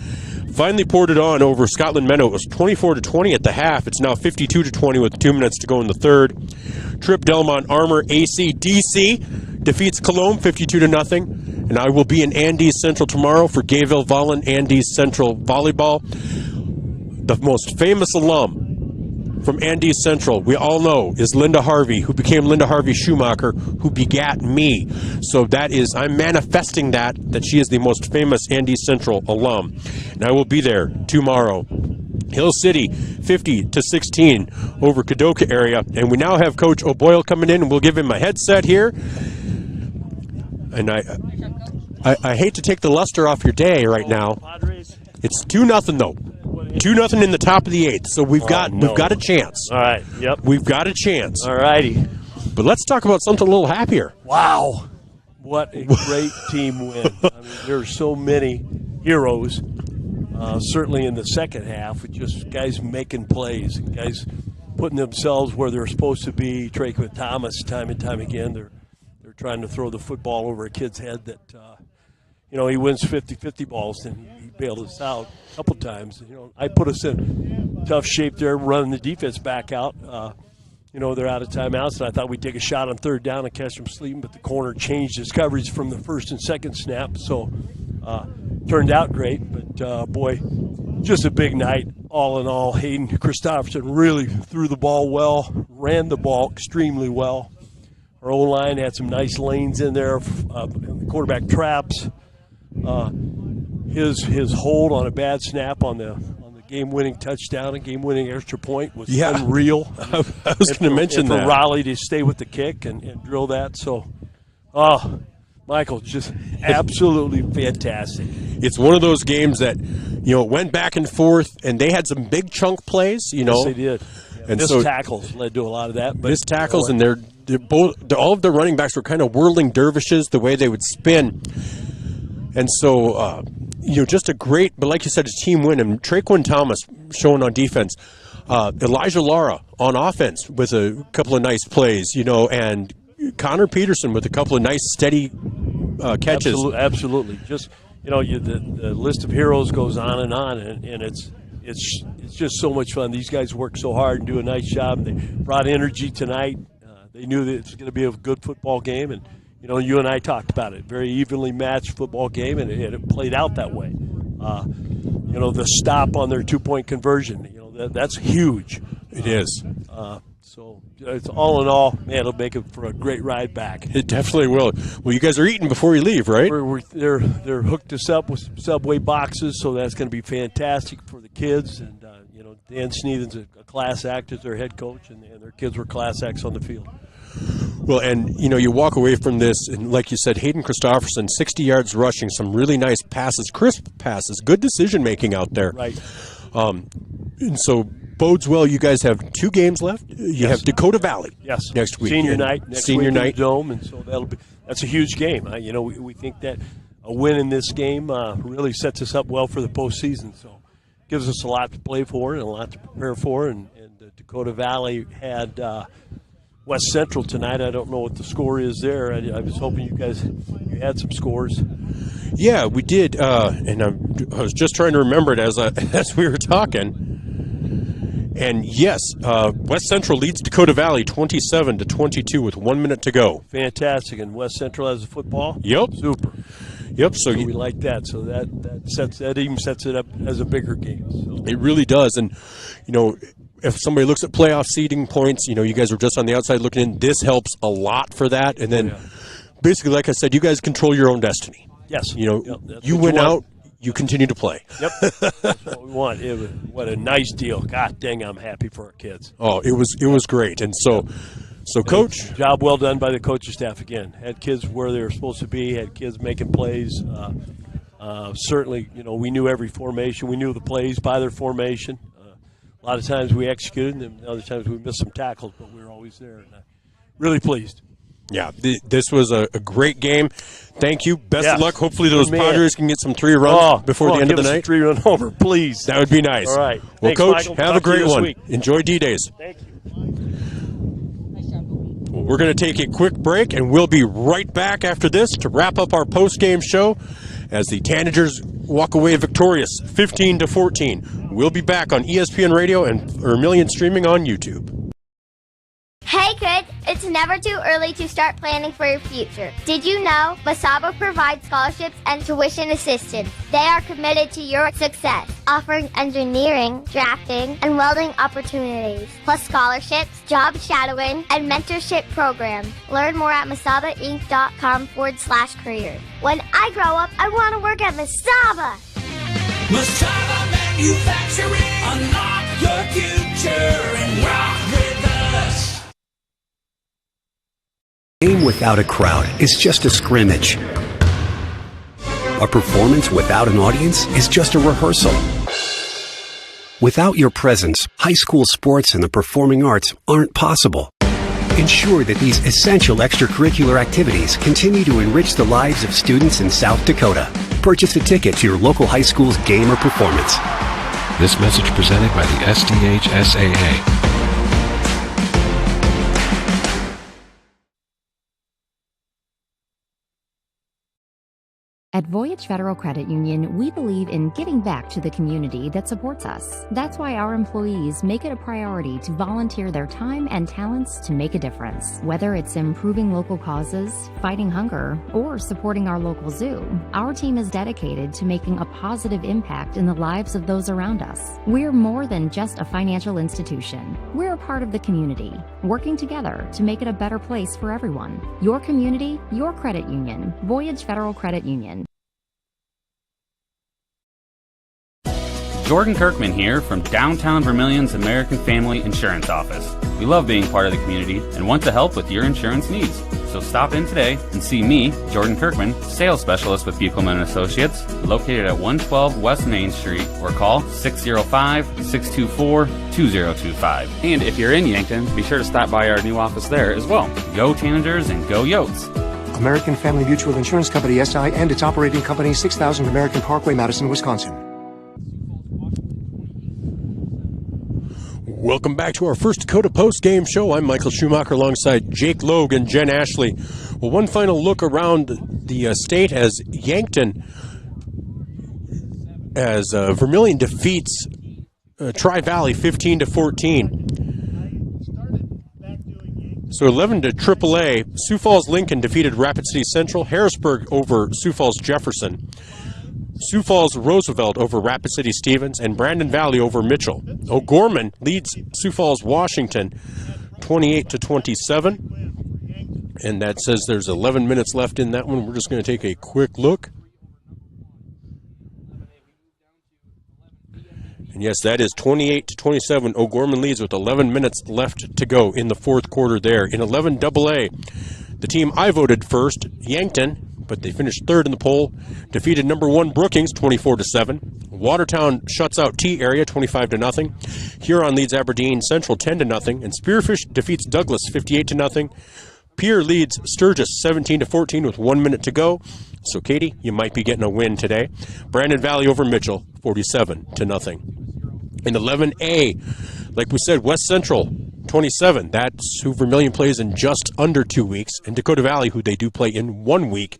finally poured it on over Scotland Meadow. It was 24-20 at the half. It's now 52-20 with 2 minutes to go in the third. Trip Delmont Armor ACDC defeats Cologne 52-0. And I will be in Andes Central tomorrow for Gayville Vollen Andes Central Volleyball. The most famous alum from Andes Central, we all know, is Linda Harvey, who became Linda Harvey Schumacher, who begat me. So that is, I'm manifesting that she is the most famous Andes Central alum. And I will be there tomorrow. Hill City, 50-16 over Kadoka area. And we now have Coach O'Boyle coming in, and we'll give him a headset here. And I hate to take the luster off your day right now. It's 2-0 though. 2-0 in the top of the eighth, so we've got a chance. All right, yep. We've got a chance. All righty. But let's talk about something a little happier. Wow. What a great team win. I mean, there are so many heroes, certainly in the second half, with just guys making plays, and guys putting themselves where they're supposed to be. Traquan Thomas, time and time again, they're trying to throw the football over a kid's head that, he wins 50-50 balls, and he bailed us out a couple times. I put us in tough shape there, running the defense back out. They're out of timeouts, and I thought we'd take a shot on third down and catch them sleeping, but the corner changed his coverage from the first and second snap, so turned out great. But, boy, just a big night all in all. Hayden Christopherson really threw the ball well, ran the ball extremely well. Our O-line had some nice lanes in there, the quarterback traps. His hold on a bad snap on the game-winning touchdown and game-winning extra point was unreal. I was going to mention that. For Raleigh to stay with the kick and drill that. So, Michael, just absolutely fantastic. It's one of those games that, it went back and forth, and they had some big chunk plays, Yes, they did. Yeah, and missed tackles led to a lot of that. Missed tackles, and they're both, all of their running backs were kind of whirling dervishes the way they would spin. And so, just a great, but like you said, a team win. And Traquan Thomas showing on defense. Elijah Lara on offense with a couple of nice plays, and Connor Peterson with a couple of nice, steady catches. Absolutely. Just, the list of heroes goes on, and it's just so much fun. These guys work so hard and do a nice job. They brought energy tonight. They knew that it was going to be a good football game, and you and I talked about it. Very evenly matched football game, and it played out that way. The stop on their 2-point conversion, that's huge. It is. So it's all in all, man, it'll make it for a great ride back. It definitely will. Well, you guys are eating before you leave, right? They're hooked us up with some Subway boxes, so that's going to be fantastic for the kids. And Dan Sneathen's a class act as their head coach, and their kids were class acts on the field. Well, and, you walk away from this, and like you said, Hayden Christopherson, 60 yards rushing, some really nice passes, crisp passes, good decision-making out there. Right. And so, bodes well. You guys have 2 games left. You have Dakota Valley next week. Senior night. Next Senior week night. In the Dome, and so that's a huge game. We think that a win in this game really sets us up well for the postseason. So gives us a lot to play for and a lot to prepare for. And Dakota Valley had West Central tonight. I don't know what the score is there. I was hoping you had some scores. Yeah, we did, and I was just trying to remember it as we were talking. And yes, West Central leads Dakota Valley 27-22 with 1 minute to go. Fantastic, and West Central has a football. Yep, super. Yep, so we like that. So that even sets it up as a bigger game. So. It really does, and if somebody looks at playoff seeding points, you guys are just on the outside looking in. This helps a lot for that. And then, basically, like I said, you guys control your own destiny. Yes. You win out, you continue to play. Yep. That's what we want. What a nice deal. God dang, I'm happy for our kids. Oh, it was great. And so, Coach. Job well done by the coaching staff again. Had kids where they were supposed to be, had kids making plays. Certainly, we knew every formation. We knew the plays by their formation. A lot of times we executed, and other times we missed some tackles, but we were always there. And really pleased. Yeah, this was a great game. Thank you. Best of luck. Hopefully those Padres can get some 3 runs before the end of the night. 3-run homer, please. That would be nice. All right. Well, Thanks, Coach, Michael. have Talk a great to you this one. week. Enjoy D-Days. Thank you. Well, we're going to take a quick break, and we'll be right back after this to wrap up our post-game show as the Tanagers walk away victorious 15-14. We'll be back on ESPN Radio and Vermillion streaming on YouTube. Hey kids, it's never too early to start planning for your future. Did you know Masaba provides scholarships and tuition assistance? They are committed to your success, offering engineering, drafting, and welding opportunities, plus scholarships, job shadowing, and mentorship programs. Learn more at masabainc.com/career. When I grow up, I want to work at Masaba. Masaba Manufacturing, unlock your future and rock with us. A game without a crowd is just a scrimmage. A performance without an audience is just a rehearsal. Without your presence, high school sports and the performing arts aren't possible. Ensure that these essential extracurricular activities continue to enrich the lives of students in South Dakota. Purchase a ticket to your local high school's game or performance. This message presented by the SDHSAA. At Voyage Federal Credit Union, we believe in giving back to the community that supports us. That's why our employees make it a priority to volunteer their time and talents to make a difference. Whether it's improving local causes, fighting hunger, or supporting our local zoo, our team is dedicated to making a positive impact in the lives of those around us. We're more than just a financial institution. We're a part of the community, working together to make it a better place for everyone. Your community, your credit union. Voyage Federal Credit Union. Jordan Kirkman here from Downtown Vermillion's American Family Insurance Office. We love being part of the community and want to help with your insurance needs. So stop in today and see me, Jordan Kirkman, sales specialist with Buchelman & Associates, located at 112 West Main Street, or call 605-624-2025. And if you're in Yankton, be sure to stop by our new office there as well. Go Tanagers and go Yotes! American Family Mutual Insurance Company, SI, and its operating company, 6000 American Parkway, Madison, Wisconsin. Welcome back to our First Dakota post-game show. I'm Michael Schumacher alongside Jake Logue and Jen Ashley. Well, one final look around the state as Yankton, as Vermillion defeats Tri-Valley 15-14. So 11 to AAA. Sioux Falls Lincoln defeated Rapid City Central. Harrisburg over Sioux Falls Jefferson. Sioux Falls Roosevelt over Rapid City Stevens, and Brandon Valley over Mitchell. O'Gorman leads Sioux Falls Washington 28-27. And that says there's 11 minutes left in that one. We're just going to take a quick look. And yes, that is 28-27. O'Gorman leads with 11 minutes left to go in the fourth quarter there. In 11 AA, the team I voted first, Yankton, but they finished third in the poll, defeated number 1 Brookings 24-7. Watertown shuts out T Area 25-0. Huron leads Aberdeen Central 10-0, and Spearfish defeats Douglas 58-0. Pierre leads Sturgis 17-14 with 1 minute to go. So Katie, you might be getting a win today. Brandon Valley over Mitchell 47-0. In 11A, like we said, West Central 27. That's who Vermillion plays in just under 2 weeks. And Dakota Valley, who they do play in 1 week.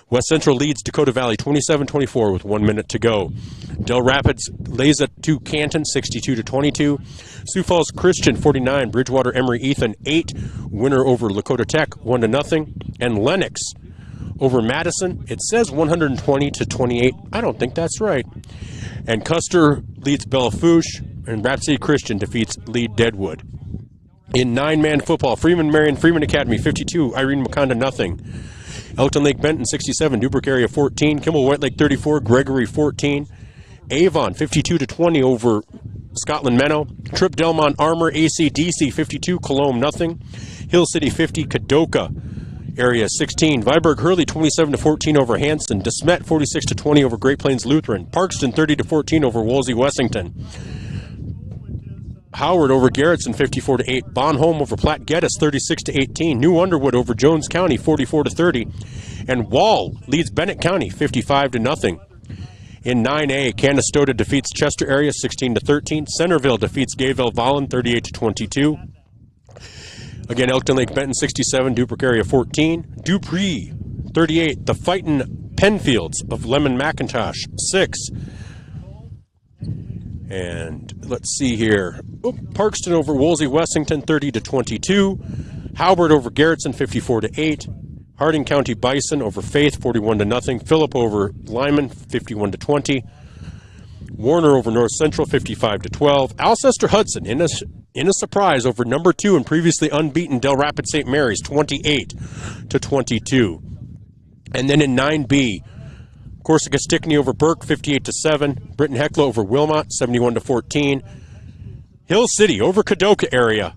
West Central leads Dakota Valley 27-24 with 1 minute to go. Del Rapids lays it to Canton 62-22. Sioux Falls Christian 49. Bridgewater Emory Ethan 8. Winner over Lakota Tech 1-0. And Lennox over Madison. It says 120-28. I don't think that's right. And Custer leads Bellafouche, and Rapid City Christian defeats Lead Deadwood. In 9-man football, Freeman Marion, Freeman Academy 52, Irene Makanda 0. Elkton Lake Benton 67, Newbrook Area 14, Kimball White Lake 34, Gregory 14. Avon 52-20 over Scotland Menno. Trip Delmont Armor, ACDC 52, Cologne 0. Hill City 50, Kadoka Area 16. Viborg Hurley 27-14 over Hanson. DeSmet 46-20 over Great Plains Lutheran. Parkston 30-14 over Wolsey Wessington. Howard over Garrettson 54-8. Bonholm over Platte Geddes 36-18. New Underwood over Jones County 44-30. And Wall leads Bennett County 55-0. In 9A, Canastota defeats Chester area 16-13. Centerville defeats Gayville Vollen 38-22. Again, Elkton Lake Benton 67, Dubrick area 14. Dupree 38. The Fightin' Penfields of Lemon McIntosh 6. And let's see here. Parkston over Woolsey Wessington 30-22. Howard over Garrettson 54-8. Harding County Bison over Faith 41-0. Phillip over Lyman 51-20. Warner over North Central 55-12. Alcester Hudson in a surprise over number 2 and previously unbeaten Del Rapid St. Mary's 28-22. And then in 9B, Corsica Stickney over Burke 58-7. Britton Heckler over Wilmot 71-14. Hill City over Kadoka area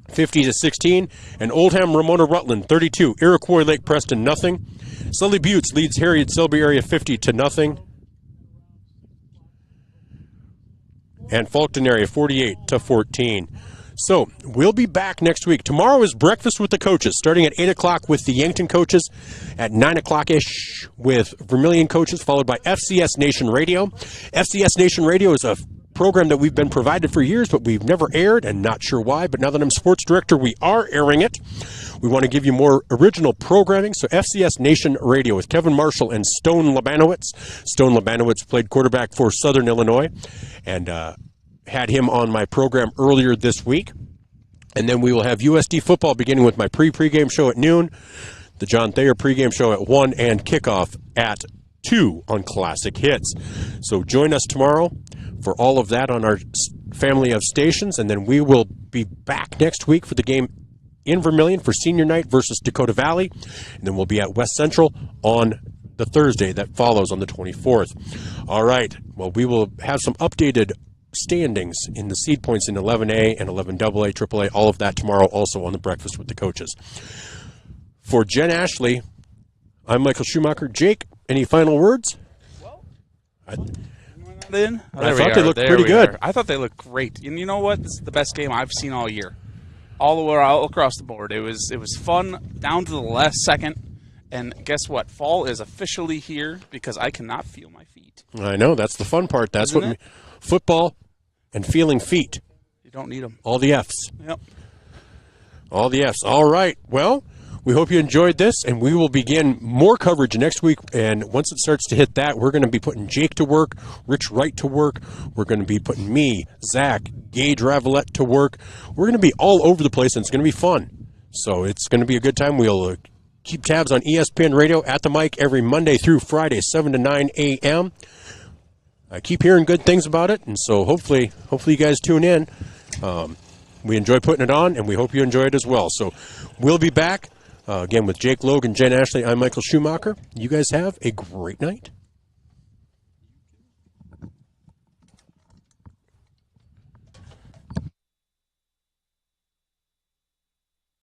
50-16. And Oldham Ramona Rutland 32. Iroquois Lake Preston 0. Sully Buttes leads Harriet Selby area 50-0. And Faulkton area 48-14. So, we'll be back next week. Tomorrow is Breakfast with the Coaches, starting at 8 o'clock with the Yankton coaches, at 9 o'clock-ish with Vermillion coaches, followed by FCS Nation Radio. FCS Nation Radio is a program that we've been provided for years, but we've never aired, and not sure why. But now that I'm sports director, we are airing it. We want to give you more original programming. So FCS Nation Radio with Kevin Marshall and Stone Labanowitz. Stone Labanowitz played quarterback for Southern Illinois, and had him on my program earlier this week. And then we will have USD football beginning with my pregame show at noon, the John Thayer pregame show at 1, and kickoff at 2 on Classic Hits. So join us tomorrow for all of that on our family of stations, and then we will be back next week for the game in Vermillion for senior night versus Dakota Valley, and then we'll be at West Central on the Thursday that follows on the 24th. All right, well, we will have some updated standings in the seed points in 11A and 11AA, AAA, all of that tomorrow also on the Breakfast with the Coaches. For Jen Ashley, I'm Michael Schumacher. Jake, any final words? I thought they looked pretty good. I thought they looked great. And you know what? This is the best game I've seen all year. All the way all across the board. It was fun down to the last second. And guess what? Fall is officially here because I cannot feel my feet. I know. That's the fun part. That's what football and feeling feet. You don't need them. All the F's. Yep. All the F's. All right. Well, we hope you enjoyed this, and we will begin more coverage next week. And once it starts to hit that, we're going to be putting Jake to work, Rich Wright to work. We're going to be putting me, Zach, Gage Ravelette to work. We're going to be all over the place, and it's going to be fun. So it's going to be a good time. We'll keep tabs on ESPN Radio at the mic every Monday through Friday, 7 to 9 a.m. I keep hearing good things about it, and so hopefully you guys tune in. We enjoy putting it on, and we hope you enjoy it as well. So we'll be back again with Jake Logan, Jen Ashley. I'm Michael Schumacher. You guys have a great night.